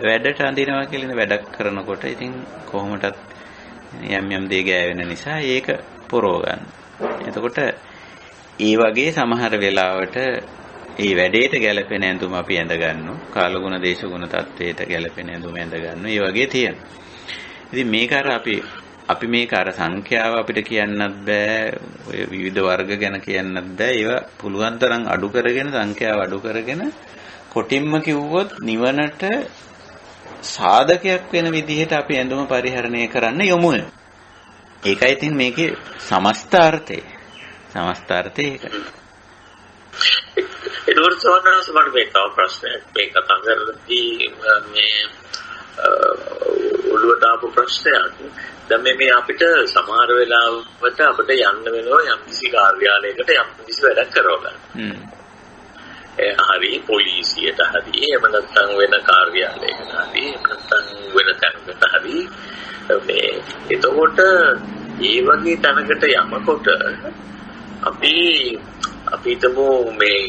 Speaker 1: වැඩට අඳිනවා කියලා වැඩක් කරනකොට ඉතින් කොහොමදත් යම් දේ ගෑවෙන නිසා ඒක පොරව ගන්න. එතකොට ඒ වගේ සමහර වෙලාවට ඒ වැඩේට ගැලපෙන ඇඳුම අපි ඇඳ ගන්නවා. කාලගුණ දේශගුණ තත්ත්වයට ගැලපෙන ඇඳුම ඇඳ ගන්නවා. ඒ වගේ තියෙනවා. ඉතින් මේක අර අපි මේක අර සංඛ්‍යාව අපිට කියන්නත් බෑ. ඔය විවිධ වර්ග ගැන කියන්නත් බෑ. ඒවා පුළුවන් තරම් අඩු කරගෙන සංඛ්‍යාව අඩු කරගෙන කොටින්ම කිව්වොත් නිවනට සාධකයක් වෙන විදිහට අපි ඇඳුම පරිහරණය කරන්න යමු. ඒකයි ඉතින් මේකේ සමස්තාර්ථය. සමස්තාර්ථය ඒකයි.
Speaker 2: ඒකෝර සෝනස් මට මේ තව ප්‍රශ්නයක් මේ කතා කරද්දී මේ ඔළුවට ආපු ප්‍රශ්නයක්. දැන් මේ අපිට සමහර වෙලාවට අපිට යන්න වෙනවා යම් කිසි කාර්යාලයකට යම් කිසි වැඩක් කරවගන්න. හරි පොලිසියට හරි එහෙම නැත්නම් වෙන කාර්යාලයකට හරි එහෙම නැත්නම් වෙන තැනකට හරි මේ එතකොට ඒ වගේ තැනකට යනකොට අපි හිතමු මේ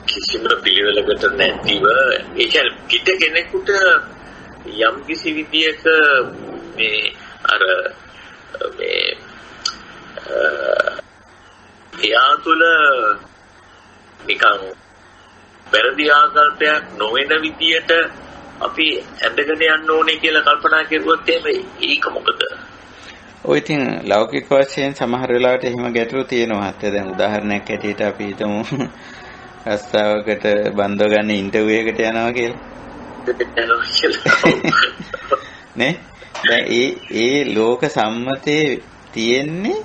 Speaker 2: කිසිම පිළිවෙලකට නැතිව ඒ කියන්නේ පිට කෙනෙකුට යම් කිසි විදියක මේ අර මේ එයා තුළ නිකන් වැරදි ආකල්පයක් නොවන විදියට අපි ඇඳගෙන යන්න ඕනේ කියලා කල්පනා කරුවොත් එහෙම ඒක මොකද?
Speaker 1: ඔය ඉතින් ලෞකික වශයෙන් සමහර වෙලාවට එහෙම ගැටලු තියෙනවා. දැන් උදාහරණයක් ඇටියට අපි හිතමු රස්තාවකට බන්ධව ගන්න ඉන්ටර්විව් එකට යනවා කියලා. නේ? දැන් ඒ ලෝක සම්මතයේ තියෙන්නේ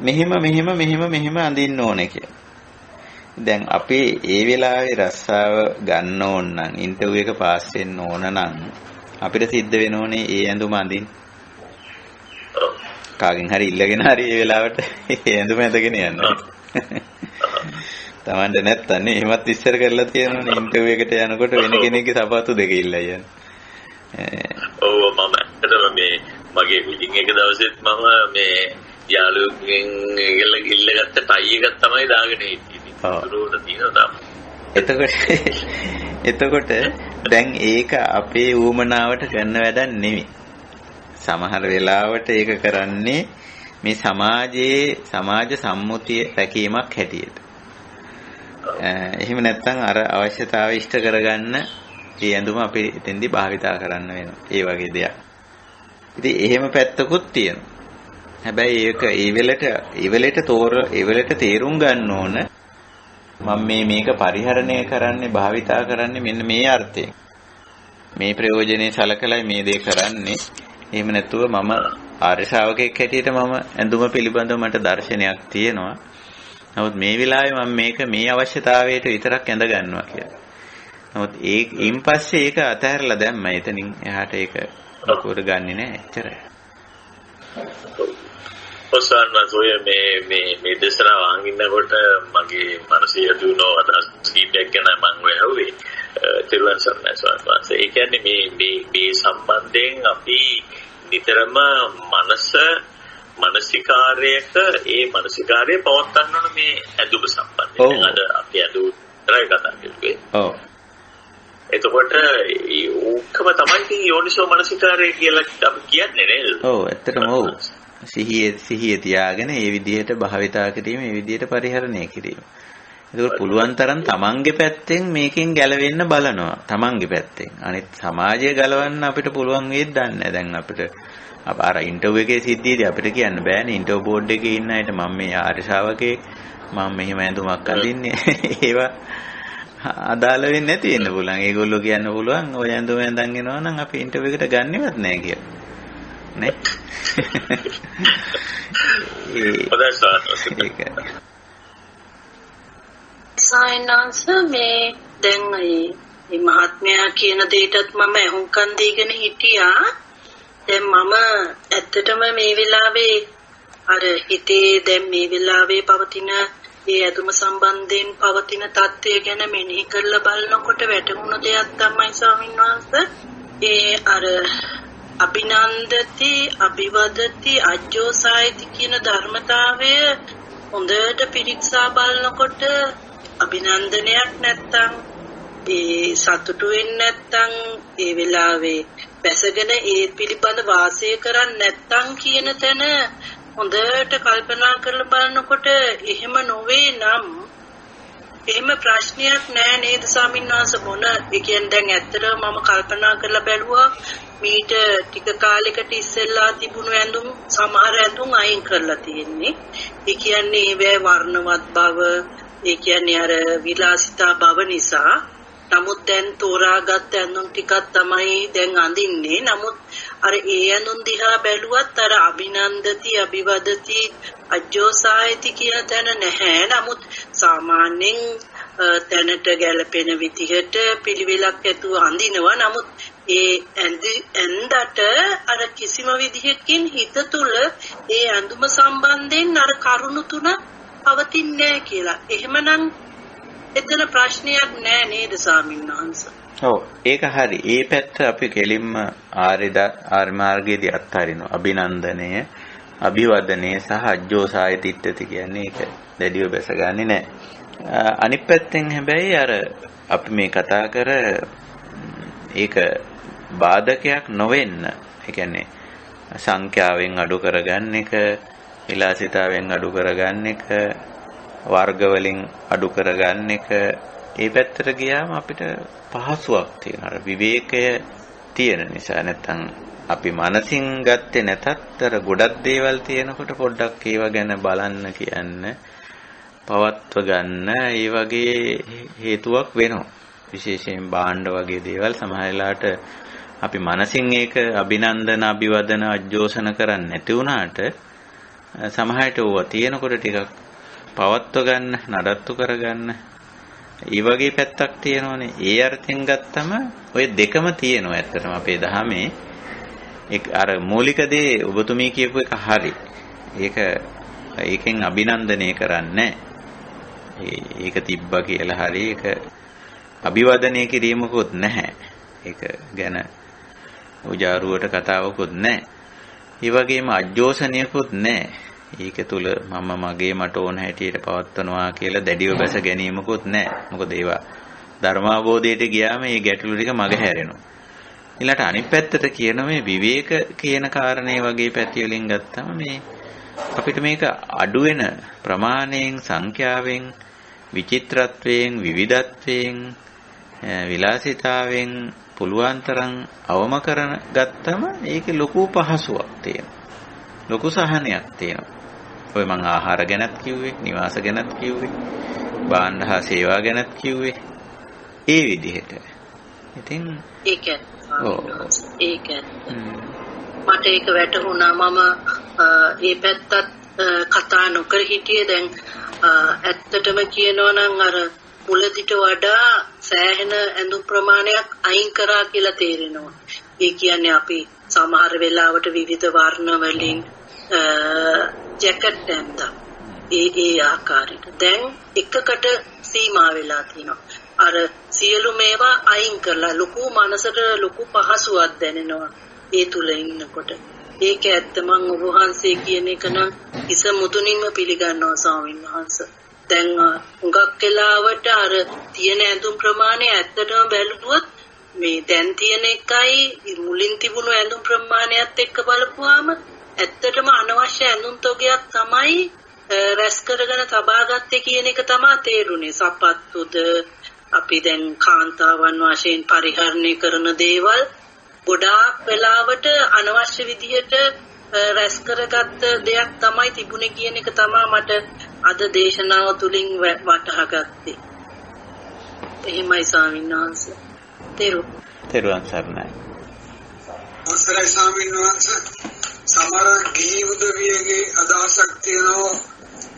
Speaker 1: මෙහෙම අඳින්න ඕනේ කියලා. දැන් අපි ඒ වෙලාවේ රස්සාව ගන්න ඕන නම් ඉන්ටර්විව් එක පාස් වෙන්න ඕන නම් අපිට සිද්ධ වෙනෝනේ ඒ ඇඳුම අඳින්න. කාගෙන් හරි ඉල්ලගෙන හරි ඒ වෙලාවට ඒ ඇඳුම ඇඳගෙන යන්න. Tamanට නැත්තම් නේ එහෙමත් ඉස්සර කරලා තියෙනවනේ ඉන්ටර්විව් එකට යනකොට වෙන කෙනෙක්ගේ සපත්තු දෙක ඉල්ලලා යන්නේ.
Speaker 2: ඔව් මම ඇත්තටම මේ මගේ මීටින් එක දවසෙත් මම මේ යාළුවෙක්ගෙන් ඉල්ලගත්ත ටයි එකක් තමයි දාගෙන හිටියේ.
Speaker 1: එතකොට දැන් ඒක අපේ ඌමනාවට කරන වැඩක් නෙමෙයි. සමහර වෙලාවට ඒක කරන්නේ මේ සමාජ සම්මුතිය රැකීමක් හැටියට. එහෙම නැත්නම් අර අවශ්‍යතාවය ඉෂ්ට කරගන්න ඒ ඇඳුම අපි එතෙන්දී භාවිතා කරන්න වෙනවා. ඒ වගේ දෙයක්. ඉතින් එහෙම පැත්තකුත් තියෙනවා. හැබැයි ඒක ඒ වෙලට තේරුම් ගන්න ඕන මම මේක පරිහරණය කරන්නේ භාවිතා කරන්නේ මෙන්න මේ අර්ථයෙන්. මේ ප්‍රයෝජනේ සලකලා මේ දේ කරන්නේ. එහෙම නැතුව මම ආර්ය ශ්‍රාවකෙක් හැටියට මම ඇඳුම පිළිබඳව මට දර්ශනයක් තියෙනවා. නමුත් මේ වෙලාවේ මම මේක මේ අවශ්‍යතාවයට විතරක් ඇඳ ගන්නවා කියලා. නමුත් ඊයින් පස්සේ ඒක අතහැරලා දැම්මා. එතනින් එහාට ඒක මොකද ගන්නෙ නෑ එච්චරයි.
Speaker 2: ඔසන්නසෝය මේ දේශනාව අහනකොට මගේ මනසේ ඇතිවුණු අදහස් කීපයක් ගැන මම වෙහුවේ. තිරුවන් සරණයි ස්වාමීන් වහන්සේ. ඒ කියන්නේ මේ සම්බන්ධයෙන් අපි නිතරම මානසිකාර්යයක ඒ මානසිකාර්යය පවත්වන්න ඕන මේ ඇඳුම සම්බන්ධයෙන්. අද අපි ඇඳුම් කරයි කතා කරන්නේ. ඔව්. එතකොට ඕකම තමයි යෝනිසෝ මානසිකාර්යය කියලා අපි කියන්නේ නේද? ඔව් ඇත්තටම ඔව්. සිහිය තියාගෙන මේ විදිහට භාවිතා කිරීම, මේ විදිහට පරිහරණය කිරීම. ඒක පුළුවන් තරම් තමන්ගේ පැත්තෙන් මේකෙන් ගැලවෙන්න බලනවා. තමන්ගේ පැත්තෙන්. අනිත් සමාජය ගලවන්න අපිට පුළුවන් වේද දන්නේ. දැන් අපිට අර ඉන්ටර්විව් එකේ සිද්ධියේදී අපිට කියන්න බෑනේ ඉන්ටර්විව් බෝඩ් එකේ ඉන්න අයට මම මේ ආර්ය ශ්‍රාවකේ මම මෙහෙම ඇඳුමක් අඳින්නේ. ඒවා අදාළ වෙන්නේ නැති වෙන්න පුළුවන්. ඒගොල්ලෝ කියන්න පුළුවන් ඔය ඇඳුම ඇඳන් එනවා නම් අපි ඉන්ටර්විව් එකට ගන්නවත් නැහැ කියලා. නේ?
Speaker 3: සයන්ස් මේ දැන් මේ මහත්මයා කියන දෙයටත් මම අහුම්කන් දීගෙන හිටියා. දැන් මම ඇත්තටම මේ වෙලාවේ අර හිතේ දැන් මේ වෙලාවේ පවතින ඒ ඇතුම සම්බන්ධයෙන් පවතින தත්ත්වය ගැන මෙනෙහි කරලා බලනකොට වැටහුණු දෙයක් තමයි ස්වාමීන් වහන්සේ ඒ අර අභිනන්දති අභිවදති අජ්ජෝසායති කියන ධර්මතාවය හොඳට පිරික්සා බලනකොට අභිනන්දනයක් නැත්තම් ඒ සතුටු වෙන්නේ නැත්තම් ඒ වෙලාවේ බැසගෙන ඒ පිළිබඳ වාසය කරන්නේ නැත්තම් කියන තැන හොඳට කල්පනා කරලා බලනකොට එහෙම නොවේ නම් එහෙම ප්‍රශ්නයක් නෑ නේද ස්වාමීන් වහන්සේ මොන ඒ කියන්නේ දැන් ඇත්තටම මම කල්පනා කරලා බැලුවා මීට ටික කාලයකට ඉස්සෙල්ලා තිබුණු ඇඳුම් සමහර ඇඳුම් අයින් කරලා තියෙන්නේ. ඒ කියන්නේ ඒවැ වර්ණවත් බව, ඒ කියන්නේ අර විලාසිතා බව නිසා. නමුත් දැන් තෝරාගත් ඇඳුම් ටිකක් තමයි දැන් අඳින්නේ. නමුත් අර ඒ ඇඳුම් දිහා බැලුවත් අර අභිනන්දති, අභිවදති, අජ්ජෝසායති කියන තැන නැහැ. නමුත් සාමාන්‍යයෙන් තැනට ගැලපෙන විදිහට පිළිවෙලක් ඇතුව අඳිනවා. නමුත් ඒ ඇඳට අර කිසිම විදිහකින් හිත තුල ඒ ඇඳුම සම්බන්ධයෙන් අර කරුණු තුන පවතින්නේ නැහැ කියලා. එහෙමනම් එතන ප්‍රශ්නයක් නැහැ නේද ස්වාමීන් වහන්සේ?
Speaker 1: ඔව් ඒක හරි. ඒ පැත්ත අපි කෙලින්ම ආර්ය මාර්ගයේදී අත්හරිනවා. අභිනන්දනය, අභිවදනය සහ අජ්ජෝසායතිත්‍ත්‍ති කියන්නේ ඒක දැඩිව බැසගන්නේ නැහැ. අනිත් පැත්තෙන් හැබැයි අර අපි මේ කතා කර ඒක බාධකයක් නොවෙන්න. ඒ කියන්නේ සංඛ්‍යාවෙන් අඩු කරගන්න එක, විලාසිතාවෙන් අඩු කරගන්න එක, වර්ග වලින් අඩු කරගන්න එක, ඒ පැත්තට ගියාම අපිට පහසුවක් තියෙනවා. අර විවේකය තියෙන නිසා. නැත්තම් අපි මනසින් ගත්තේ නැතත් අර ගොඩක් දේවල් තියෙනකොට පොඩ්ඩක් ඒවා ගැන බලන්න කියන්න, පවත්ව ගන්න ඒ වගේ හේතුවක් වෙනවා. විශේෂයෙන් භාණ්ඩ වගේ දේවල් සමහර වෙලාවට අපි මනසින් ඒක අභිනන්දන, අභිවදන, අජ්ජෝසන කරන්නේ නැති වුණාට සමහරට ඕවා තියෙනකොට ටිකක් පවත්ව ගන්න, නඩත්තු කරගන්න ඒ වගේ පැත්තක් තියෙනවනේ. ඒ අර්ථයෙන් ගත්තම ඔය දෙකම තියෙනවා ඇත්තටම අපේ දහමේ. අර මූලික දේ ඔබතුමී කියපු එක හරි. ඒකෙන් අභිනන්දනය කරන්නේ ඒක තිබ්බා කියලා හරි ඒක අභිවදනය කිරීමකුත් නැහැ. ඒක ගැන උජාරුවට කතාවකුත් නැහැ. ඒ වගේම අජ්ජෝසනයකුත් නැහැ. ඒක තුල මම මගේ මට ඕන හැටියට පවත්වනවා කියලා දැඩිව බැස ගැනීමකුත් නැහැ. මොකද ඒවා ධර්මාවබෝධයට ගියාම මේ ගැටලු ටික මග හැරෙනවා. ඊළඟට අනිත් පැත්තට කියන මේ විවේක කියන කාරණේ වගේ පැති වලින් ගත්තම මේ අපිට මේක අඩු වෙන ප්‍රමාණයෙන්, සංඛ්‍යාවෙන්, විචිත්‍රත්වයෙන්, විවිධත්වයෙන්, විලාසිතාවෙන් පුළුවන් තරම් අවම කරන ගත්තම ඒකේ ලොකු පහසුවක් තියෙනවා. ලොකු සහනයක් තියෙනවා. ඔය මං ආහාර ගැනත් කිව්වේ, නිවාස ගැනත් කිව්වේ, භාණ්ඩ හා සේවා ගැනත් කිව්වේ. ඒ විදිහට. ඉතින්
Speaker 3: ඒක මට ඒක වැටහුණා. මම ඒ පැත්තත් කතා නොකර හිටියේ. දැන් ඇත්තටම කියනවා නම් අර මුලදිට වඩා සෑහෙන ඇඳුම් ප්‍රමාණයක් අයින් කරා කියලා තේරෙනවා. ඒ කියන්නේ අපි සමහර වෙලාවට විවිධ වර්ණ වලින් ජැකට් ඇඳා. ඒ ආකාරයට. දැන් එකකට සීමා වෙලා තියෙනවා. අර සියලු මේවා අයින් කරලා ලොකු මනසට ලොකු පහසුවක් දැනෙනවා ඒ තුල ඉන්නකොට. ඒක ඇත්ත. මම ඔබ වහන්සේ කියන එක නම් ඉස මුතුනින්ම පිළිගන්නවා ස්වාමීන් වහන්සේ. දැන් හුඟක් වෙලාවට අර තියෙන ඇඳුම් ප්‍රමාණය ඇත්තටම බැලුවොත් මේ දැන් තියෙන එකයි මුලින් තිබුණු ඇඳුම් ප්‍රමාණයත් එක්ක බලපුවාම ඇත්තටම අනවශ්‍ය ඇඳුම් තොගයක් තමයි රැස් කරගෙන තබාගත්තේ කියන එක තමයි තේරුනේ. සපත්තුද අපි දැන් කාන්තාවන් වශයෙන් පරිහරණය කරන දේවල් ගොඩාක් වෙලාවට අනවශ්‍ය විදිහට රැස් කරගත්ත දෙයක් තමයි තිබුණේ කියන එක තමයි මට අද දේශනාව තුලින් වටහා ගත්තේ. එහෙමයි ස්වාමීන් වහන්සේ.
Speaker 1: තෙරුවන් සරණයි.
Speaker 4: අවසරයි ස්වාමීන් වහන්සේ. සමහර ගිහි උදවියගේ අදහසක් තියෙනවා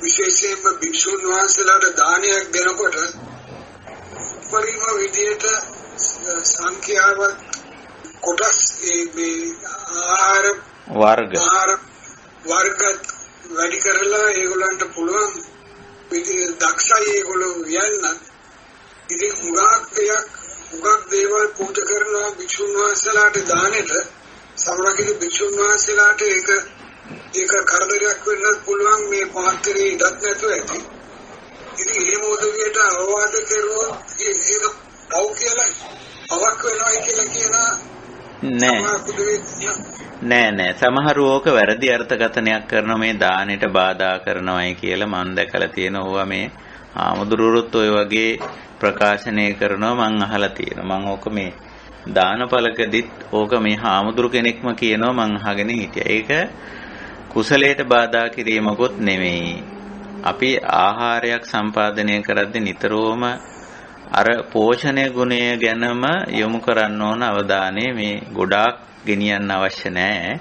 Speaker 4: විශේෂයෙන්ම භික්ෂුන් වහන්සේලාට දානයක් දෙනකොට පරිම විදියට සංඛ්‍යාව කොටස් මේ ආහාර වර්ග වැඩි කරලා ඒගොල්ලන්ට පුළුවන් විදිහට දක්ෂයි ඒගොල්ලෝ යන්න. ඉතින් හුඟක් දේවල් පූජා කරනවා භික්ෂුන් වහන්සේලාට දානෙට. සමහරවිට භික්ෂුන් වහන්සේලාට ඒක කරදරයක් වෙන්නත් පුළුවන් මේ පාත්‍රේ ඉඩක් නැතුව ඇති. ඉතින් මේ මොදවියට අවවාද කරුවොත් ඒක පව් කියලා පවක් වෙනවා කියලා කියනවා.
Speaker 1: නෑ සමහරව ඕක වැරදි අර්ථකථනයක් කරන මේ දානෙට බාධා කරනවායි කියලා මම දැකලා තියෙනවා. මේ ආමුදුරුරුත් ඔය වගේ ප්‍රකාශනය කරනවා මම අහලා තියෙනවා. මම ඕක මේ දානපලකදිත් ඕක මේ ආමුදුරු කෙනෙක්ම කියනවා මම අහගෙන හිටියා. ඒක කුසලයට බාධා කිරීමකුත් නෙමෙයි. අපි ආහාරයක් සම්පාදනය කරද්දී නිතරම අර පෝෂණය ගුණය ගැනම යොමු කරන්න ඕන අවධානය මේ ගොඩාක් ගෙනියන්න අවශ්‍ය නැහැ.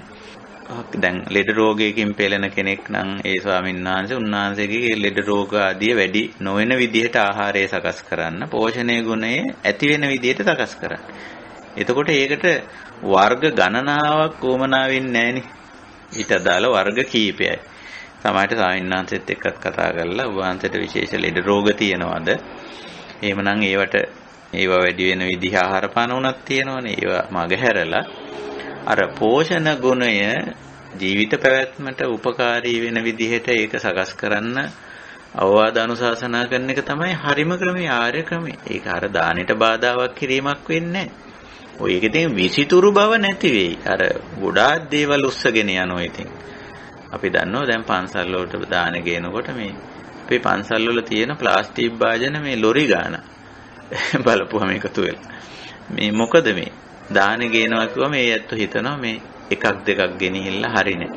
Speaker 1: දැන් ලෙඩ රෝගයකින් පෙළෙන කෙනෙක් නම් ඒ ස්වාමීන් වහන්සේ උන්වහන්සේගේ ලෙඩ රෝග ආදී වැඩි නොවන විදිහට ආහාරය සකස් කරන්න, පෝෂණය ගුණය ඇති වෙන විදිහට සකස් කරන්න. එතකොට ඒකට වර්ග ගණනාවක් වමනා වෙන්නේ නැහනේ. ඊට අදාළ වර්ග කීපයයි. සමහරට ස්වාමීන් වහන්සේත් එක්කත් කතා කරලා උන්වහන්සේට විශේෂ ලෙඩ රෝග තියෙනවද? එහෙමනම් ඒවා වැඩි වෙන විදිහ ආහාර පාන උනක් තියෙනවනේ. ඒවා මගහැරලා අර පෝෂණ ගුණය ජීවිත පැවැත්මට උපකාරී වෙන විදිහට ඒක සකස් කරන්න අවවාද අනුශාසනා කරන එක තමයි හරිම ක්‍රමය, ආර්ය ක්‍රමය. ඒක අර දානෙට බාධාවක් කිරීමක් වෙන්නේ නැහැ. ඔය එකෙන් විසිතුරු බව නැති වෙයි. අර ගොඩාක් දේවල් උස්සගෙන යනවා. ඉතින් අපි දන්නවා දැන් පන්සල් වලට දාන ගේනකොට මේ අපේ පන්සල් වල තියෙන ප්ලාස්ටික් භාජන මේ ලොරි ගාන බලපුවම එකතු වෙලා. මේ මොකද මේ දාන ගේනවා කිව්වම මේ ඇත්ත හිතනවා මේ එකක් දෙකක් ගෙනිහිල්ලා හරිනේ.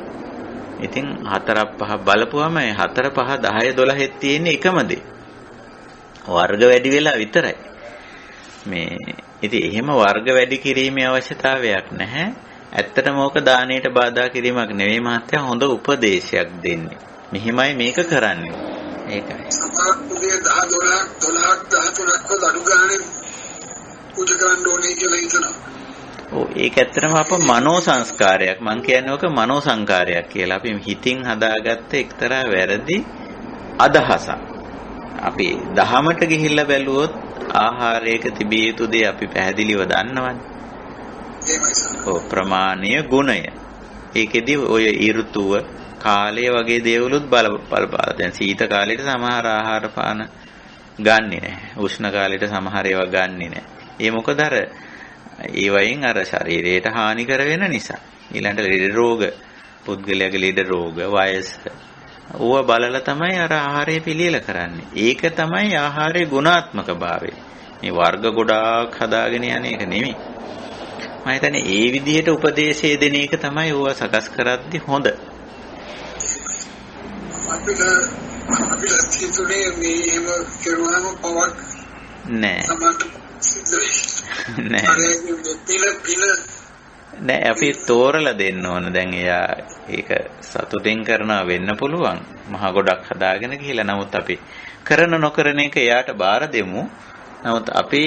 Speaker 1: ඉතින් 4 5 බලපුවම 4 5 10 12 තියෙන එකම දේ. වර්ග වැඩි වෙලා විතරයි. මේ ඉතින් එහෙම වර්ග වැඩි කිරීමේ අවශ්‍යතාවයක් නැහැ. ඇත්තටම ඕක දාණයට බාධා කිරීමක් නෙවෙයි මහත්තයා, හොඳ උපදේශයක් දෙන්නේ. මෙහිමයි මේක කරන්නේ. ඒකයි.
Speaker 4: සමහරවිට 10 12 අඩු ගානේ පූජා කරන්න ඕනේ කියලා හිතනවා.
Speaker 1: ඔව් ඒක ඇත්තටම අප මනෝ සංස්කාරයක්. මම කියන්නේ ඕක මනෝ සංකාරයක් කියලා. අපි හිතින් හදාගත්ත එක්තරා වැරදි අදහසක්. අපි දහමට ගිහිල්ලා බැලුවොත් ආහාරයක තිබිය යුතු දේ අපි පැහැදිලිව දන්නවනේ. ඔව් ප්‍රමාණය ගුණය. ඒකෙදි ඔය ඍතුව කාලය වගේ දේවලුත් බලපාලා. දැන් සීත කාලෙට සමහර ආහාර පාන ගන්නෙ නැහැ. උෂ්ණ කාලෙට සමහර ඒවා ගන්නෙ නැහැ. ඒ මොකද අර ඒ වයින් අර ශරීරයට හානි කර වෙන නිසා. ඊළඟට ලෙඩ රෝග, පුද්ගලයාගේ ලෙඩ රෝග, වයස ඕවා බලලා තමයි අර ආහාරය පිළියෙල කරන්නේ. ඒක තමයි ආහාරයේ ගුණාත්මක භාවය. මේ වර්ග ගොඩාක් හදාගෙන යන එක නෙමෙයි. මම හිතන්නේ ඒ විදිහට උපදේශය දෙන එක තමයි ඕවා සකස් කරද්දී හොඳ.
Speaker 4: අපිට හිතුනේ මේ එහෙම කරුවාම පවක්
Speaker 1: නෑ
Speaker 4: සමහරට සිද්ධ වෙයි.
Speaker 1: නෑ අපි තෝරලා දෙන්න ඕන. දැන් එයා ඒක සතුටින් කරනවා වෙන්න පුළුවන්. මහ ගොඩක් හදාගෙන ගිහිලා. නමුත් අපි කරන නොකරන එක එයාට බාර දෙමු. නමුත් අපි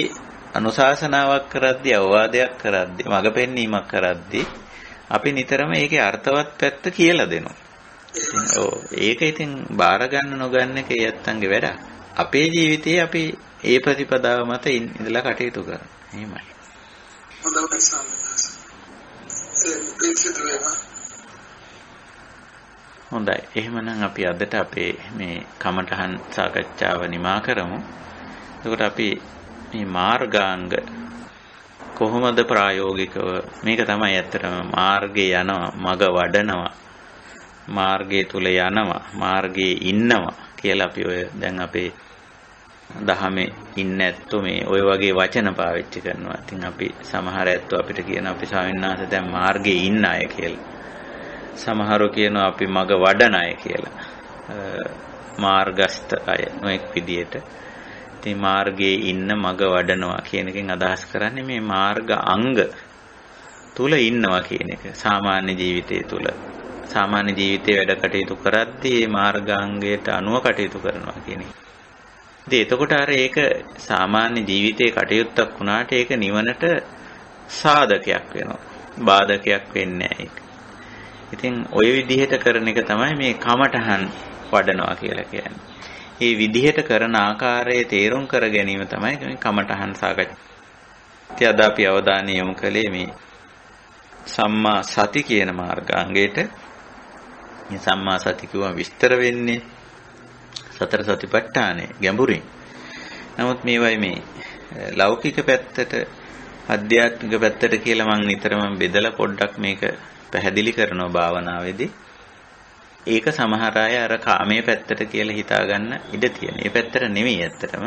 Speaker 1: අනුශාසනාවක් කරද්දී, අවවාදයක් කරද්දී, මඟ පෙන්වීමක් කරද්දී අපි නිතරම ඒකේ අර්ථවත් පැත්ත කියලා දෙනවා. ඔව් ඒක ඉතින් බාර ගන්න නොගන්න එක යත්තන්ගේ වැඩක්. අපේ ජීවිතයේ අපි ඒ ප්‍රතිපදාව මත ඉඳලා කටයුතු කරනවා. එහෙමයි.
Speaker 4: හොඳයි සම්මාස.
Speaker 1: හොඳයි. එහෙමනම් අපි අදට අපේ මේ කමඨහන් සාකච්ඡාව නිමා කරමු. එතකොට අපි මේ මාර්ගාංග කොහොමද ප්‍රායෝගිකව මේක තමයි ඇත්තටම මාර්ගේ යනවා, මග වඩනවා, මාර්ගයේ තුල යනවා, මාර්ගයේ ඉන්නවා කියලා අපි ඔය දැන් අපේ දහමේ ඉන්න ඇත්තෝ මේ ඔය වගේ වචන පාවිච්චි කරනවා. ඉතින් අපි සමහර ඇත්තෝ අපිට කියන අපි ස්වාමීන් වහන්සේ දැන් මාර්ගයේ ඉන්න අය කියලා. සමහරව කියනවා අපි මග වඩන අය කියලා. මාර්ගස්ත අය නොඑක් විදියට. ඉතින් මාර්ගයේ ඉන්න මග වඩනවා කියන එකෙන් අදහස් කරන්නේ මේ මාර්ග අංග තුල ඉන්නවා කියන එක. සාමාන්‍ය ජීවිතයේ තුල සාමාන්‍ය ජීවිතයේ වැඩ කටයුතු කරද්දී මාර්ගාංගයට අනුව කටයුතු කරනවා කියන එක. ඉතින් එතකොට අර ඒක සාමාන්‍ය ජීවිතයේ කටයුත්තක් වුණාට ඒක නිවනට සාධකයක් වෙනවා. බාධකයක් වෙන්නේ නැහැ ඒක. ඉතින් ওই විදිහට කරන එක තමයි මේ කමඨහන් වඩනවා කියලා කියන්නේ. මේ විදිහට කරන ආකාරයේ තේරුම් කර ගැනීම තමයි මේ කමඨහන් සාකච්ඡා. ඉතින් අද අපි අවධානය යොමු කළේ මේ සම්මා සති කියන මාර්ගාංගයට. මේ සම්මා සති කියුවා විස්තර වෙන්නේ සතර සතිපට්ඨානේ ගැඹුරින්. නමුත් මේවයි මේ ලෞකික පැත්තට ආධ්‍යාත්මික පැත්තට කියලා මම නිතරම බෙදලා පොඩ්ඩක් මේක පැහැදිලි කරනවා භාවනාවේදී. ඒක සමහර අය අර කාමයේ පැත්තට කියලා හිතා ගන්න ඉඩ තියෙන. ඒ පැත්තට නෙමෙයි ඇත්තටම.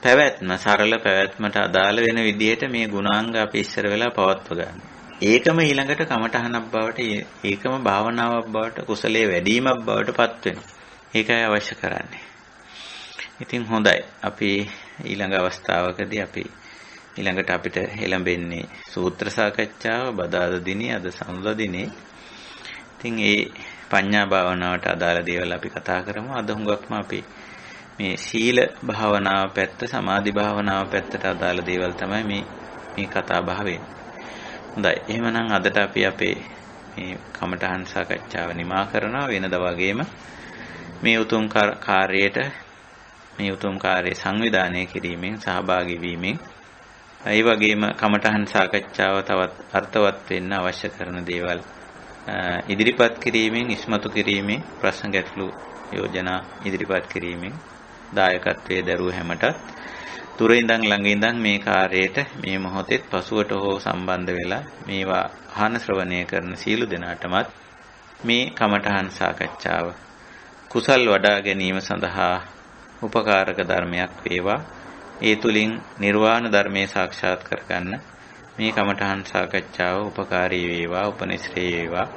Speaker 1: පැවැත්ම සරල පැවැත්මට අදාළ වෙන විදිහට මේ ගුණාංග අපි ඉස්සර වෙලා පවත්ව ගන්න. ඒකම ඊළඟට කමඨහනක් බවට, ඒකම භාවනාවක් බවට, කුසලයේ වැඩිවීමක් බවට පත් වෙනවා. ඒකයි අවශ්‍ය කරන්නේ. ඉතින් හොඳයි. අපි ඊළඟ අවස්ථාවකදී අපි ඊළඟට අපිට එළඹෙන්නේ සූත්‍ර සාකච්ඡාව බදාදා දිනේ අද සඳුදා දිනේ. ඉතින් ඒ පඤ්ඤා භාවනාවට අදාළ දේවල් අපි කතා කරමු. අද හුඟක්ම අපි මේ සීල භාවනාව පැත්ත, සමාධි භාවනාව පැත්තට අදාළ දේවල් තමයි මේ කතා බහ වෙන්නේ. හොඳයි. එහෙමනම් අදට අපි අපේ මේ කමඨහන් සාකච්ඡාව නිමා කරනවා. වෙනදා වගේම මේ උතුම් කාර්යයට, මේ උතුම් කාර්යය සංවිධානය කිරීමෙන්, සහභාගී වීමෙන්, ඒ වගේම කමඨහන් සාකච්ඡාව තවත් අර්ථවත් වෙන්න අවශ්‍ය කරන දේවල් ඉදිරිපත් කිරීමෙන්, ඉස්මතු කිරීමෙන්, ප්‍රශ්න ගැටළු යෝජනා ඉදිරිපත් කිරීමෙන් දායකත්වයේ දරුව හැමටත් දුර ඉඳන් ළඟ ඉඳන් මේ කාර්යයට මේ මොහොතේ පසුවට හෝ සම්බන්ධ වෙලා මේවා අහන ශ්‍රවණය කරන සීල දෙනාටමත් මේ කමඨහන් සාකච්ඡාව කුසල් වඩා ගැනීම සඳහා උපකාරක ධර්මයක් වේවා. ඒ තුලින් නිර්වාණ ධර්මයේ සාක්ෂාත් කරගන්න මේ කමඨහන් සාකච්ඡාව උපකාරී වේවා, උපනිශ්‍රේ වේවා,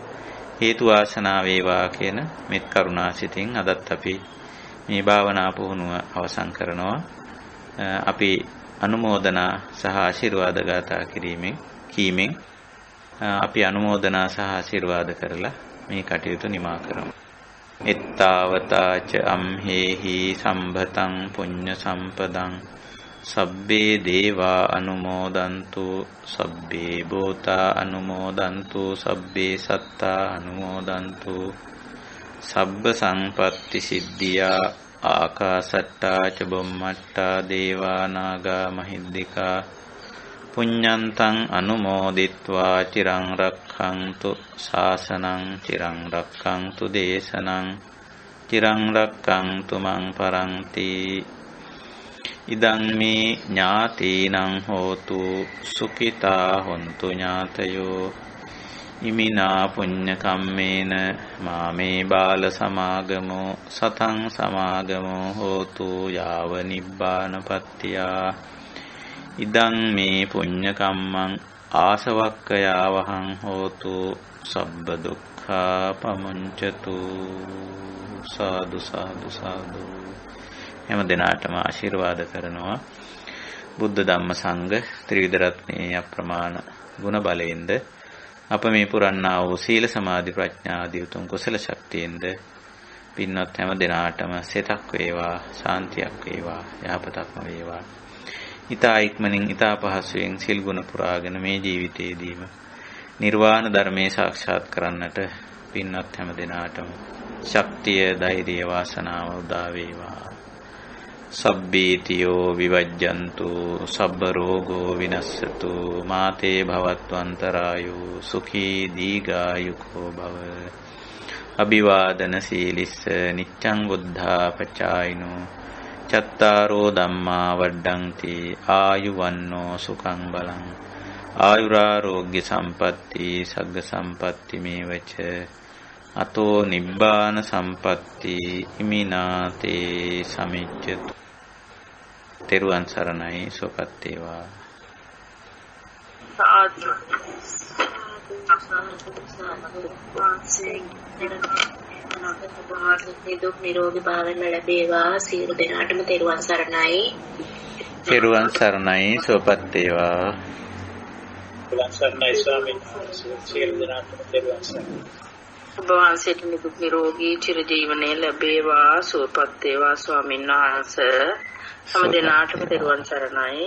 Speaker 1: හේතු වාසනා වේවා කියන මෙත් කරුණාසිතින් අදත් අපි මේ භාවනා පුහුණුව අවසන් කරනවා. අපි අනුමෝදනා සහ ආශිර්වාද ගාථා කීමෙන් අපි අනුමෝදනා සහ ආශිර්වාද කරලා මේ කටයුතු නිමා කරමු. එත්තාවතාච අම්හෙහි සම්භතං පුඤ්ඤ සම්පදං සබ්බේ දේවා අනුමෝදන්තු සබ්බේ භූතා අනුමෝදන්තු සබ්බේ සත්තා අනුමෝදන්තු සබ්බ සංපත්ති සිද්ධියා ආකාසට්ටා ච බුම්මට්ටා දේවා නාග මහිද්దికා පුඤ්ඤන්තං අනුමෝදිත්වා චිරං රක්ඛන්තු ශාසනං චිරං රක්ඛන්තු දේශනං චිරං රක්ඛන්තු මං පරන්ති. ඉදං මේ ඥාතීනං හෝතු සුඛිතා හොන්තු ඥාතයෝ ඉමිනා පුඤ්ඤ කම්මේන මාමේ බාල සමාගමෝ සතං සමාගමෝ හෝතු යාව නිබ්බානපත්තියා. ඉදං මේ පුඤ්ඤ කම්මං ආසවක්ඛයාවහං හෝතු සබ්බ දුක්ඛ සික්ඛා පමුංචතු. සාදු සාදු සාදු. හැම දිනාටම ආශිර්වාද කරනවා. බුද්ධ ධම්ම සංඝ ත්‍රිවිධ රත්නයේ අප්‍රමාණ ගුණ බලයෙන්ද අප මේ පුරන්නා වූ සීල සමාධි ප්‍රඥා ආදී උතුම් කුසල ශක්තියෙන්ද පින්වත් හැම දිනාටම සෙතක් වේවා, ශාන්තියක් වේවා, යහපතක්ම වේවා. ඊතා ඉක්මනින් ඊතා පහසුවෙන් සිල් ගුණ පුරාගෙන මේ ජීවිතයේදීම නිර්වාණ ධර්මයේ සාක්ෂාත් කරන්නට පින්වත් හැම දිනාටම ශක්තිය, ධෛර්යය, වාසනාව උදා වේවා. සබ්බීතියෝ විවජ්ජන්තු සබ්බ රෝගෝ විනස්සතු මාතේ භවත්වන්තරායෝ සුඛී දීඝායුකෝ භව. අභිවාදන සීලිස්ස නිච්ඡං බුද්ධාපචායිනෝ චත්තාරෝ ධම්මා වඩ්ඩಂತಿ ආයුවන්නෝ සුඛං බලං ආයුරාෝග්‍ය සම්පatti සග්ග සම්පatti මේවච අතෝ නිබ්බාන සම්පatti ඉමිනාතේ සමිච්ඡතු. තෙරුවන් සරණයි. සුවපත් වේවා.
Speaker 3: සාදු දුක් නිරෝගී භාවයෙන් ලැබේවා. සියලු දෙනාටම තෙරුවන් සරණයි.
Speaker 1: තෙරුවන් සරණයි. සුවපත් වේවා.
Speaker 5: තෙරුවන් සරණයි ස්වාමීන් වහන්සේ. සියලු දෙනාටම තෙරුවන් සරණයි.
Speaker 3: ඔබ වහන්සේට නිදුක් නිරෝගී චිරජීවනයේ ලැබේවා. සුවපත් වේවා ස්වාමීන් වහන්සේ. හැම දිනාටම තෙරුවන් සරණයි.